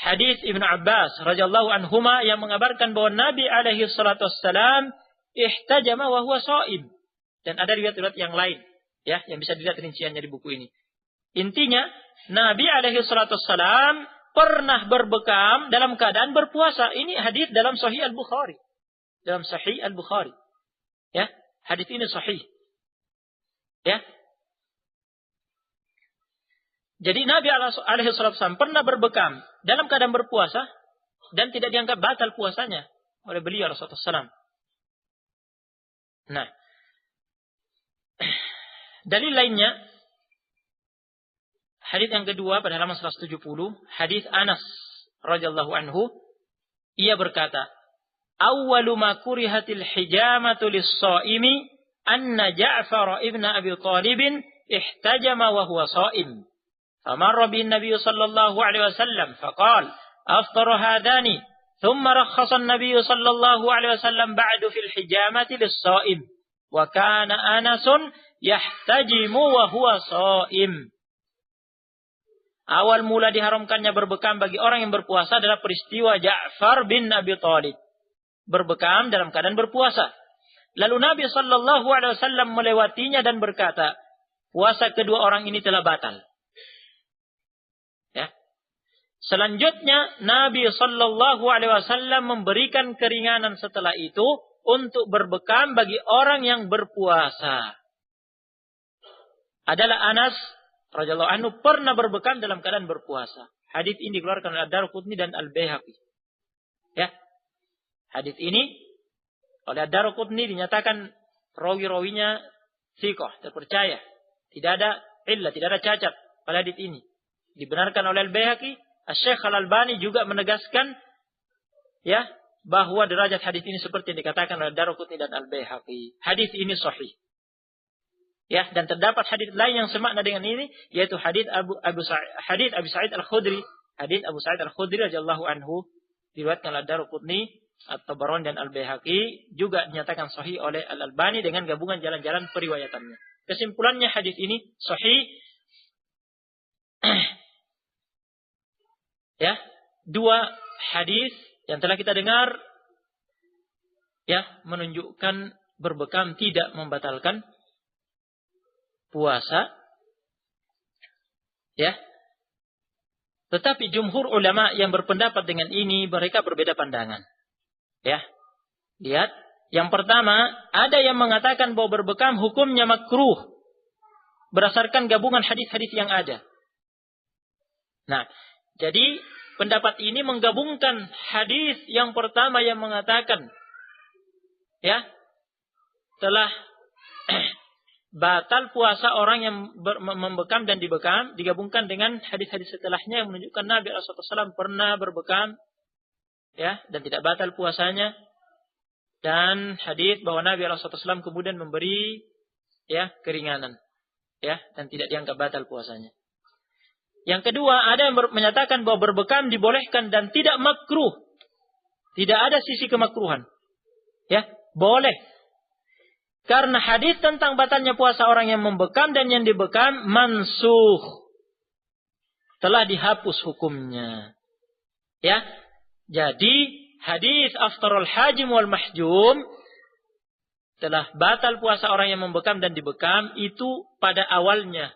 hadis Ibnu Abbas radhiyallahu anhuma yang mengabarkan bahwa Nabi alaihi salatu wassalam ihtajama wa huwa shaim. Dan ada riwayat-riwayat yang lain, ya, yang bisa dilihat rinciannya di buku ini. Intinya, Nabi alaihi salatu wassalam pernah berbekam dalam keadaan berpuasa. Ini hadis dalam Sahih Al-Bukhari. Dalam Sahih Al-Bukhari. Ya, hadis ini sahih. Ya. Jadi Nabi alaihi salatu wassalam pernah berbekam dalam keadaan berpuasa dan tidak dianggap batal puasanya oleh beliau Rasulullah SAW. Nah, dalil lainnya, hadis yang kedua pada halaman 170, hadis Anas radhiyallahu anhu, ia berkata, "Awwalu ma kurihatil hijamatu lis-shaimi anna Ja'far ibn Abi Thalib ihtajama wa huwa shaim. Famarra bin Nabiy sallallahu alaihi wasallam faqala afṭara hadani thumma rakhkhasa an-nabiy sallallahu alaihi wasallam ba'du fil hijamati lis-shaim wa kana Anasun yahtajimu wa huwa shaim." Awal mula diharamkannya berbekam bagi orang yang berpuasa adalah peristiwa Ja'far bin Abi Thalib. Berbekam dalam keadaan berpuasa. Lalu Nabi SAW melewatinya dan berkata, puasa kedua orang ini telah batal. Ya. Selanjutnya Nabi SAW memberikan keringanan setelah itu untuk berbekam bagi orang yang berpuasa. Adalah Anas radhiyallahu anhu pernah berbekam dalam keadaan berpuasa. Hadis ini dikeluarkan oleh Ad-Darqutni dan Al-Baihaqi. Ya. Hadis ini oleh Ad-Darqutni dinyatakan rawi-rawinya thiqah, terpercaya. Tidak ada illah, tidak ada cacat pada hadis ini. Dibenarkan oleh Al-Baihaqi. Asy-Syaikh Al-Albani juga menegaskan ya bahwa derajat hadis ini seperti yang dikatakan oleh Ad-Darqutni dan Al-Baihaqi. Hadis ini sahih. Ya, dan terdapat hadis lain yang semakna dengan ini, yaitu hadis Abu Sa'id Al-Khudri. Hadis Abu Sa'id Al-Khudri radhiyallahu anhu diriwayatkan oleh Ad-Darqutni, At-Tabarani dan Al-Baihaqi, juga dinyatakan sahih oleh Al-Albani dengan gabungan jalan-jalan periwayatannya. Kesimpulannya hadis ini sahih. Ya, dua hadis yang telah kita dengar ya menunjukkan berbekam tidak membatalkan puasa, ya. Tetapi jumhur ulama yang berpendapat dengan ini, mereka berbeda pandangan. Ya. Lihat, yang pertama, ada yang mengatakan bahwa berbekam hukumnya makruh berdasarkan gabungan hadis-hadis yang ada. Nah, jadi pendapat ini menggabungkan hadis yang pertama yang mengatakan ya, telah batal puasa orang yang membekam dan dibekam, digabungkan dengan hadis-hadis setelahnya yang menunjukkan Nabi SAW pernah berbekam, ya, dan tidak batal puasanya, dan hadis bahwa Nabi SAW kemudian memberi, ya, keringanan, ya, dan tidak dianggap batal puasanya. Yang kedua, ada yang menyatakan bahwa berbekam dibolehkan dan tidak makruh, tidak ada sisi kemakruhan, ya, boleh. Karena hadis tentang batalnya puasa orang yang membekam dan yang dibekam mansukh. Telah dihapus hukumnya. Ya. Jadi hadis aftarul hajim wal mahjum telah batal puasa orang yang membekam dan dibekam itu pada awalnya.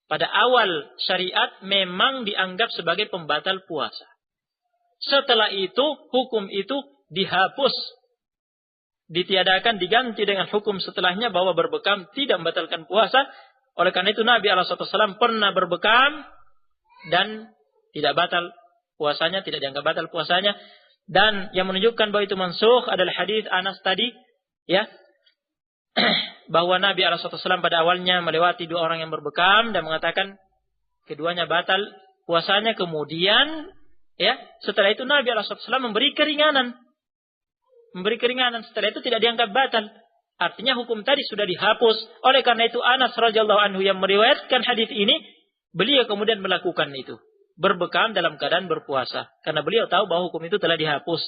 Pada awal syariat memang dianggap sebagai pembatal puasa. Setelah itu hukum itu dihapus, ditiadakan, diganti dengan hukum setelahnya bahwa berbekam tidak membatalkan puasa. Oleh karena itu Nabi SAW pernah berbekam dan tidak batal puasanya, tidak dianggap batal puasanya. Dan yang menunjukkan bahwa itu mansukh adalah hadis Anas tadi, ya, bahwa Nabi SAW pada awalnya melewati dua orang yang berbekam dan mengatakan keduanya batal puasanya. Kemudian, ya, setelah itu Nabi SAW memberi keringanan. Setelah itu tidak dianggap batal. Artinya hukum tadi sudah dihapus. Oleh karena itu Anas radhiyallahu anhu yang meriwayatkan hadis ini, beliau kemudian melakukan itu, berbekam dalam keadaan berpuasa, karena beliau tahu bahwa hukum itu telah dihapus.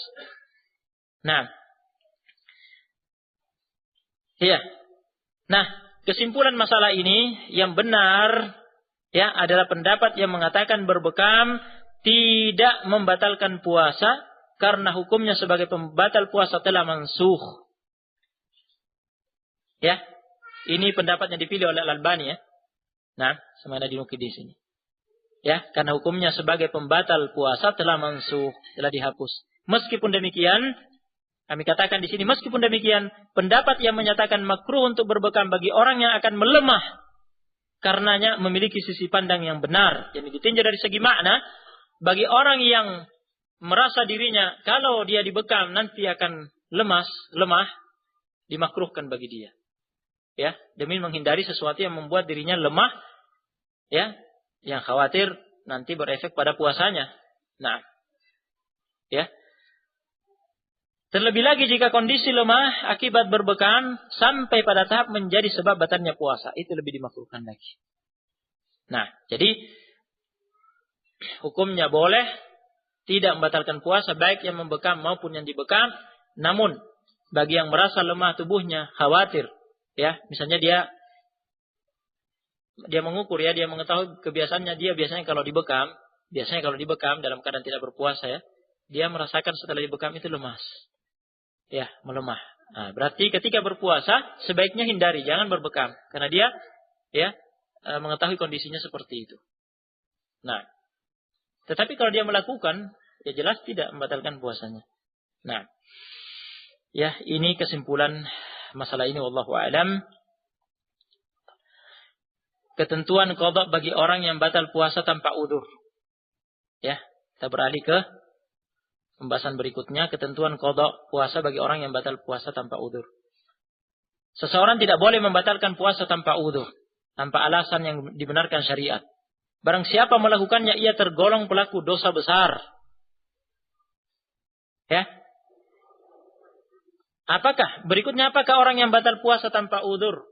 Nah, ya. Nah, kesimpulan masalah ini yang benar, ya, adalah pendapat yang mengatakan berbekam tidak membatalkan puasa. Karena hukumnya sebagai pembatal puasa telah mansukh. Ya, ini pendapat yang dipilih oleh Al-Albani, ya. Nah, semana dinukil di sini. Ya, karena hukumnya sebagai pembatal puasa telah mansukh, telah dihapus. Meskipun demikian, kami katakan di sini, meskipun demikian, pendapat yang menyatakan makruh untuk berbekam bagi orang yang akan melemah, karenanya memiliki sisi pandang yang benar. Yang ditinjau dari segi makna, bagi orang yang merasa dirinya kalau dia dibekam nanti akan lemah, dimakruhkan bagi dia. Ya, demi menghindari sesuatu yang membuat dirinya lemah, ya, yang khawatir nanti berefek pada puasanya. Nah, ya. Terlebih lagi jika kondisi lemah akibat berbekam sampai pada tahap menjadi sebab batalnya puasa, itu lebih dimakruhkan lagi. Nah, jadi hukumnya boleh, tidak membatalkan puasa baik yang membekam maupun yang dibekam. Namun bagi yang merasa lemah tubuhnya, khawatir, ya, misalnya dia dia mengukur ya, dia mengetahui kebiasaannya dia biasanya kalau dibekam dalam keadaan tidak berpuasa ya, dia merasakan setelah dibekam itu lemas. Ya, melemah. Nah, berarti ketika berpuasa sebaiknya hindari, jangan berbekam karena dia ya mengetahui kondisinya seperti itu. Nah, tetapi kalau dia melakukan, ya jelas tidak membatalkan puasanya. Nah, ya ini kesimpulan masalah ini wallahu a'lam. Ketentuan qada bagi orang yang batal puasa tanpa udzur. Ya, kita beralih ke pembahasan berikutnya, ketentuan qada puasa bagi orang yang batal puasa tanpa udzur. Seseorang tidak boleh membatalkan puasa tanpa udzur, tanpa alasan yang dibenarkan syariat. Barang siapa melakukannya, ia tergolong pelaku dosa besar. Ya. Apakah orang yang batal puasa tanpa udzur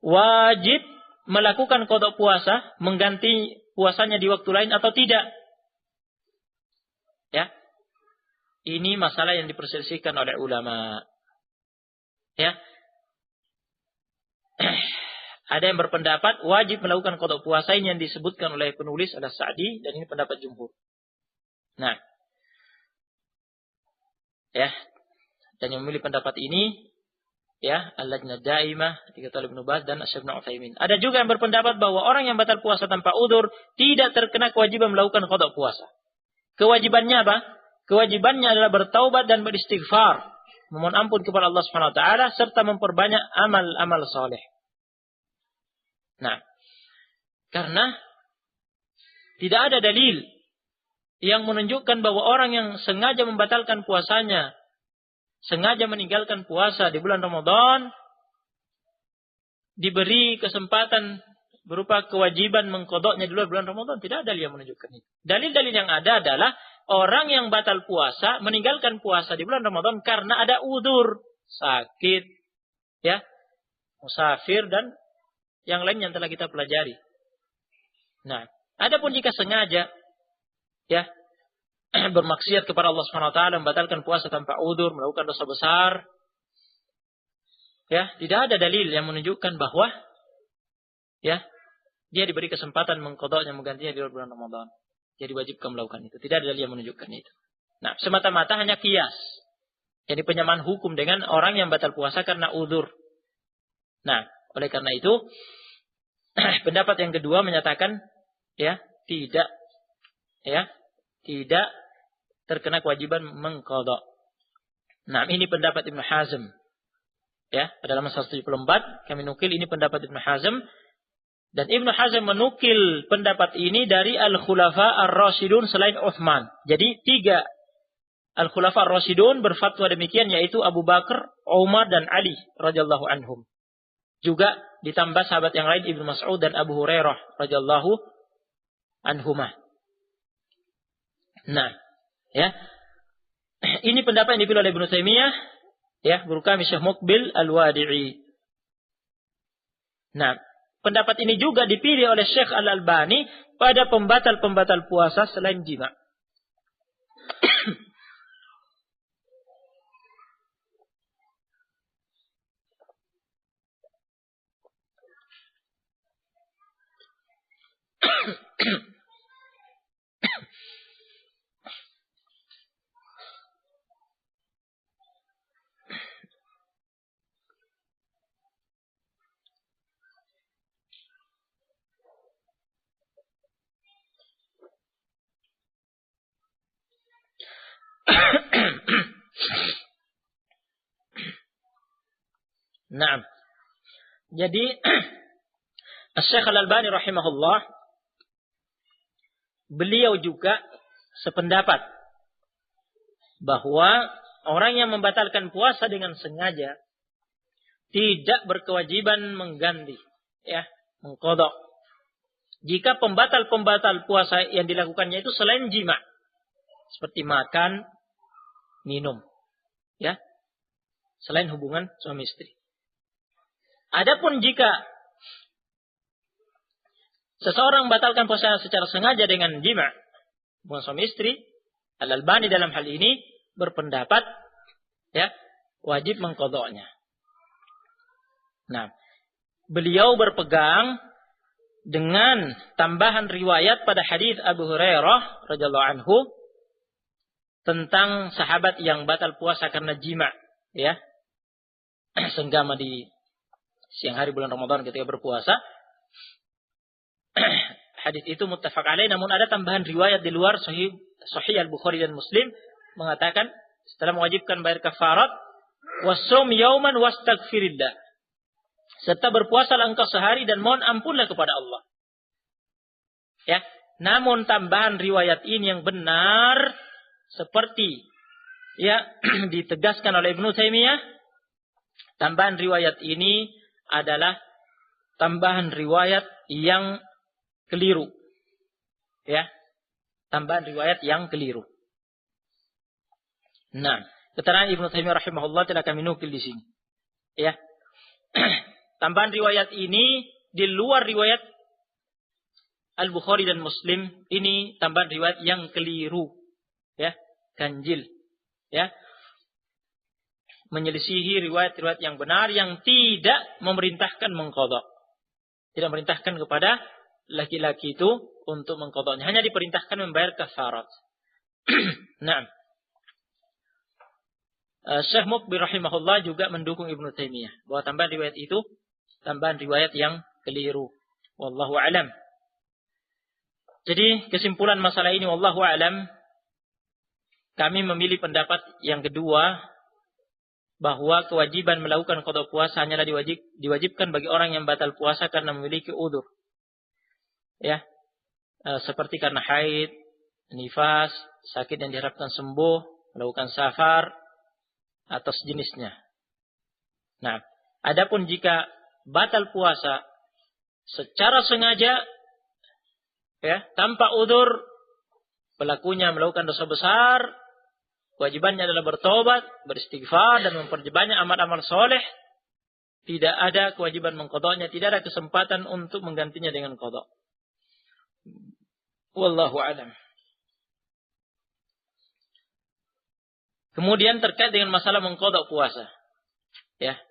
wajib melakukan qada puasa, mengganti puasanya di waktu lain atau tidak? Ya. Ini masalah yang diperselisihkan oleh ulama. Ya. Ada yang berpendapat wajib melakukan qada puasa, ini yang disebutkan oleh penulis Al-Sa'di, dan ini pendapat jumhur. Nah. Ya. Dan yang memilih pendapat ini ya, Al-Lajnah Daimah, dikatakan Ibnu Baz dan Syekh Ibnu Utsaimin. Ada juga yang berpendapat bahwa orang yang batal puasa tanpa udzur tidak terkena kewajiban melakukan qada puasa. Kewajibannya apa? Kewajibannya adalah bertaubat dan beristighfar, memohon ampun kepada Allah Subhanahu wa taala serta memperbanyak amal-amal saleh. Nah, karena tidak ada dalil yang menunjukkan bahwa orang yang sengaja membatalkan puasanya, sengaja meninggalkan puasa di bulan Ramadan, diberi kesempatan berupa kewajiban mengqadanya di luar bulan Ramadan. Tidak ada dalil yang menunjukkan itu. Dalil-dalil yang ada adalah orang yang batal puasa, meninggalkan puasa di bulan Ramadan karena ada udzur, sakit, ya, musafir, dan yang lain yang telah kita pelajari. Nah, adapun jika sengaja, ya, bermaksiat kepada Allah Subhanahu wa taala, membatalkan puasa tanpa udzur, melakukan dosa besar, ya, tidak ada dalil yang menunjukkan bahwa ya, dia diberi kesempatan mengqadanya, menggantinya di bulan Ramadan. Jadi wajibkan melakukan itu. Tidak ada dalil yang menunjukkan itu. Nah, semata-mata hanya qiyas. Jadi penyamaan hukum dengan orang yang batal puasa karena udzur. Nah, oleh karena itu pendapat yang kedua menyatakan ya, tidak terkena kewajiban mengqada. Nah, ini pendapat Ibnu Hazm. Ya, pada halaman 174 kami nukil ini pendapat Ibnu Hazm, dan Ibnu Hazm menukil pendapat ini dari Al-Khulafa Ar-Rasyidun selain Utsman. Jadi 3 Al-Khulafa Ar-Rasyidun berfatwa demikian, yaitu Abu Bakar, Umar, dan Ali radhiyallahu anhum. Juga ditambah sahabat yang lain Ibnu Mas'ud dan Abu Hurairah radhiyallahu anhumah. Nah, ya. Ini pendapat yang dipilih oleh Ibnu Taimiyah, ya, guru kami Syekh Muqbil Al-Wadi'i. Nah, pendapat ini juga dipilih oleh Syekh Al-Albani pada pembatal-pembatal puasa selain jima. Nah, jadi Syekh Al-Albani rahimahullah, beliau juga sependapat bahwa orang yang membatalkan puasa dengan sengaja tidak berkewajiban mengganti, ya, mengqadha. Jika pembatal-pembatal puasa yang dilakukannya itu selain jima, seperti makan, minum, ya, selain hubungan suami istri. Adapun jika seseorang membatalkan puasa secara sengaja dengan jima, hubungan suami istri, Al-Albani dalam hal ini berpendapat, ya, wajib mengqadhanya. Nah, beliau berpegang dengan tambahan riwayat pada hadis Abu Hurairah radhiyallahu anhu tentang sahabat yang batal puasa karena jima, ya, senggama di siang hari bulan Ramadan ketika berpuasa. Hadis itu muttafaq alaih, namun ada tambahan riwayat di luar Sahih Al-Bukhari dan Muslim mengatakan setelah mewajibkan bayar kafarat, wasum yauman wastaghfirillah, serta berpuasalah engkau sehari dan mohon ampunlah kepada Allah. Ya, namun tambahan riwayat ini yang benar seperti ya ditegaskan oleh Ibnu Taimiyah, tambahan riwayat ini adalah tambahan riwayat yang keliru. Ya, tambahan riwayat yang keliru. Nah, keterangan Ibnu Taimiyah rahimahullah telah kami nukil di sini. Ya. Tambahan riwayat ini di luar riwayat Al-Bukhari dan Muslim, ini tambahan riwayat yang keliru. Ya, ganjil. Ya. Menyelisihi riwayat-riwayat yang benar yang tidak memerintahkan mengqadha. Tidak memerintahkan kepada laki-laki itu untuk mengqadhanya, hanya diperintahkan membayar kafarat. Nah, Syekh Muqbil rahimahullah juga mendukung Ibnu Taimiyah bahwa tambahan riwayat itu tambahan riwayat yang keliru. Wallahu a'lam. Jadi kesimpulan masalah ini wallahu a'lam, kami memilih pendapat yang kedua, bahwa kewajiban melakukan qada puasa hanyalah diwajibkan bagi orang yang batal puasa karena memiliki udzur. Ya. Seperti karena haid, nifas, sakit yang diharapkan sembuh, melakukan safar atau sejenisnya. Nah, adapun jika batal puasa secara sengaja, ya, tanpa udzur, pelakunya melakukan dosa besar, kewajibannya adalah bertobat, beristighfar dan memperbanyak amal-amal soleh. Tidak ada kewajiban mengqadhanya, tidak ada kesempatan untuk menggantinya dengan qadha. Wallahu a'lam. Kemudian terkait dengan masalah mengqadha puasa. Ya.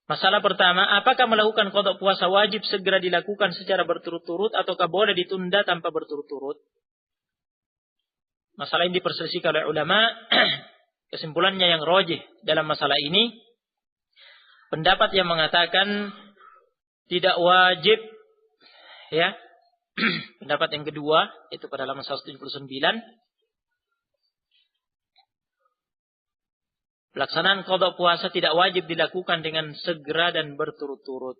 Masalah pertama, apakah melakukan qadha puasa wajib segera dilakukan secara berturut-turut ataukah boleh ditunda tanpa berturut-turut? Masalah ini diperselisihkan oleh ulama. Kesimpulannya yang rajih dalam masalah ini, pendapat yang mengatakan tidak wajib, ya. Pendapat yang kedua itu pada halaman 179. Pelaksanaan qadha puasa tidak wajib dilakukan dengan segera dan berturut-turut.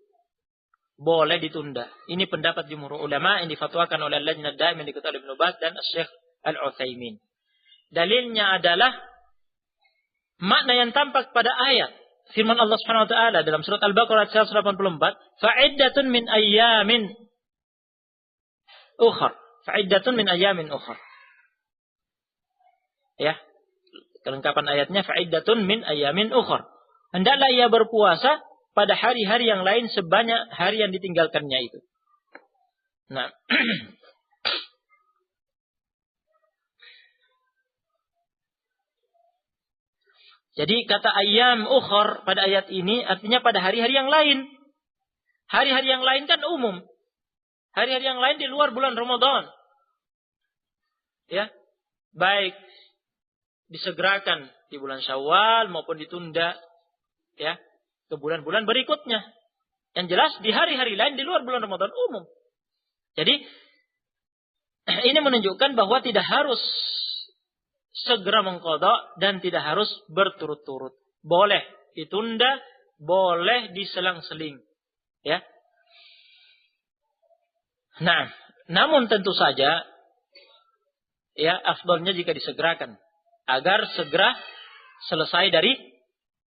Boleh ditunda. Ini pendapat jumhur ulama yang difatwakan oleh Al-Lajnah Daimah yang diketahui Ibnu Baz dan Syekh Al-Utsaimin. Dalilnya adalah makna yang tampak pada ayat firman Allah Subhanahu wa taala dalam surat Al-Baqarah ayat 184, fa'iddatun min ayyamin ukhra. Fa'iddatun min ayyamin ukhra. Ya. Kelengkapan ayatnya fa'iddatun min ayyamin ukhra. Hendaklah ia berpuasa pada hari-hari yang lain sebanyak hari yang ditinggalkannya itu. Nah, jadi kata ayyam ukhra pada ayat ini artinya pada hari-hari yang lain. Hari-hari yang lain kan umum. Hari-hari yang lain di luar bulan Ramadan. Ya. Baik disegerakan di bulan Syawal maupun ditunda, ya, ke bulan-bulan berikutnya. Yang jelas di hari-hari lain di luar bulan Ramadan umum. Jadi ini menunjukkan bahwa tidak harus segera mengqadha dan tidak harus berturut-turut. Boleh ditunda, boleh diselang-seling, ya. Nah, namun tentu saja, ya, afdalnya jika disegerakan agar segera selesai dari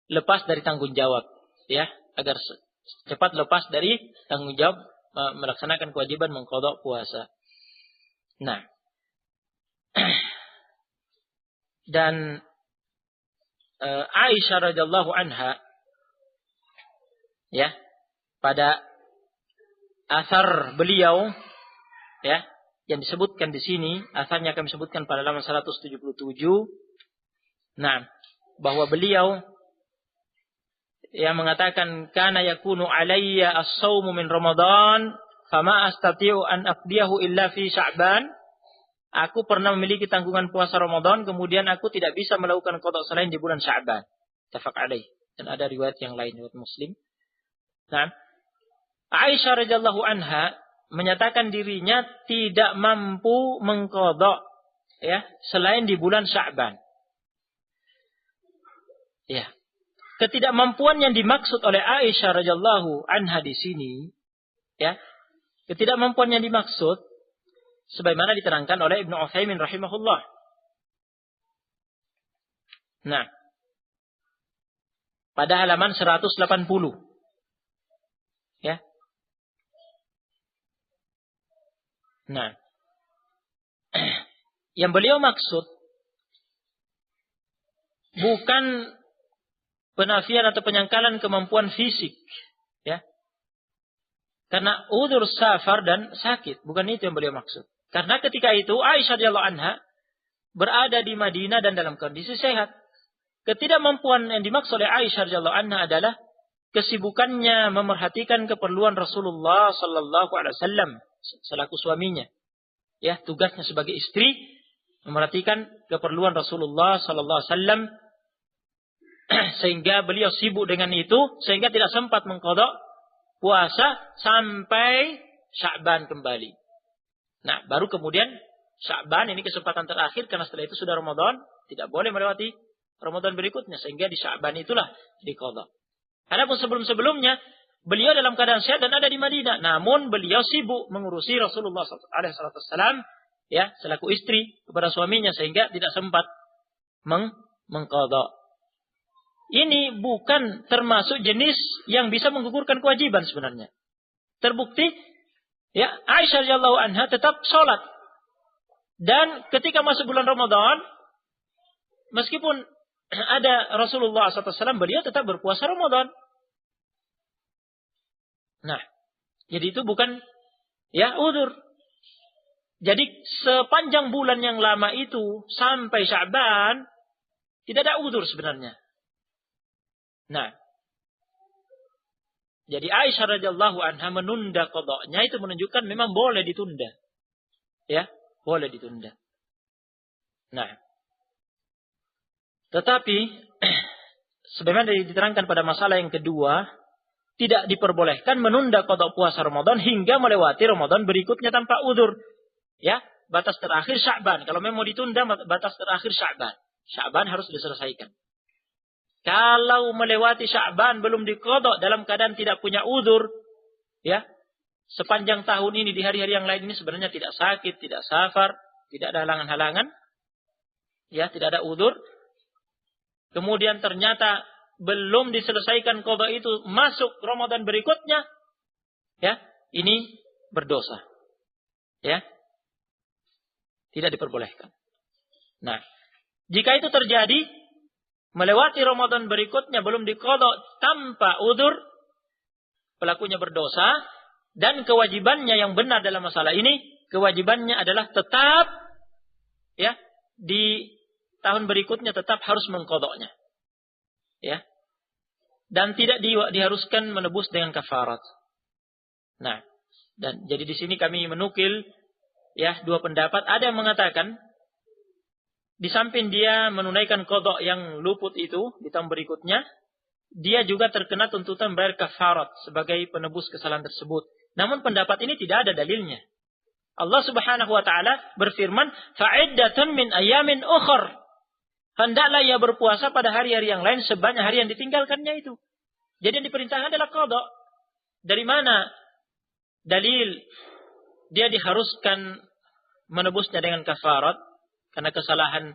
lepas dari tanggung jawab, ya, agar cepat lepas dari tanggung jawab melaksanakan kewajiban mengqadha puasa. Nah, dan Aisyah radhiyallahu anha, ya, pada asar beliau, ya, yang disebutkan di sini, asarnya kami sebutkan pada halaman 177. Nah, bahwa beliau yang mengatakan kana yakunu alayya as-shaumu min Ramadan fama astati'u an aqdiyahu illa fi Sya'ban. Aku pernah memiliki tanggungan puasa Ramadan, kemudian aku tidak bisa melakukan qada selain di bulan Sya'ban. Tafaq alaih. Dan ada riwayat yang lain riwayat Muslim. Nah, Aisyah radhiyallahu anha menyatakan dirinya tidak mampu mengqada ya selain di bulan Sya'ban. Ya. Ketidakmampuan yang dimaksud oleh Aisyah radhiyallahu anha di sini, ya, ketidakmampuan yang dimaksud sebagaimana diterangkan oleh Ibnu Utsaimin rahimahullah. Nah, pada halaman 180, ya. Nah, yang beliau maksud bukan penafian atau penyangkalan kemampuan fisik, ya. Karena udzur safar dan sakit, bukan itu yang beliau maksud. Karena ketika itu Aisyah radhiyallahu anha berada di Madinah dan dalam kondisi sehat. Ketidakmampuan yang dimaksud oleh Aisyah radhiyallahu anha adalah kesibukannya memerhatikan keperluan Rasulullah sallallahu alaihi wasallam selaku suaminya. Ya, tugasnya sebagai istri memerhatikan keperluan Rasulullah sallallahu alaihi wasallam. Sehingga beliau sibuk dengan itu, sehingga tidak sempat mengqada puasa sampai Sya'ban kembali. Nah, baru kemudian Sya'ban ini kesempatan terakhir, karena setelah itu sudah Ramadan, tidak boleh melewati Ramadan berikutnya, sehingga di Sya'ban itulah diqada. Adapun sebelum-sebelumnya, beliau dalam keadaan sehat dan ada di Madinah, namun beliau sibuk mengurusi Rasulullah SAW, ya, selaku istri kepada suaminya, sehingga tidak sempat mengqada. Ini bukan termasuk jenis yang bisa menggugurkan kewajiban sebenarnya. Terbukti, ya, Aisyah radhiyallahu anha tetap sholat. Dan ketika masuk bulan Ramadan, meskipun ada Rasulullah SAW, beliau tetap berpuasa Ramadan. Nah, jadi itu bukan, ya, udzur. Jadi sepanjang bulan yang lama itu sampai Sya'ban tidak ada udzur sebenarnya. Nah, jadi Aisyah radhiyallahu anha menunda qadanya itu menunjukkan memang boleh ditunda. Ya, boleh ditunda. Nah, tetapi sebagaimana diterangkan pada masalah yang kedua, tidak diperbolehkan menunda qada puasa Ramadan hingga melewati Ramadan berikutnya tanpa udzur. Ya, batas terakhir Sya'ban. Kalau memang mau ditunda, batas terakhir Sya'ban. Sya'ban harus diselesaikan. Kalau melewati Sya'ban belum diqada dalam keadaan tidak punya udzur, ya, sepanjang tahun ini di hari-hari yang lain ini sebenarnya tidak sakit, tidak safar, tidak ada halangan-halangan, ya, tidak ada udzur. Kemudian ternyata belum diselesaikan qada itu, masuk Ramadan berikutnya, ya, ini berdosa. Ya. Tidak diperbolehkan. Nah, jika itu terjadi, melewati Ramadan berikutnya belum diqada tanpa udzur, pelakunya berdosa, dan kewajibannya yang benar dalam masalah ini, kewajibannya adalah tetap, ya, di tahun berikutnya tetap harus mengqadanya. Ya. Dan tidak diharuskan menebus dengan kafarat. Nah, dan jadi di sini kami menukil, ya, dua pendapat. Ada yang mengatakan di samping dia menunaikan qada yang luput itu di tahun berikutnya, dia juga terkena tuntutan bayar kafarat sebagai penebus kesalahan tersebut. Namun pendapat ini tidak ada dalilnya. Allah Subhanahu wa taala berfirman, "Fa'iddatun min ayamin ukhar." Hendaklah ia berpuasa pada hari-hari yang lain sebanyak hari yang ditinggalkannya itu. Jadi yang diperintahkan adalah qada. Dari mana dalil dia diharuskan menebusnya dengan kafarat karena kesalahan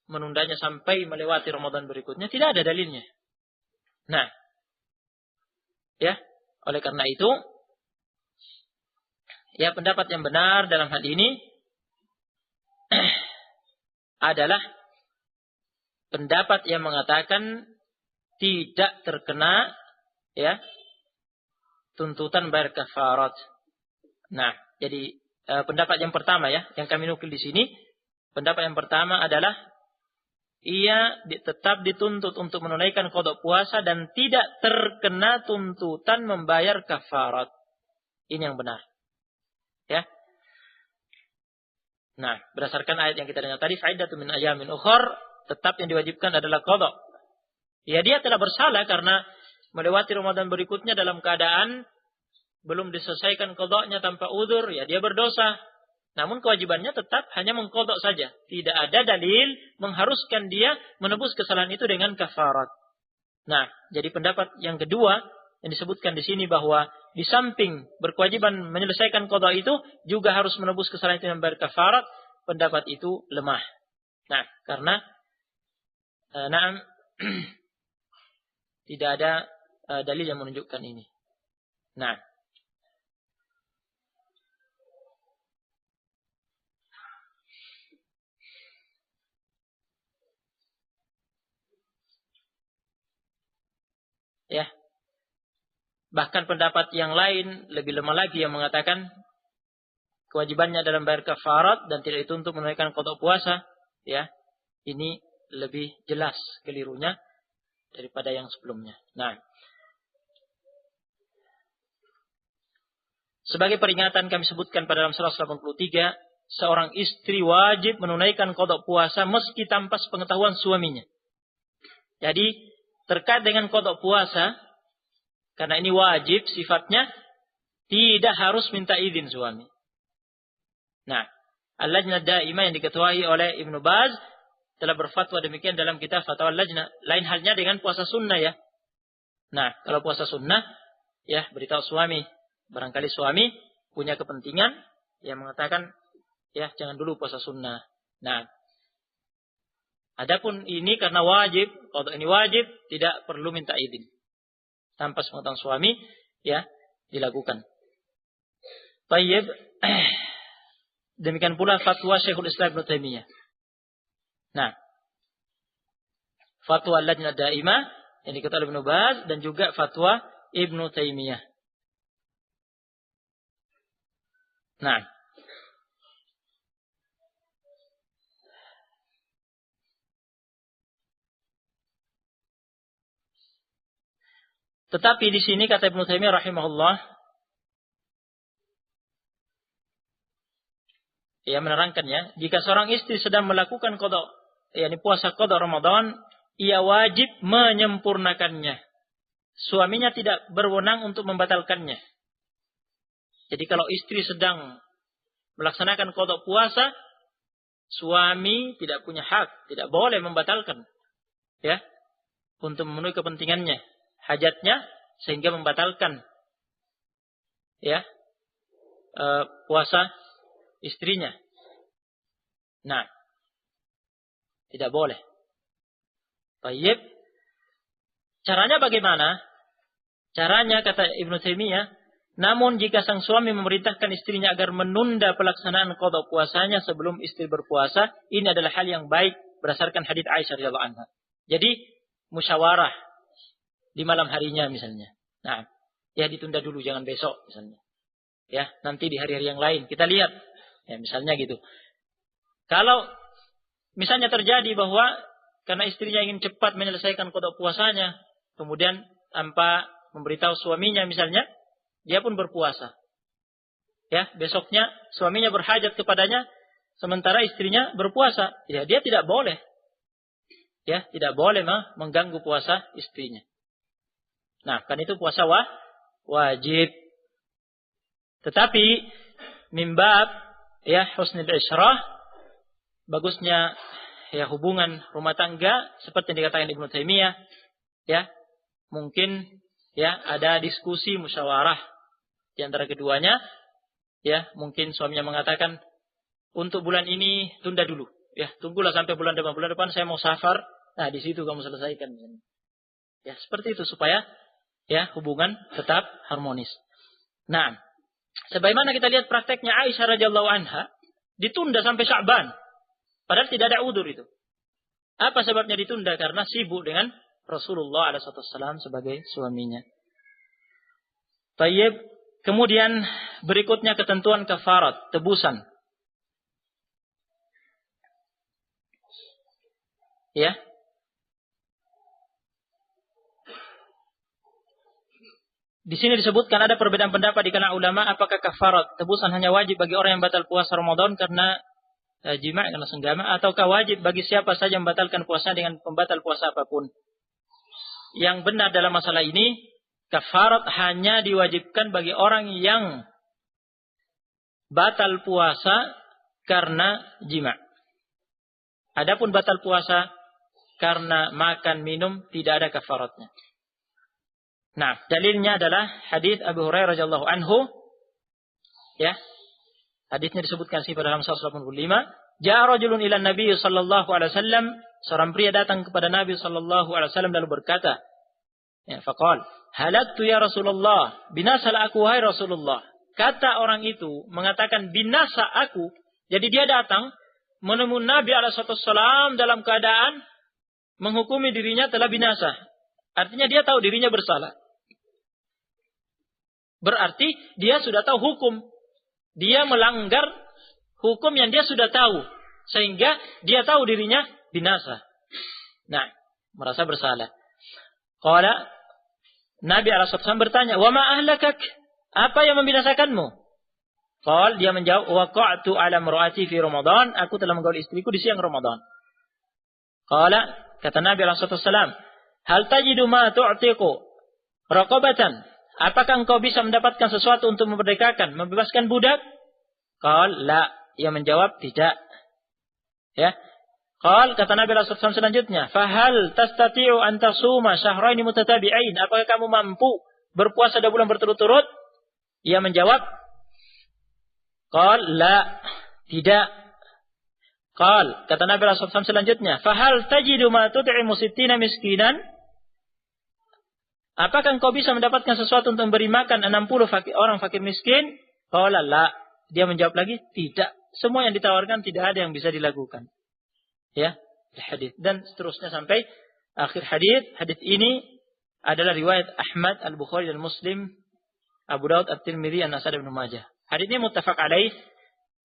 menundanya sampai melewati Ramadan berikutnya? Tidak ada dalilnya. Nah, ya, oleh karena itu, ya, pendapat yang benar dalam hal ini adalah pendapat yang mengatakan tidak terkena, ya, tuntutan bayar kafarat. Nah, jadi pendapat yang pertama, ya, yang kami nukil di sini, pendapat yang pertama adalah tetap dituntut untuk menunaikan qada puasa dan tidak terkena tuntutan membayar kafarat. Ini yang benar. Ya. Nah, berdasarkan ayat yang kita dengar tadi, fa'iddatu min ayamin ukhar, tetap yang diwajibkan adalah qada. Ya, dia telah bersalah karena melewati Ramadan berikutnya dalam keadaan belum diselesaikan qadanya tanpa udzur, ya dia berdosa. Namun kewajibannya tetap hanya mengqada saja. Tidak ada dalil mengharuskan dia menebus kesalahan itu dengan kafarat. Nah, jadi pendapat yang kedua yang disebutkan di sini bahwa di samping berkewajiban menyelesaikan qada itu juga harus menebus kesalahan itu dengan membayar kafarat, pendapat itu lemah. Nah, karena tidak ada dalil yang menunjukkan ini. Nah, ya. Bahkan pendapat yang lain lebih lemah lagi yang mengatakan kewajibannya dalam bayar kafarat dan tidak dituntut menunaikan qada puasa, ya. Ini lebih jelas kelirunya daripada yang sebelumnya. Nah, sebagai peringatan kami sebutkan pada dalam surah 83, seorang istri wajib menunaikan qada puasa meski tanpa sepengetahuan suaminya. Jadi, terkait dengan qada puasa, karena ini wajib sifatnya, tidak harus minta izin suami. Nah, Al-Lajnah Daimah yang diketuai oleh Ibnu Baz telah berfatwa demikian dalam kitab Fatwa Al-Lajnah. Lain halnya dengan puasa sunnah, ya. Nah, kalau puasa sunnah, ya beritahu suami. Barangkali suami punya kepentingan yang mengatakan, ya jangan dulu puasa sunnah. Nah, adapun ini karena wajib, kalau ini wajib tidak perlu minta izin. Tanpa sepengetahuan suami, ya dilakukan. Tayyib. Demikian pula fatwa Syekhul Islam Ibnu Taimiyah. Nah, fatwa Al-Lajnah Daimah yang diketuai oleh Ibnu Baz dan juga fatwa Ibnu Taimiyah. Nah, tetapi di sini kata Ibnu Taimiyah rahimahullah, ia menerangkannya, jika seorang istri sedang melakukan qada, yakni puasa qada Ramadan, ia wajib menyempurnakannya. Suaminya tidak berwenang untuk membatalkannya. Jadi kalau istri sedang melaksanakan qada puasa, suami tidak punya hak, tidak boleh membatalkan, ya, untuk memenuhi kepentingannya, hajatnya, sehingga membatalkan, ya, puasa istrinya. Nah, tidak boleh. Baik. Caranya bagaimana? Caranya kata Ibnu Taimiyah, namun jika sang suami memerintahkan istrinya agar menunda pelaksanaan qada puasanya sebelum istri berpuasa, ini adalah hal yang baik berdasarkan hadits Aisyah radhiyallahu anha. Jadi musyawarah di malam harinya misalnya. Nah, ya ditunda dulu, jangan besok misalnya. Ya, nanti di hari-hari yang lain kita lihat. Ya, misalnya gitu. Kalau misalnya terjadi bahwa karena istrinya ingin cepat menyelesaikan qada puasanya, kemudian tanpa memberitahu suaminya misalnya, dia pun berpuasa. Ya, besoknya suaminya berhajat kepadanya sementara istrinya berpuasa. Ya, dia tidak boleh. Ya, tidak boleh mengganggu puasa istrinya. Nah, kan itu puasa wajib. Tetapi mimbab, ya, husnul isyrah, bagusnya ya hubungan rumah tangga seperti yang dikatakan Ibnu Taimiyah, ya, mungkin ya ada diskusi musyawarah di antara keduanya, ya, mungkin suaminya mengatakan untuk bulan ini tunda dulu, ya, tunggulah sampai bulan depan saya mau safar. Nah, di situ kamu selesaikan. Ya, seperti itu supaya ya hubungan tetap harmonis. Nah, sebagaimana kita lihat prakteknya Aisyah radhiyallahu anha, ditunda sampai Sya'ban. Padahal tidak ada udzur itu. Apa sebabnya ditunda? Karena sibuk dengan Rasulullah SAW sebagai suaminya. Tayyib. Kemudian berikutnya ketentuan kafarat, tebusan. Ya. Di sini disebutkan ada perbedaan pendapat di kalangan ulama apakah kafarat tebusan hanya wajib bagi orang yang batal puasa Ramadan karena jima, karena senggama, ataukah wajib bagi siapa saja membatalkan puasa dengan pembatal puasa apapun. Yang benar dalam masalah ini, kafarat hanya diwajibkan bagi orang yang batal puasa karena jima. Adapun batal puasa karena makan minum tidak ada kafaratnya. Nah, dalilnya adalah hadis Abu Hurairah radhiyallahu anhu. Ya. Hadisnya disebutkan sih pada dalam 185. Ja'a rajulun ila Nabi sallallahu alaihi wasallam, seorang pria datang kepada Nabi sallallahu alaihi wasallam lalu berkata, ya, faqal, halaktu ya Rasulullah, binasa aku hai Rasulullah. Kata orang itu mengatakan binasa aku. Jadi dia datang menemui Nabi alaihi wasallam dalam keadaan menghukumi dirinya telah binasa. Artinya dia tahu dirinya bersalah. Berarti dia sudah tahu hukum. Dia melanggar hukum yang dia sudah tahu. Sehingga dia tahu dirinya binasa. Nah, merasa bersalah. Qala, Nabi SAW bertanya, wa ma ahlakak? Apa yang membinasakanmu? Qala, dia menjawab, waqa'tu ala imra'ati fi Ramadan. Aku telah menggauli istriku di siang Ramadan. Qala, kata Nabi SAW, hal tajidu ma tu'tiqu raqabatan? Apakah engkau bisa mendapatkan sesuatu untuk memerdekakan, membebaskan budak? Qal la, ia menjawab tidak. Ya. Qal, kata Nabi sallallahu alaihi wasallam selanjutnya, fahal tastati'u an tasuma syahraini mutatabi'ain? Apakah kamu mampu berpuasa 2 bulan berturut-turut? Ia menjawab, qal la, tidak. Qal, kata Nabi sallallahu alaihi wasallam selanjutnya, fahal tajidu ma tut'imu sittina miskinan? Apakah engkau bisa mendapatkan sesuatu untuk memberi makan 60 orang fakir miskin? Qala la. Dia menjawab lagi, tidak. Semua yang ditawarkan tidak ada yang bisa dilakukan. Ya, hadis dan seterusnya sampai akhir hadis. Hadis ini adalah riwayat Ahmad, Al-Bukhari dan Muslim, Abu Daud, At-Tirmidzi, An-Nasai dan Ibnu Majah. Hadis ini muttafaq alaih.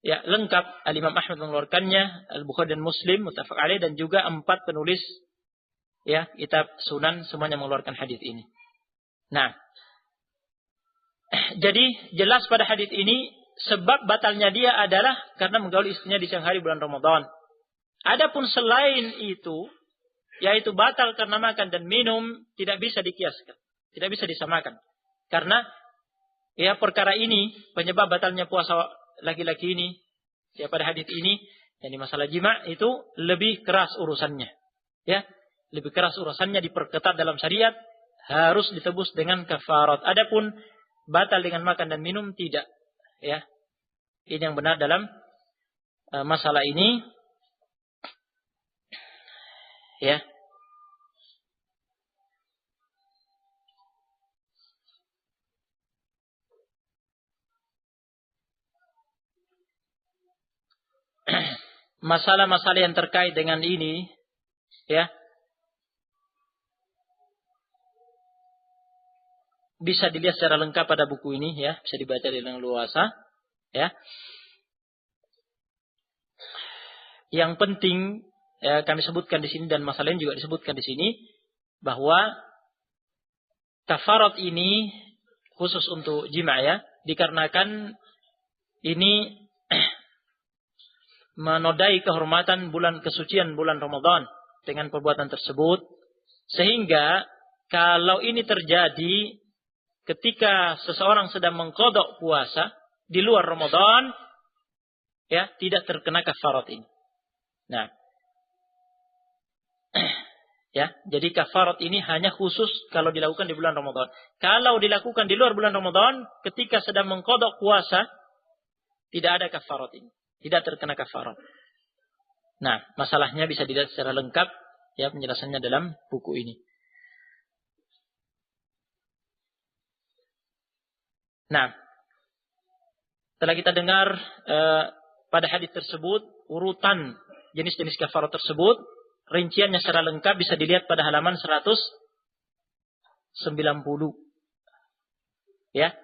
Ya, lengkap Al-Imam Ahmad mengeluarkannya, Al-Bukhari dan Muslim muttafaq alaih, dan juga 4 penulis ya kitab Sunan semuanya mengeluarkan hadis ini. Nah, jadi jelas pada hadis ini sebab batalnya dia adalah karena menggauli istrinya di siang hari bulan Ramadan. Adapun selain itu, yaitu batal karena makan dan minum, tidak bisa dikiaskan, tidak bisa disamakan. Karena ya perkara ini penyebab batalnya puasa laki-laki ini, ya pada hadis ini, yang masalah jima itu lebih keras urusannya, ya lebih keras urusannya, diperketat dalam syariat. Harus ditebus dengan kafarat. Adapun batal dengan makan dan minum tidak. Ya, ini yang benar dalam masalah ini. Ya. Masalah-masalah yang terkait dengan ini, ya, bisa dilihat secara lengkap pada buku ini, ya, bisa dibaca dengan luasa, ya. Yang penting ya, kami sebutkan di sini dan masalah lain juga disebutkan di sini bahwa kafarat ini khusus untuk jima, ya, dikarenakan ini menodai kehormatan bulan kesucian bulan Ramadan dengan perbuatan tersebut, sehingga kalau ini terjadi ketika seseorang sedang mengqadha puasa di luar Ramadan, ya, tidak terkena kafarat ini. Nah, ya, jadi kafarat ini hanya khusus kalau dilakukan di bulan Ramadan. Kalau dilakukan di luar bulan Ramadan, ketika sedang mengqadha puasa, tidak ada kafarat ini, tidak terkena kafarat. Nah, masalahnya bisa dilihat secara lengkap, ya, penjelasannya dalam buku ini. Nah, setelah kita dengar pada hadis tersebut urutan jenis-jenis kafarat tersebut, rinciannya secara lengkap bisa dilihat pada halaman 190. Ya.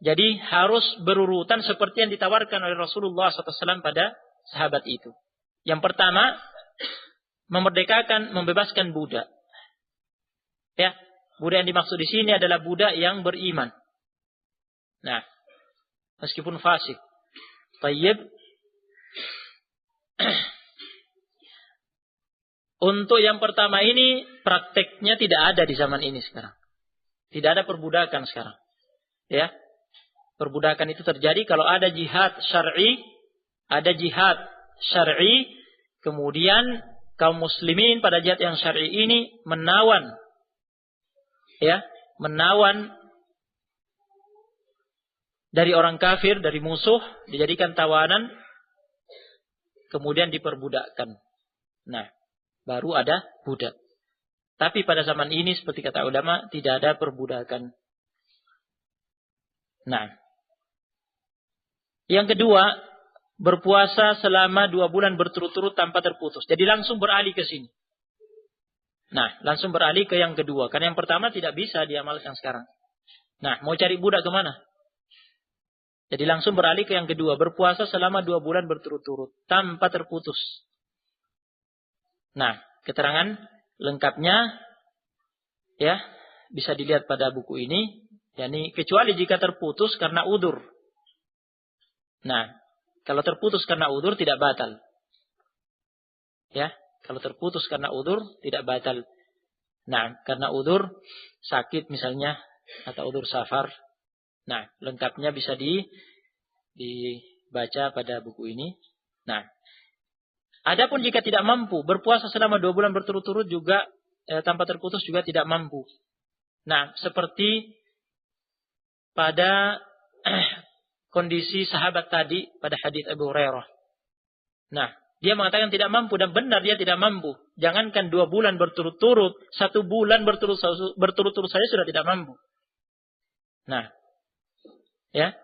Jadi harus berurutan seperti yang ditawarkan oleh Rasulullah SAW pada sahabat itu. Yang pertama, memerdekakan, membebaskan budak. Ya, budak yang dimaksud di sini adalah budak yang beriman. Nah, meskipun fasik. Tayyib. Untuk yang pertama ini prakteknya tidak ada di zaman ini sekarang. Tidak ada perbudakan sekarang. Ya. Perbudakan itu terjadi kalau ada jihad syar'i, kemudian kaum muslimin pada jihad yang syar'i ini menawan dari orang kafir, dari musuh, dijadikan tawanan, kemudian diperbudakkan. Nah, baru ada budak. Tapi pada zaman ini seperti kata ulama tidak ada perbudakan. Nah, yang kedua, berpuasa selama 2 bulan berturut-turut tanpa terputus. Jadi langsung beralih ke sini. Nah, langsung beralih ke yang kedua. Karena yang pertama tidak bisa diamalkan sekarang. Nah, mau cari budak kemana? Jadi langsung beralih ke yang kedua. Berpuasa selama 2 bulan berturut-turut tanpa terputus. Nah, keterangan lengkapnya ya bisa dilihat pada buku ini. Yani kecuali jika terputus karena udzur. Nah, kalau terputus karena udzur tidak batal. Ya, kalau terputus karena udzur tidak batal. Nah, karena udzur sakit misalnya atau udzur safar. Nah, lengkapnya bisa dibaca pada buku ini. Nah, adapun jika tidak mampu berpuasa selama 2 bulan berturut-turut juga tanpa terputus juga tidak mampu. Nah, seperti pada kondisi sahabat tadi pada hadits Abu Hurairah. Nah, dia mengatakan tidak mampu dan benar dia tidak mampu. Jangankan 2 bulan berturut-turut, 1 bulan berturut-turut saja sudah tidak mampu. Nah, ya.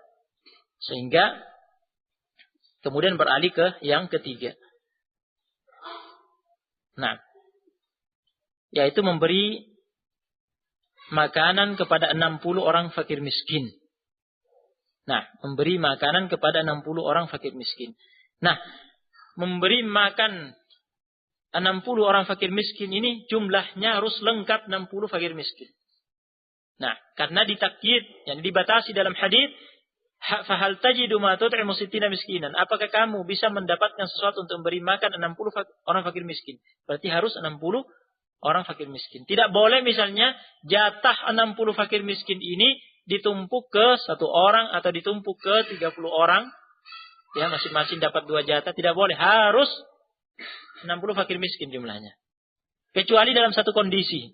Sehingga kemudian beralih ke yang ketiga. Nah, yaitu memberi makanan kepada 60 orang fakir miskin. Nah, memberi makanan kepada 60 orang fakir miskin. Nah, memberi makan 60 orang fakir miskin ini jumlahnya harus lengkap 60 fakir miskin. Nah, karena ditakyid, yang dibatasi dalam hadis, fahal tajidu ma tut'imu sittina miskinan. Apakah kamu bisa mendapatkan sesuatu untuk memberi makan 60 orang fakir miskin? Berarti harus 60 orang fakir miskin. Tidak boleh misalnya jatah 60 fakir miskin ini ditumpuk ke 1 orang atau ditumpuk ke 30 orang. Ya, masing-masing dapat 2 jatah. Tidak boleh. Harus 60 fakir miskin jumlahnya. Kecuali dalam satu kondisi.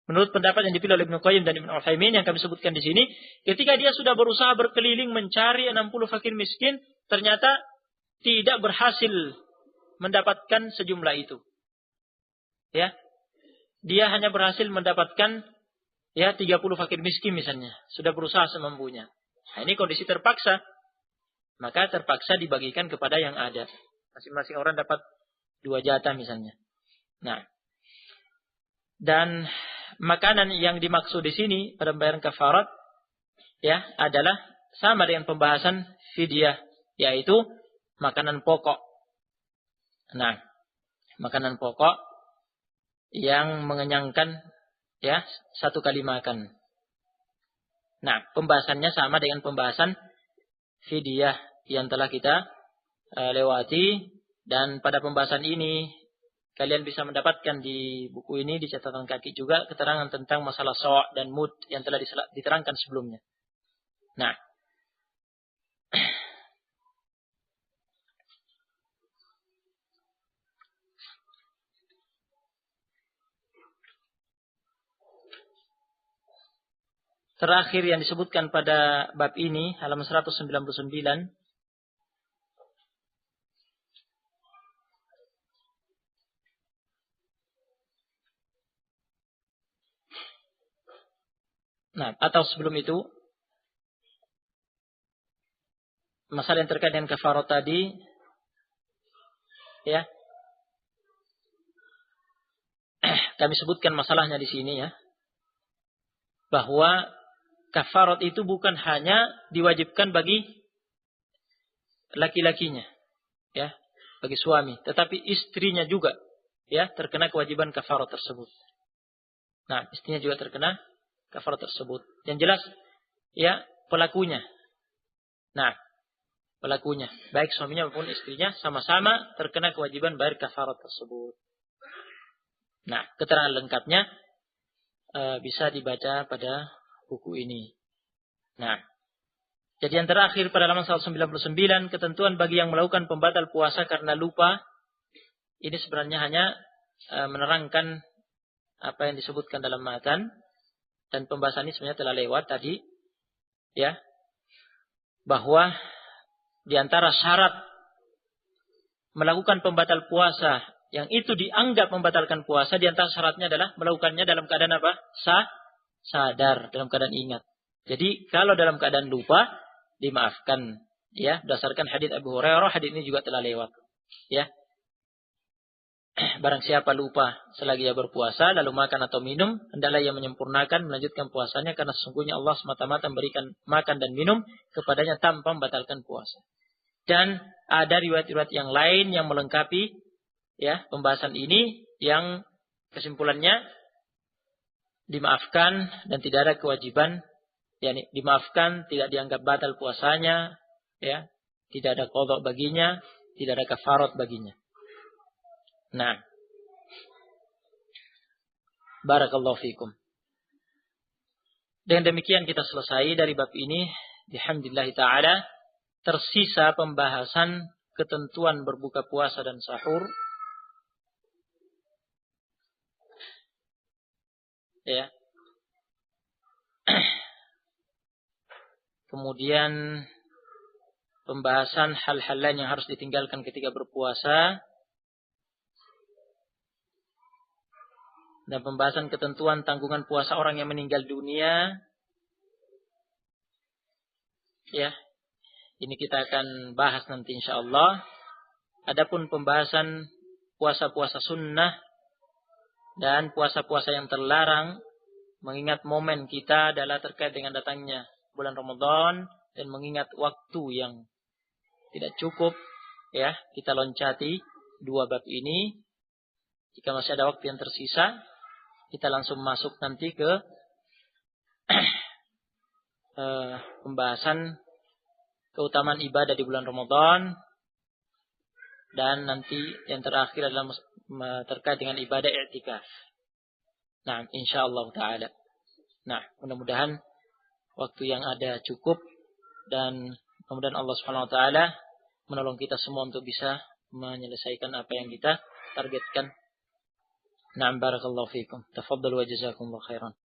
Menurut pendapat yang dipilih oleh Ibnu Qayyim dan Ibnu Utsaimin yang kami sebutkan di sini, ketika dia sudah berusaha berkeliling mencari 60 fakir miskin, ternyata tidak berhasil mendapatkan sejumlah itu. Ya. Dia hanya berhasil mendapatkan 30 fakir miskin misalnya. Sudah berusaha semampunya. Nah, ini kondisi terpaksa. Maka terpaksa dibagikan kepada yang ada. Masing-masing orang dapat 2 jatah misalnya. Nah. Dan makanan yang dimaksud di sini pada pembayaran kafarat ya adalah sama dengan pembahasan fidyah, yaitu makanan pokok. Nah, makanan pokok yang mengenyangkan ya 1 kali makan. Nah, pembahasannya sama dengan pembahasan fidyah yang telah kita lewati, dan pada pembahasan ini kalian bisa mendapatkan di buku ini di catatan kaki juga keterangan tentang masalah saw' dan mud yang telah diterangkan sebelumnya. Nah, terakhir yang disebutkan pada bab ini halaman 199. Nah, atau sebelum itu masalah yang terkait dengan kafarat tadi ya. Kami sebutkan masalahnya di sini ya. Bahwa kafarat itu bukan hanya diwajibkan bagi laki-lakinya, ya, bagi suami, tetapi istrinya juga ya terkena kewajiban kafarat tersebut. Nah, istrinya juga terkena kafarat tersebut. Yang jelas ya pelakunya. Nah, pelakunya, baik suaminya maupun istrinya sama-sama terkena kewajiban bayar kafarat tersebut. Nah, keterangan lengkapnya bisa dibaca pada buku ini. Nah, jadi yang terakhir pada halaman 199, ketentuan bagi yang melakukan pembatal puasa karena lupa. Ini sebenarnya hanya menerangkan apa yang disebutkan dalam matan, dan pembahasan ini sebenarnya telah lewat tadi, ya, bahwa di antara syarat melakukan pembatal puasa yang itu dianggap membatalkan puasa, di antara syaratnya adalah melakukannya dalam keadaan apa? Sadar, dalam keadaan ingat. Jadi kalau dalam keadaan lupa dimaafkan, ya, berdasarkan hadits Abu Hurairah. Hadits ini juga telah lewat, ya. Barang siapa lupa selagi ia berpuasa lalu makan atau minum, hendaklah ia menyempurnakan melanjutkan puasanya, karena sesungguhnya Allah semata-mata memberikan makan dan minum kepadanya tanpa membatalkan puasa. Dan ada riwayat-riwayat yang lain yang melengkapi, ya, pembahasan ini, yang kesimpulannya dimaafkan dan tidak ada kewajiban, yakni dimaafkan, tidak dianggap batal puasanya, ya, tidak ada qadha baginya, tidak ada kafarat baginya. Nah, barakallahu fikum. Dengan demikian kita selesai dari bab ini. Bihamdillah ta'ala. Tersisa pembahasan ketentuan berbuka puasa dan sahur. Ya. Kemudian pembahasan hal-hal lain yang harus ditinggalkan ketika berpuasa. Dan pembahasan ketentuan tanggungan puasa orang yang meninggal dunia. Ya. Ini kita akan bahas nanti insyaallah. Adapun pembahasan puasa-puasa sunnah dan puasa-puasa yang terlarang, mengingat momen kita adalah terkait dengan datangnya bulan Ramadan dan mengingat waktu yang tidak cukup, ya, kita loncati dua bab ini. Jika masih ada waktu yang tersisa, kita langsung masuk nanti ke pembahasan keutamaan ibadah di bulan Ramadan, dan nanti yang terakhir adalah terkait dengan ibadah i'tikaf. Nah, insyaallah taala. Nah, mudah-mudahan waktu yang ada cukup, dan kemudian Allah Subhanahu wa taala menolong kita semua untuk bisa menyelesaikan apa yang kita targetkan. Na'am, barakallahu fikum. Tafadhalu wa jazakumullahu khairan.